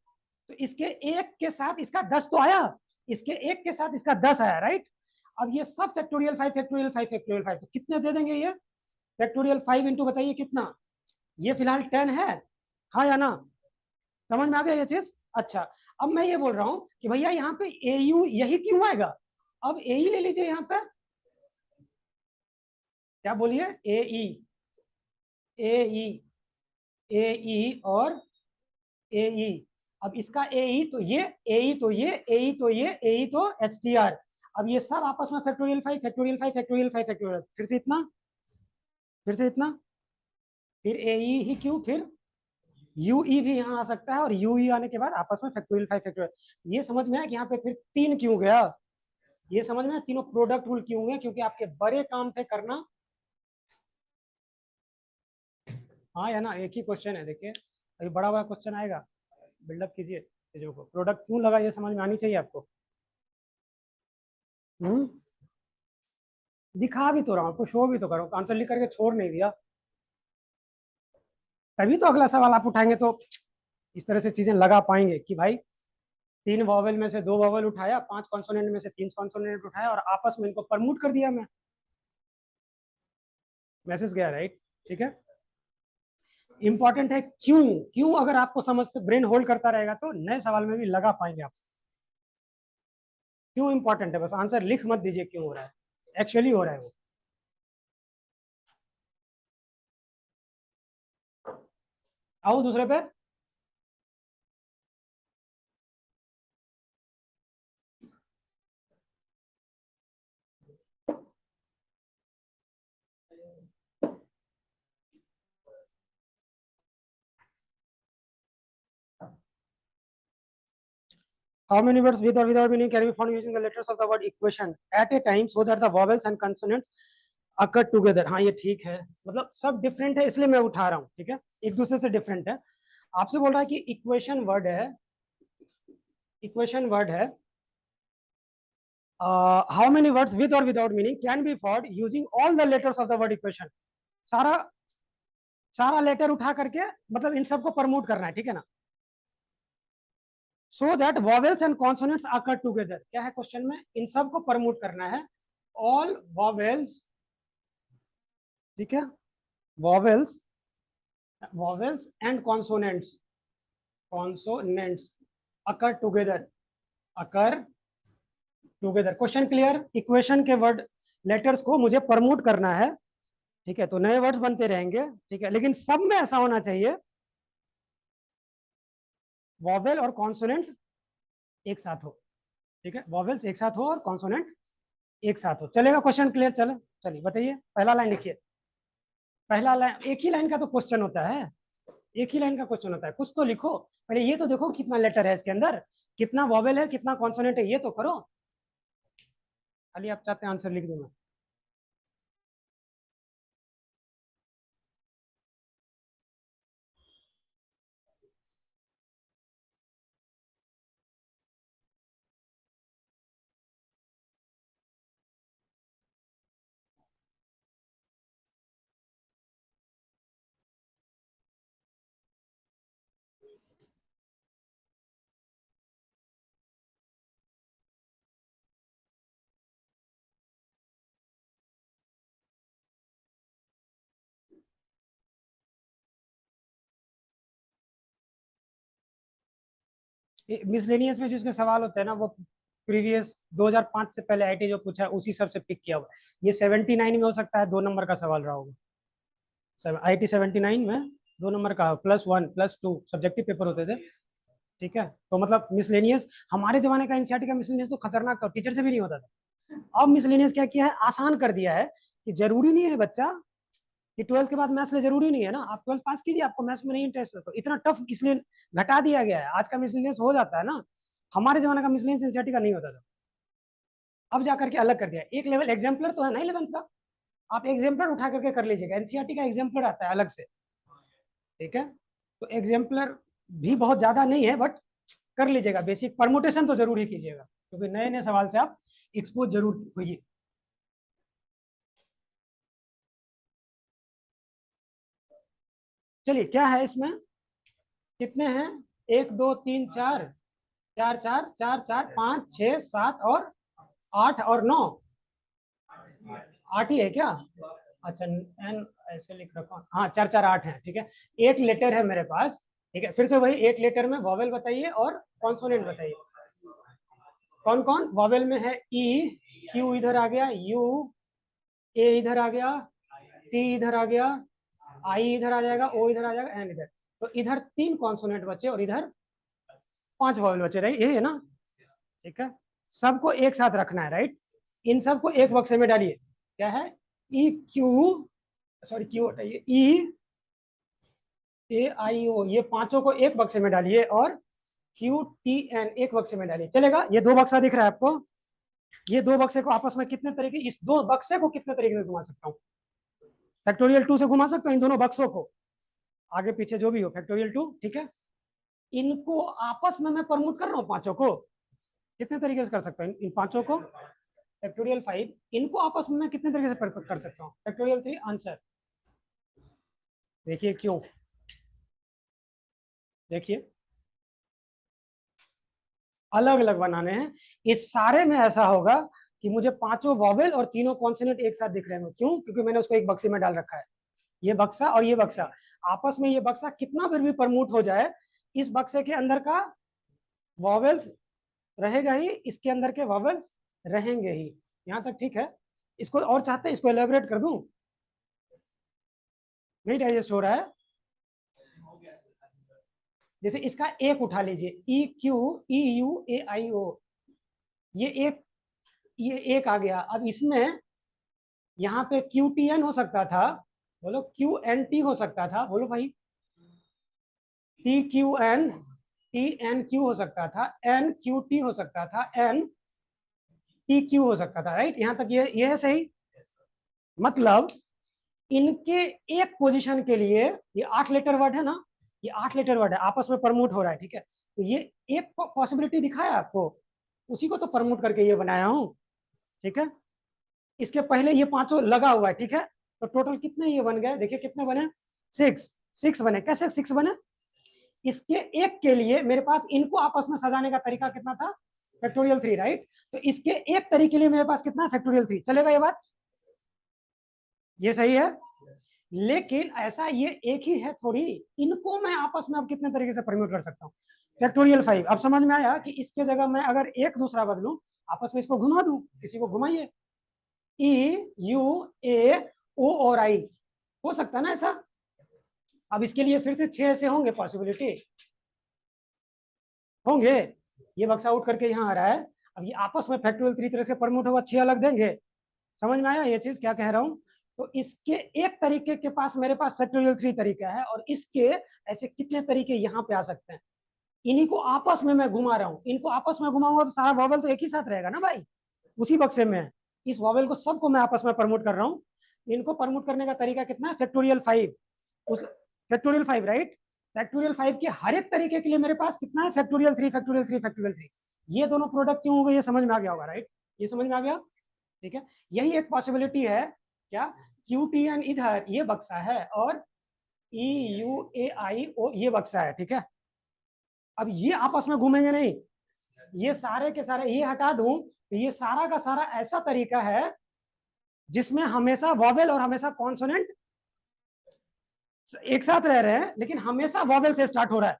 तो इसके एक के साथ इसका 10 तो आया, इसके एक के साथ इसका 10 आया, राइट? अब ये सब फैक्टोरियल 5 फैक्टोरियल 5 फैक्टोरियल 5, तो कितने दे देंगे ये फैक्टोरियल 5 इंटू, बताइए कितना? ये फिलहाल 10 है, हाँ या ना? समझ में आ गया ये चीज? अच्छा, अब मैं ये बोल रहा हूं कि भैया यहाँ पे ए यू यही क्यों आएगा? अब ए ई ले लीजिए यहाँ पे, क्या बोलिए? ए ई, ए ई, ए ई और ए ई, अब इसका ए ई तो ये, ए ई तो ये, ए ई तो ये, ए ई तो एच टी आर, अब ये सब आपस में फैक्टोरियल 5 फैक्टोरियल 5 फैक्टोरियल 5 फैक्टोरियल, फिर से इतना, फिर से इतना, फिर ए ई ही क्यों, फिर यू ई भी यहाँ आ सकता है, और यू ई आने के बाद आपस में फैक्टोरियल 5 फैक्टोरियल, ये समझ में आया कि यहाँ पे फिर 3 क्यों गया? ये समझ में, तीनों प्रोडक्ट रूल क्यों हुए? क्योंकि आपके बड़े काम थे करना। हाँ या ना, एक ही क्वेश्चन है, देखिए अभी बड़ा बड़ा क्वेश्चन आएगा, बिल्डअप कीजिए चीजों को, प्रोडक्ट क्यों लगा ये समझ में आनी चाहिए आपको। हम्म, दिखा भी तो रहा हूँ आपको, शो भी तो करो, आंसर लिख करके छोड़ नहीं दिया, तभी तो अगला सवाल आप उठाएंगे तो इस तरह से चीजें लगा पाएंगे कि भाई 3 वॉवेल में से 2 वॉवेल उठाया, 5 कॉन्सोनेंट में से 3 कॉन्सोनेंट उठाया, और आपस में इनको प्रमोट कर दिया मैं, मैसेज गया, राइट? ठीक है, इंपॉर्टेंट है क्यों, क्यों अगर आपको समझते, ब्रेन होल्ड करता रहेगा तो नए सवाल में भी लगा पाएंगे आप, क्यों इंपॉर्टेंट है, बस आंसर लिख मत दीजिए क्यों हो रहा है, एक्चुअली हो रहा है वो। आओ दूसरे पे, how many words with or without meaning can be found using the letters of the word equation at a time so that the vowels and consonants occur together? हाँ ये ठीक है, मतलब सब डिफरेंट है इसलिए मैं उठा रहा हूँ, ठीक है, एक दूसरे से डिफरेंट है। आपसे बोल रहा है कि इक्वेशन वर्ड है, इक्वेशन वर्ड है, हाउ मेनी वर्ड्स विद और without meaning can be found using all the letters of the word equation, सारा सारा लेटर उठा करके, मतलब इन सबको प्रमोट करना है, ठीक है ना, so that vowels and consonants आकर टुगेदर, क्या है क्वेश्चन में, इन सबको प्रमोट करना है, ऑल वॉवेल्स, ठीक है, vowels, vowels and consonants, consonants occur together, occur together, question clear? Equation के वर्ड लेटर्स को मुझे प्रमोट करना है, ठीक है, तो नए वर्ड्स बनते रहेंगे, ठीक है, लेकिन सब में ऐसा होना चाहिए वॉवेल और कॉन्सोनेंट एक साथ हो, ठीक है, वॉवेल्स एक साथ हो और कॉन्सोनेंट एक साथ हो, चलेगा? Question clear? चले, चलिए बताइए, पहला लाइन लिखिए, पहला लाइन, एक ही लाइन का तो क्वेश्चन होता है, एक ही लाइन का क्वेश्चन होता है, कुछ तो लिखो, पहले ये तो देखो कितना लेटर है इसके अंदर, कितना वॉवेल है, कितना कॉन्सोनेंट है, ये तो करो, खाली आप चाहते हैं आंसर लिख दूंगा। मिसलेनियस में जिसके सवाल होते हैं ना, वो प्रीवियस 2005 से पहले आईटी जो पूछा है उसी सर से पिक किया हुआ। ये 79 में हो सकता है 2 नंबर का सवाल रहा होगा। आईटी 79 में 2 नंबर का +1 +2 सब्जेक्टिव पेपर होते थे। ठीक है, तो मतलब मिसलेनियस हमारे जमाने का एनसीईआरटी का मिसलेनियस तो खतरनाक था, टीचर से भी नहीं होता था। अब मिसलेनियस क्या किया है, आसान कर दिया है कि जरूरी नहीं है बच्चा कि 12th के बाद मैथ्स ले, जरूरी नहीं है ना, आप 12th पास कीजिए, आपको मैथ्स में नहीं इंटरेस्ट है तो इतना टफ इसलिए घटा दिया गया है। आज का मिसलेनियस हो जाता है ना, हमारे जमाने का मिसलेनियस एनसीईआरटी का नहीं होता था, अब जाकर के अलग कर दिया। एक लेवल एग्जाम्पलर तो है ना 11th का, आप एग्जाम्पलर उठा करके कर लीजिएगा, एनसीईआरटी का एग्जाम्पलर आता है अलग से। ठीक है, तो एग्जाम्पलर भी बहुत ज्यादा नहीं है, बट कर लीजिएगा, बेसिक परमुटेशन तो जरूर ही कीजिएगा, क्योंकि नए नए सवाल से आप एक्सपोज जरूर होइए। चलिए, क्या है इसमें, कितने हैं, 1 2 3 4, 4 4 4 4 5 6 7 और 8 और 9, 8 ही है क्या? अच्छा, एन ऐसे लिख रखा हूँ, हाँ 4 4 8 है, ठीक है। 8 लेटर है मेरे पास, ठीक है, फिर से वही 8 लेटर में वॉवेल बताइए और कॉन्सोनेंट बताइए। कौन कौन वॉवेल में है? ई, क्यू इधर आ गया, यू, ए इधर आ गया, टी इधर आ गया, आई इधर आ जाएगा, ओ इधर आ जाएगा, एन इधर। तो इधर 3 कॉन्सोनेंट बचे और इधर 5 वॉवेल बचे, राइट, यही है ना? ठीक है, सबको एक साथ रखना है, राइट। इन सबको एक बक्से में डालिए, क्या है, ई क्यू, सॉरी क्यू हटाइए, ई ए आई ओ, ये पांचों को एक बक्से में डालिए और क्यू टी एन एक बक्से में डालिए, चलेगा? ये 2 बक्सा दिख रहा है आपको, ये 2 बक्से को आपस में कितने तरीके, इस 2 बक्से को कितने तरीके से घुमा सकता हूँ? फैक्टोरियल 2 से घुमा सकता हूँ इन दोनों बक्सों को, आगे पीछे जो भी हो, फैक्टोरियल 2, ठीक है। इनको आपस में मैं प्रमोट कर रहा हूँ, पांचों को कितने तरीके से कर सकता हूँ, इन पांचों को फैक्टोरियल 5, इनको आपस में मैं कितने तरीके से कर सकता हूँ, फैक्टोरियल 3। आंसर देखिए क्यों, देखिए अलग अलग बनाने हैं। इस सारे में ऐसा होगा कि मुझे पांचों वॉवेल और तीनों कॉन्सोनेंट एक साथ दिख रहे हैं, क्यों? क्योंकि मैंने उसको एक बक्से में डाल रखा है। ये बक्सा और ये बक्सा आपस में, ये बक्सा कितना फिर भी प्रमोट हो जाए, इस बक्से के अंदर का वॉवेल्स रहेगा ही, इसके अंदर के वॉवेल्स रहेंगे ही। यहां तक ठीक है? इसको और चाहते हैं इसको एलेबरेट कर दूं? नहीं डाइजेस्ट हो रहा है? जैसे इसका एक उठा लीजिए, E Q E U A आई ओ, ये एक, ये एक आ गया। अब इसमें यहाँ पे क्यू टी एन हो सकता था, बोलो क्यू एन टी हो सकता था, बोलो भाई, T Q N, T N Q हो सकता था, एन क्यू टी हो सकता था, एन टी क्यू हो सकता था, राइट। यहाँ तक ये है सही? मतलब इनके एक पोजीशन के लिए, ये 8 लेटर वर्ड है ना, ये 8 लेटर वर्ड है, आपस में प्रमोट हो रहा है, ठीक है। तो ये एक पॉसिबिलिटी दिखाया आपको, उसी को तो प्रमोट करके ये बनाया हूं, ठीक है। इसके पहले ये पांचों लगा हुआ है, ठीक है। तो टोटल कितने ये बन गए, देखिए कितने बने, 6 6 बने। कैसे 6 बने? इसके एक के लिए मेरे पास इनको आपस में सजाने का तरीका कितना था, फैक्टोरियल 3, राइट। तो इसके एक तरीके के लिए मेरे पास कितना है, फैक्टोरियल 3, चलेगा ये बात? ये सही है? लेकिन ऐसा ये एक ही है थोड़ी, इनको मैं आपस में अब कितने तरीके से प्रमोट कर सकता हूँ, फैक्टोरियल 5। अब समझ में आया कि इसके जगह मैं अगर एक दूसरा बदलूं, आपस में इसको घुमा दूं, किसी को घुमाइए, ई यू ए ओ और आई, हो सकता है ना ऐसा? अब इसके लिए फिर से 6 ऐसे होंगे पॉसिबिलिटी, होंगे। ये बक्सा आउट करके यहाँ आ रहा है, अब ये आपस में फैक्टोरियल 3 तरह से प्रमोट होगा, 6 अलग देंगे। समझ में आया ये चीज क्या कह रहा हूँ? तो इसके एक तरीके के पास मेरे पास फैक्टोरियल 3 तरीका है, और इसके ऐसे कितने तरीके यहाँ पे आ सकते हैं, इन्हीं को आपस में मैं घुमा रहा हूँ। इनको आपस में घुमाऊंगा तो सारा वॉवल तो एक ही साथ रहेगा ना भाई, उसी बक्से में। इस वॉवेल को सबको मैं आपस में प्रमोट कर रहा हूँ। इनको प्रमोट करने का तरीका कितना है, फैक्टोरियल 5, उस फैक्टोरियल 5, राइट। फैक्टोरियल 5 के हर एक तरीके के लिए मेरे पास कितना है, फैक्टोरियल 3 फैक्टोरियल 3 फैक्टोरियल 3। ये दोनों प्रोडक्ट क्यों हो गए, ये समझ में आ गया होगा, राइट। ये समझ में आ गया, ठीक है। यही एक पॉसिबिलिटी है, क्या, क्यू टी एन इधर ये बक्सा है और ई यू ए आई ओ ये बक्सा है, ठीक है। अब ये आपस में घूमेंगे नहीं, ये सारे के सारे ये हटा दूं तो ये सारा का सारा ऐसा तरीका है जिसमें हमेशा वॉवेल और हमेशा कॉन्सोनेंट एक साथ रह रहे हैं, लेकिन हमेशा वॉवेल से स्टार्ट हो रहा है।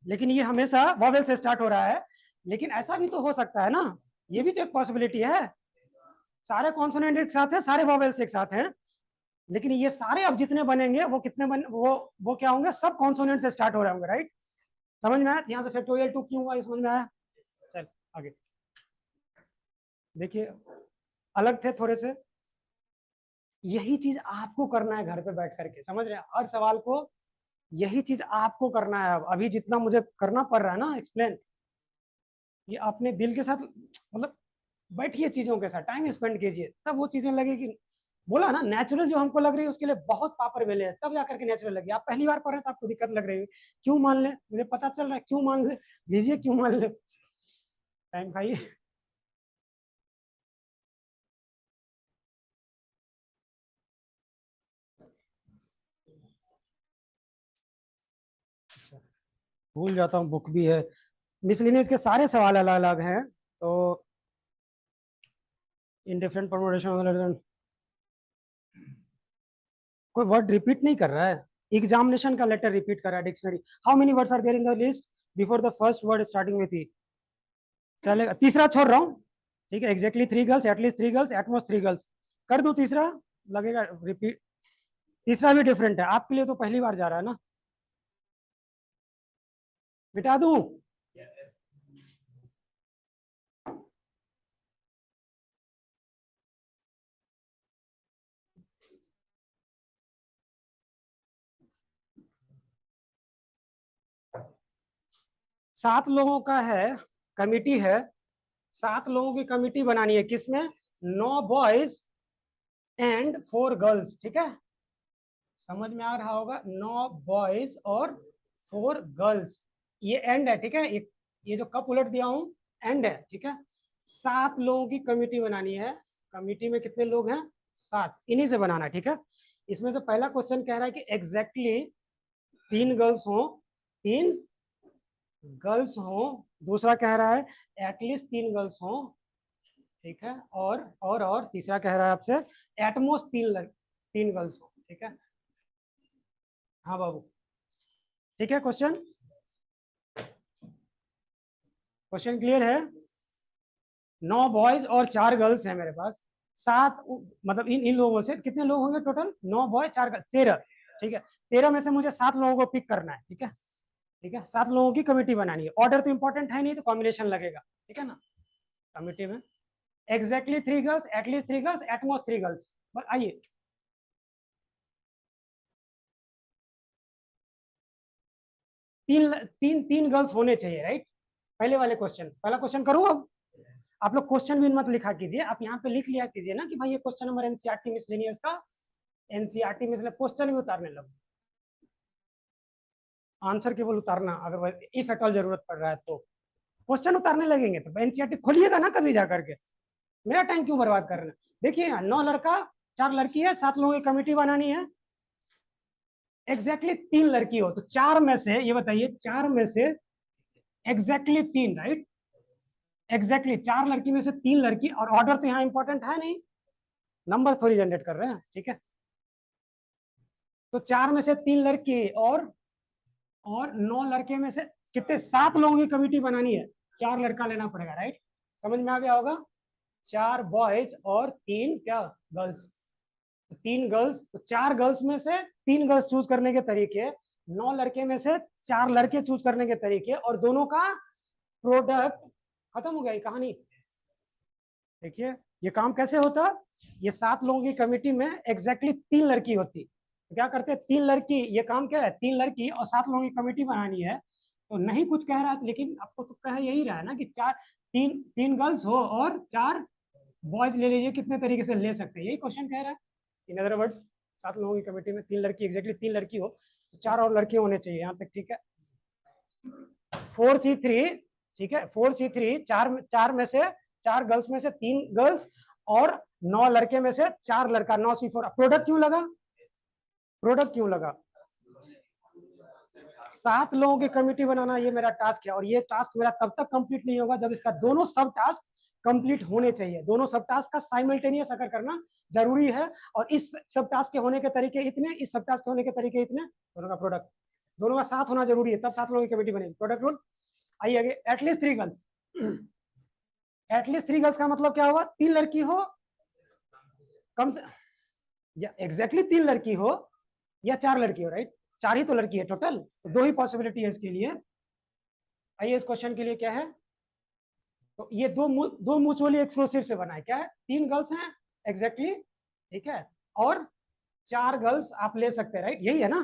लेकिन ये हमेशा वॉवेल से स्टार्ट हो रहा है। लेकिन ऐसा भी तो हो सकता है ना, ये भी तो एक पॉसिबिलिटी है, सारे कॉन्सोनेंट एक साथ हैं, सारे वॉवेल्स एक साथ हैं, लेकिन ये सारे अब जितने बनेंगे वो कितने वो क्या होंगे, सब कॉन्सोनेंट से स्टार्ट हो रहे होंगे, राइट। समझ में आया, यहाँ से फैक्टोरियल 2 क्यों हुआ, ये समझ में आया। चल आगे देखिए, अलग थे थोड़े से, यही चीज आपको करना है घर पे बैठ करके, समझ रहे हैं, हर सवाल को यही चीज आपको करना है। अब अभी जितना मुझे करना पड़ रहा है ना एक्सप्लेन, ये अपने दिल के साथ, मतलब बैठिए चीजों के साथ, टाइम स्पेंड कीजिए, तब वो चीजें लगेगी। बोला ना, नेचुरल जो हमको लग रही है उसके लिए बहुत पापर वेले है, तब जाकर के नेचुरल लगी। आप पहली बार पढ़ रहे तो आपको दिक्कत लग रही है, क्यों मान ले, मुझे पता चल रहा है, क्यों मान ले लीजिए, क्यों मान ले, टाइम खाइए। अच्छा, भूल जाता हूँ, बुक भी है, मिसलिनियस के सारे सवाल अलग अलग हैं, तो इन डिफरेंट परमुटेशन, कोई वर्ड रिपीट नहीं कर रहा है, एग्जामिनेशन का लेटर रिपीट कर रहा है, dictionary. How many words are there in the list before the first word starting with E, चलेगा, तीसरा छोड़ रहा हूँ, ठीक है, exactly 3 girls, at least 3 girls, at most 3 girls, कर दो तीसरा, लगेगा रिपीट, तीसरा भी डिफरेंट है आपके लिए, तो पहली बार जा रहा है ना, मिटा दूं। 7 लोगों का है, कमिटी है, 7 लोगों की कमिटी बनानी है, किसमें, 9 बॉयज एंड 4 गर्ल्स, ठीक है, समझ में आ रहा होगा, 9 बॉयज और 4 गर्ल्स, ये एंड है, ठीक है, ये जो कप उलट दिया हूं एंड है, ठीक है, 7 लोगों की कमिटी बनानी है, कमिटी में कितने लोग हैं, 7, इन्हीं से बनाना है, ठीक है। इसमें से पहला क्वेश्चन कह रहा है कि एग्जैक्टली 3 गर्ल्स हो, 3 गर्ल्स हो, दूसरा कह रहा है एटलीस्ट 3 गर्ल्स हो, ठीक है, और तीसरा कह रहा है आपसे एटमोस्ट 3 गर्ल्स हो, ठीक है। हाँ बाबू, ठीक है, क्वेश्चन क्वेश्चन क्लियर है। 9 बॉयज और 4 गर्ल्स है मेरे पास, 7, मतलब इन इन लोगों से कितने लोग होंगे टोटल, 9 बॉय 4 गर्ल, 13, ठीक है, 13 में से मुझे 7 लोगों को पिक करना है, ठीक है, ठीक है, 7 लोगों की कमिटी बनानी है, ऑर्डर तो इंपॉर्टेंट है नहीं, तो कॉम्बिनेशन लगेगा, ठीक है ना, कमिटी में exactly 3 girls, at least 3 girls, at most 3 girls, बस आइए, तीन तीन तीन गर्ल्स होने चाहिए, राइट। पहले वाले क्वेश्चन, पहला क्वेश्चन करूं अब, आप लोग क्वेश्चन भी मत लिखा कीजिए, आप यहाँ पे लिख लिया कीजिए ना कि भाई ये क्वेश्चन नंबर एनसीईआरटी मिसलेनियस का, एनसीईआरटी में क्वेश्चन भी उतारने लगो, आंसर केवल उतारना, अगर इफ एट ऑल जरूरत पड़ रहा है तो क्वेश्चन उतारने लगेंगे, तो एनसीईआरटी खोलिएगा ना कभी जा करके, मेरा टाइम क्यों बर्बाद कर रहे हैं। देखिए यहाँ 9 लड़का 4 लड़की है, 7 लोगों की कमेटी बनानी है, एग्जैक्टली 3 लड़की हो, तो 4 में से ये बताइए, 4 में से एग्जैक्टली 3, राइट, एग्जैक्टली 4 लड़की में से 3 लड़की, और ऑर्डर तो यहाँ इंपॉर्टेंट है नहीं, नंबर थोड़ी जनरेट कर रहे हैं, ठीक है, तो 4 में से 3 लड़की और 9 लड़के में से कितने, 7 लोगों की कमिटी बनानी है, 4 लड़का लेना पड़ेगा, राइट, समझ में आ गया होगा, 4 बॉयज और 3 क्या गर्ल्स, 3 गर्ल्स, तो 4 गर्ल्स में से 3 गर्ल्स चूज करने के तरीके, 9 लड़के में से 4 लड़के चूज करने के तरीके, और दोनों का प्रोडक्ट, खत्म हो गया ये कहानी। देखिए ये काम कैसे होता, ये 7 लोगों की कमिटी में एग्जैक्टली 3 लड़की होती, तो क्या करते हैं, 3 लड़की, ये काम क्या है, 3 लड़की और 7 लोगों की कमिटी बनानी है, तो नहीं कुछ कह रहा है, लेकिन आपको तो कह यही रहा है ना कि 3 गर्ल्स हो और 4 बॉयज ले लीजिए, कितने तरीके से ले सकते हैं, यही क्वेश्चन कह रहा है। इन अदर वर्ड्स, 7 लोगों की कमेटी में 3 लड़की, एग्जैक्टली 3 लड़की हो, तो 4 और लड़के होने चाहिए, यहाँ तक ठीक है। 4C3, ठीक है, 4C3, चार में से 4 गर्ल्स में से 3 गर्ल्स और 9 लड़के में से 4 लड़का, 9C4, प्रोडक्ट क्यों लगा, प्रोडक्ट क्यों लगा, 7 लोगों की कमिटी बनाना ये मेरा टास्क है, और ये टास्क मेरा तब तक कंप्लीट नहीं होगा जब इसका दोनों सब टास्क कंप्लीट होने चाहिए, दोनों सब टास्क का साइमल्टेनियस अगर करना जरूरी है, और इस सब टास्क के होने के तरीके इतने, इस सब टास्क के होने के तरीके इतने, दोनों का प्रोडक्ट, दोनों का साथ होना जरूरी है, तब 7 लोगों की कमेटी बनेगी। Product rule. आइए आगे, एटलीस्ट 3 गर्ल्स। एटलीस्ट 3 गर्ल्स का मतलब क्या होगा? 3 लड़की हो कम से, या एग्जैक्टली 3 लड़की हो या 4 लड़की हो, राइट? 4 ही तो लड़की है टोटल, तो 2 ही पॉसिबिलिटी है इसके लिए। आइए इस क्वेश्चन के लिए क्या है, तो ये दो म्यूचुअली एक्सक्लूसिव से बना है। क्या है? 3 गर्ल्स हैं एग्जैक्टली, ठीक है, और 4 गर्ल्स आप ले सकते हैं, राइट? यही है ना?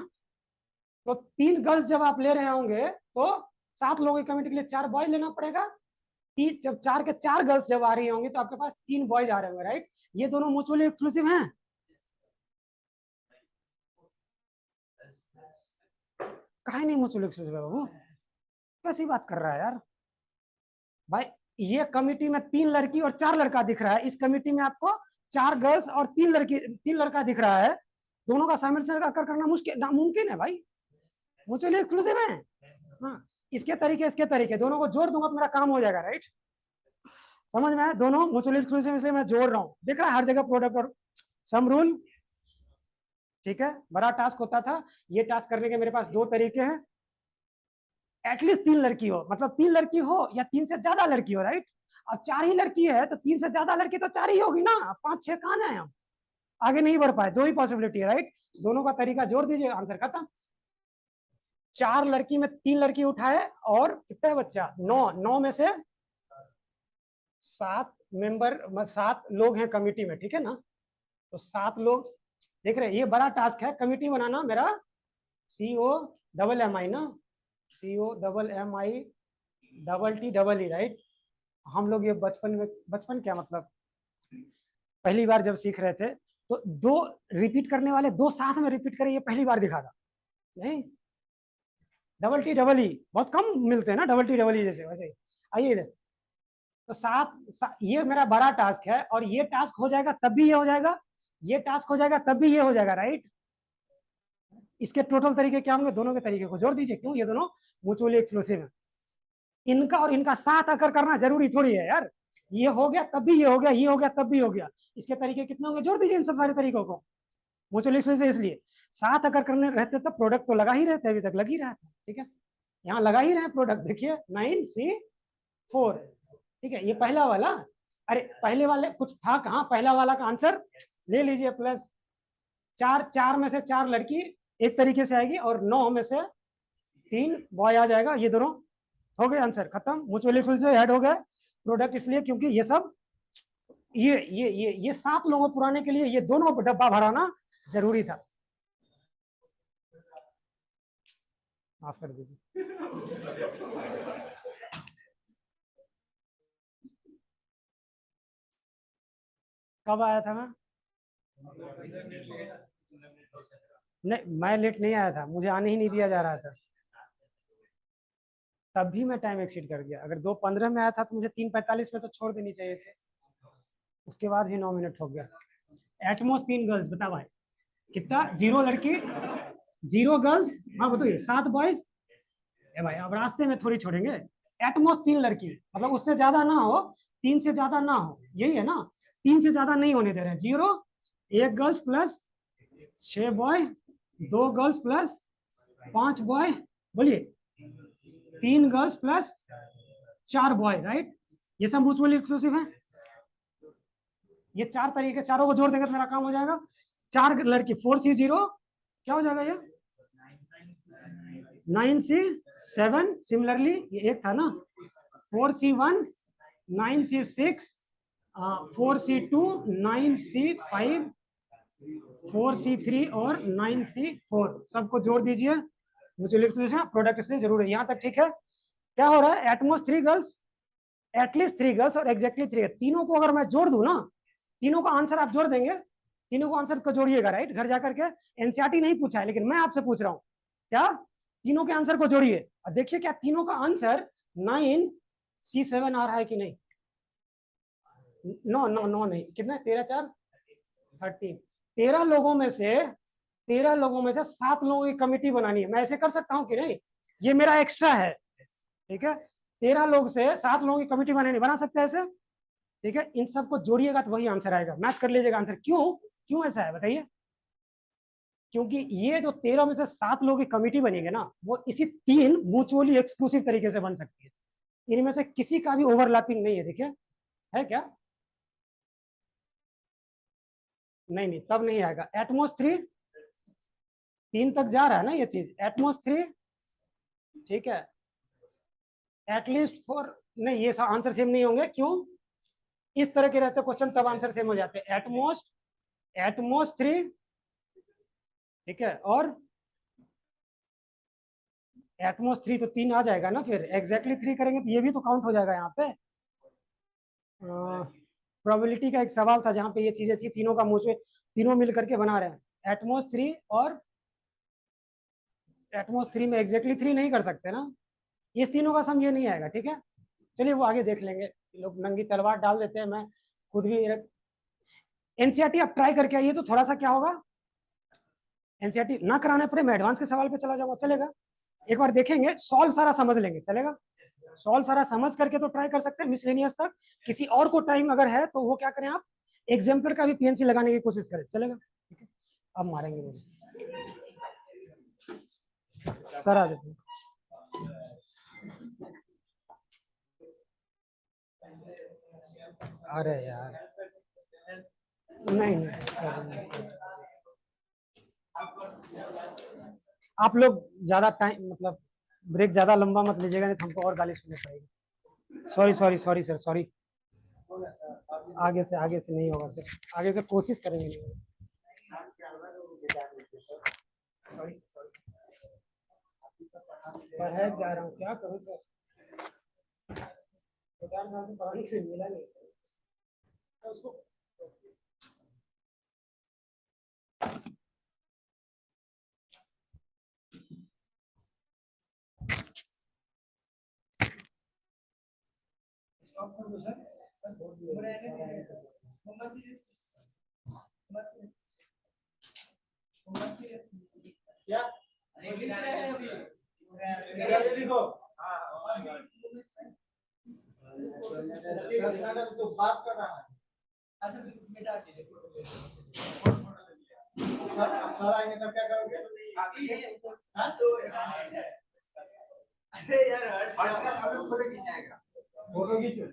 तो 3 गर्ल्स जब आप ले रहे होंगे तो 7 लोगों की कमेटी के लिए 4 बॉयज लेना पड़ेगा। जब 4 के 4 गर्ल्स जब आ रही होंगी तो आपके पास 3 बॉयज आ रहे होंगे, राइट? ये दोनों म्यूचुअली एक्सक्लूसिव हैं। काहे नहीं म्यूचुअली एक्सक्लूसिव है बाबू? कैसी बात कर रहा है यार भाई? ये कमिटी में 3 लड़की और 4 लड़का दिख रहा है, इस कमिटी में आपको 4 गर्ल्स और 3 लड़की 3 लड़का दिख रहा है। दोनों का साइमल्टेनियस करना मुश्किल नामुमकिन है भाई, म्यूचुअली एक्सक्लूसिव है। हाँ, इसके तरीके दोनों को जोड़ दूंगा तो मेरा काम हो जाएगा, राइट? समझ में आया? दोनों म्यूचुअली एक्सक्लूसिव इसलिए मैं जोड़ रहा हूँ। देख रहा है हर जगह प्रोडक्ट और सम रूल, ठीक है? बड़ा टास्क होता था, ये टास्क करने के मेरे पास 2 तरीके हैं। एटलीस्ट 3 लड़की हो, मतलब 3 लड़की हो या 3 से ज्यादा लड़की हो, राइट? अब 4 ही लड़की है तो 3 से ज्यादा लड़की तो 4 ही होगी ना, 5-6 कहां जाए हम? आगे नहीं बढ़ पाए, 2 ही पॉसिबिलिटी है, राइट? दोनों का तरीका जोड़ दीजिए, आंसर खत्म। 4 लड़की में 3 लड़की उठाए और कितना बच्चा? 9 में से 7 मेंबर, 7 लोग हैं कमिटी में, ठीक है ना? तो 7 लोग देख रहे हैं, ये बड़ा टास्क है कमिटी बनाना मेरा। COMMI ना, COMMI राइट? हम लोग ये बचपन में, बचपन क्या मतलब पहली बार जब सीख रहे थे तो 2 रिपीट करने वाले 2 साथ में रिपीट करें, ये पहली बार दिखा था। नहीं, TEE बहुत कम मिलते हैं ना, TEE जैसे, वैसे ही। आइए इधर, तो 7 ये मेरा बड़ा टास्क है, और ये टास्क हो जाएगा तब भी ये हो जाएगा, ये टास्क हो जाएगा तब भी ये हो जाएगा, राइट? इसके टोटल तरीके क्या होंगे? दोनों के तरीके को जोड़ दीजिए, क्यों? ये दोनों म्यूचुअली एक्सक्लूसिव है। इनका और इनका साथ आकर करना जरूरी थोड़ी है यार। ये हो गया तब भी ये हो गया, ये हो गया तब भी हो गया। इसके तरीके कितने होंगे? जोड़ दीजिए इन सब सारे तरीकों को। म्यूचुअली एक्सक्लूसिव इसलिए साथ अगर करने रहते तो प्रोडक्ट तो लगा ही रहते, अभी तक लग ही रहा था, ठीक है? यहाँ लगा ही रहे प्रोडक्ट, देखिए 9C4, ठीक है? ये पहला वाला, अरे पहले वाले कुछ था कहाँ? पहला वाला का आंसर ले लीजिए, प्लस 4 में से 4 लड़की एक तरीके से आएगी और 9 में से 3 बॉय आ जाएगा। ये दोनों हो गए, आंसर खत्म। म्यूचुअली फिर से ऐड हो गए प्रोडक्ट, इसलिए क्योंकि ये सब ये 7 लोगों पुराने के लिए ये दोनों डब्बा भराना जरूरी था। माफ कर दीजिए। कब आया था मैं? नहीं, मैं लेट नहीं आया था, मुझे आने ही नहीं दिया जा रहा था। तब भी मैं टाइम एक्सीड कर गया। अगर 2:15 में आया था तो मुझे 3:45 में तो छोड़ देनी चाहिए थे, उसके बाद भी 9 मिनट हो गया। एटमोस्ट 3 गर्ल्स, बता भाई कितना? 0 लड़की 0 गर्ल्स, हाँ बताइए, 7 बॉयज। भाई अब रास्ते में थोड़ी छोड़ेंगे। एटमोस्ट 3 लड़की, मतलब उससे ज्यादा ना हो, 3 से ज्यादा ना हो, यही है ना? 3 से ज्यादा नहीं होने दे रहे हैं। 0, 1 girls plus 6 boy, 2 girls plus 5 boy, बोलिए 3 गर्ल्स प्लस 4 बॉय, राइट? ये सब म्यूचुअली एक्सक्लूसिव है। ये 4 तरीके, चारों को जोड़ देंगे तो मेरा काम हो जाएगा। 4 लड़की 4C0 क्या हो जाएगा? ये 9C7, सिमिलरली ये एक था ना, 4C1 9C6, 4C2 9C5, 4C3 और 9C4, सबको जोड़ दीजिए। मुझे लिख दीजिए, प्रोडक्ट इसलिए जरूर है। यहाँ तक ठीक है? क्या हो रहा है? एटमोस्ट 3 गर्ल्स, एटलीस्ट 3 गर्ल्स और एग्जैक्टली 3, तीनों को अगर मैं जोड़ दूं ना, तीनों का आंसर आप जोड़ देंगे, तीनों को आंसर को जोड़िएगा, राइट? घर जाकर के, एनसीईआरटी नहीं पूछा है लेकिन मैं आपसे पूछ रहा हूँ, क्या तीनों के आंसर को जोड़िए और देखिए क्या तीनों का आंसर 9C7 आ रहा है कि नहीं? नो नहीं, कितना? 13×4 13। 13 लोगों में से 7 लोगों की कमिटी बनानी है। मैं ऐसे कर सकता हूँ कि नहीं? ये मेरा एक्स्ट्रा है, ठीक है? 13 लोग से 7 लोगों की कमिटी बनानी, बना सकते हैं ऐसे, ठीक है? इन सबको जोड़िएगा तो वही आंसर आएगा, मैच कर लीजिएगा आंसर। क्यों ऐसा है बताइए? क्योंकि ये जो 13 में से 7 लोगों की कमिटी बनेगी ना, वो इसी 3 म्यूचुअली एक्सक्लूसिव तरीके से बन सकती है। इनमें से किसी का भी ओवरलैपिंग नहीं है, देखिए है क्या? नहीं नहीं, तब नहीं आएगा। एटमॉस 3 3 तक जा रहा है ना ये चीज, एटमॉस 3, ठीक है। एटलीस्ट फॉर, नहीं ये आंसर सेम नहीं होंगे, क्यों? इस तरह के रहते क्वेश्चन तब आंसर सेम हो जाते हैं। एटमोस्ट, एटमोस्ट 3, ठीक है, और एटमोस्ट 3 तो 3 आ जाएगा ना, फिर एग्जैक्टली 3 करेंगे तो ये भी तो काउंट हो जाएगा यहाँ पे। प्रोबेबिलिटी का एक सवाल था जहाँ पे ये चीजें थी, तीनों का मुझे तीनों मिल करके बना रहे हैं। एटमोस्ट 3 और एटमोस्ट 3 में एग्जैक्टली 3 नहीं कर सकते ना, ये तीनों का सम ये नहीं आएगा, ठीक है। चलिए वो आगे देख लेंगे, लोग नंगी तलवार डाल देते हैं, मैं खुद भी। एनसीईआरटी आप ट्राई करके आइए तो थोड़ा सा क्या होगा, एनसीईआरटी ना कराने पर मैं एडवांस के सवाल पे चला जाऊंगा, चलेगा? एक बार देखेंगे, सॉल्व सारा समझ लेंगे, चलेगा? सॉल्व सारा समझ करके तो ट्राई कर सकते हैं मिसलेनियस तक। किसी और को टाइम अगर है तो वो क्या करें, आप एग्जाम्पलर का भी पीएनसी लगाने की कोशिश करें, चलेगा? ठीक है, अब मारेंगे मुझे सर, आ जाते हैं। अरे यार, नहीं नहीं, आप लोग ज्यादा टाइम मतलब ब्रेक ज्यादा लंबा मत लीजिएगा, नहीं तो हमको और गाली सुननी पड़ेगी। Sorry sorry sorry sir, sorry. आगे से नहीं होगा सर, आगे से कोशिश करेंगे नहीं होगा। सॉरी सॉरी, पढ़ाई जा रहा हूँ, क्या करूँ सर, 2-4 साल से पढ़ाने से मिला नहीं उसको। क्या लिखो, तो बात कर रहा है। आएंगे तब क्या करोगे? अरे यार, फोटो खींचाएगा, फोटो खींचो।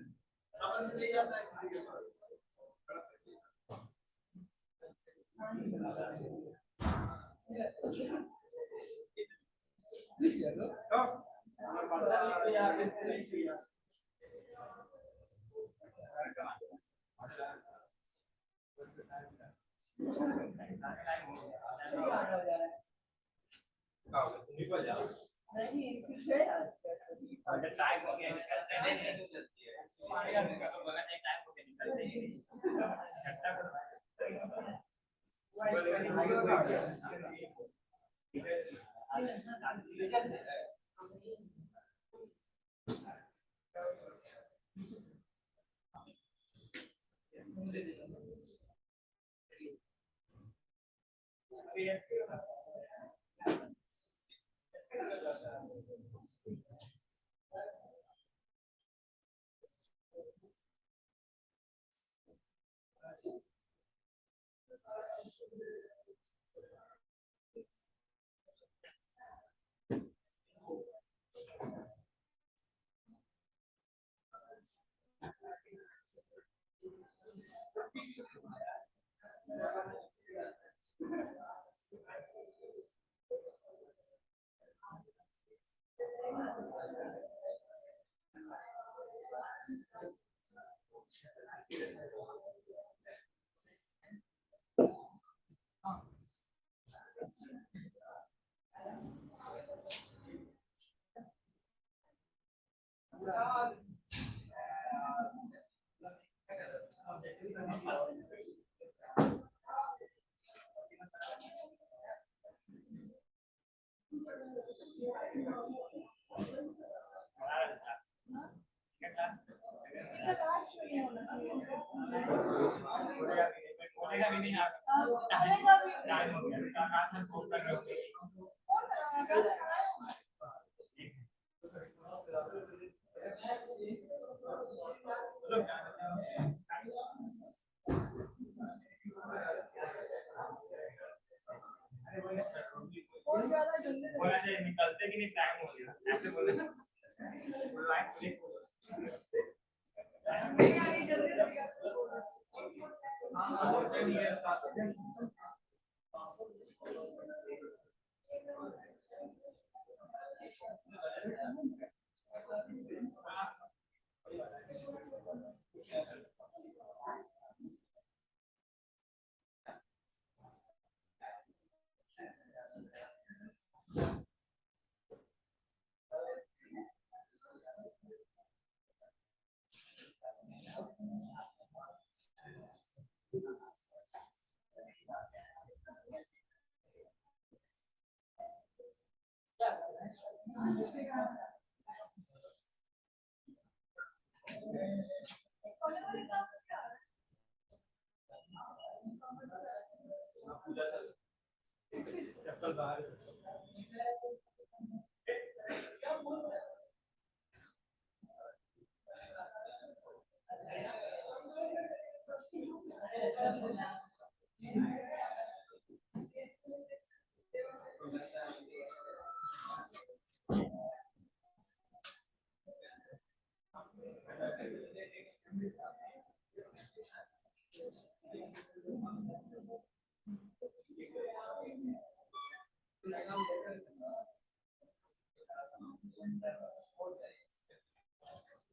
बोलना चाहिए निकलते कि नहीं टाइम हो गया ऐसे बोलना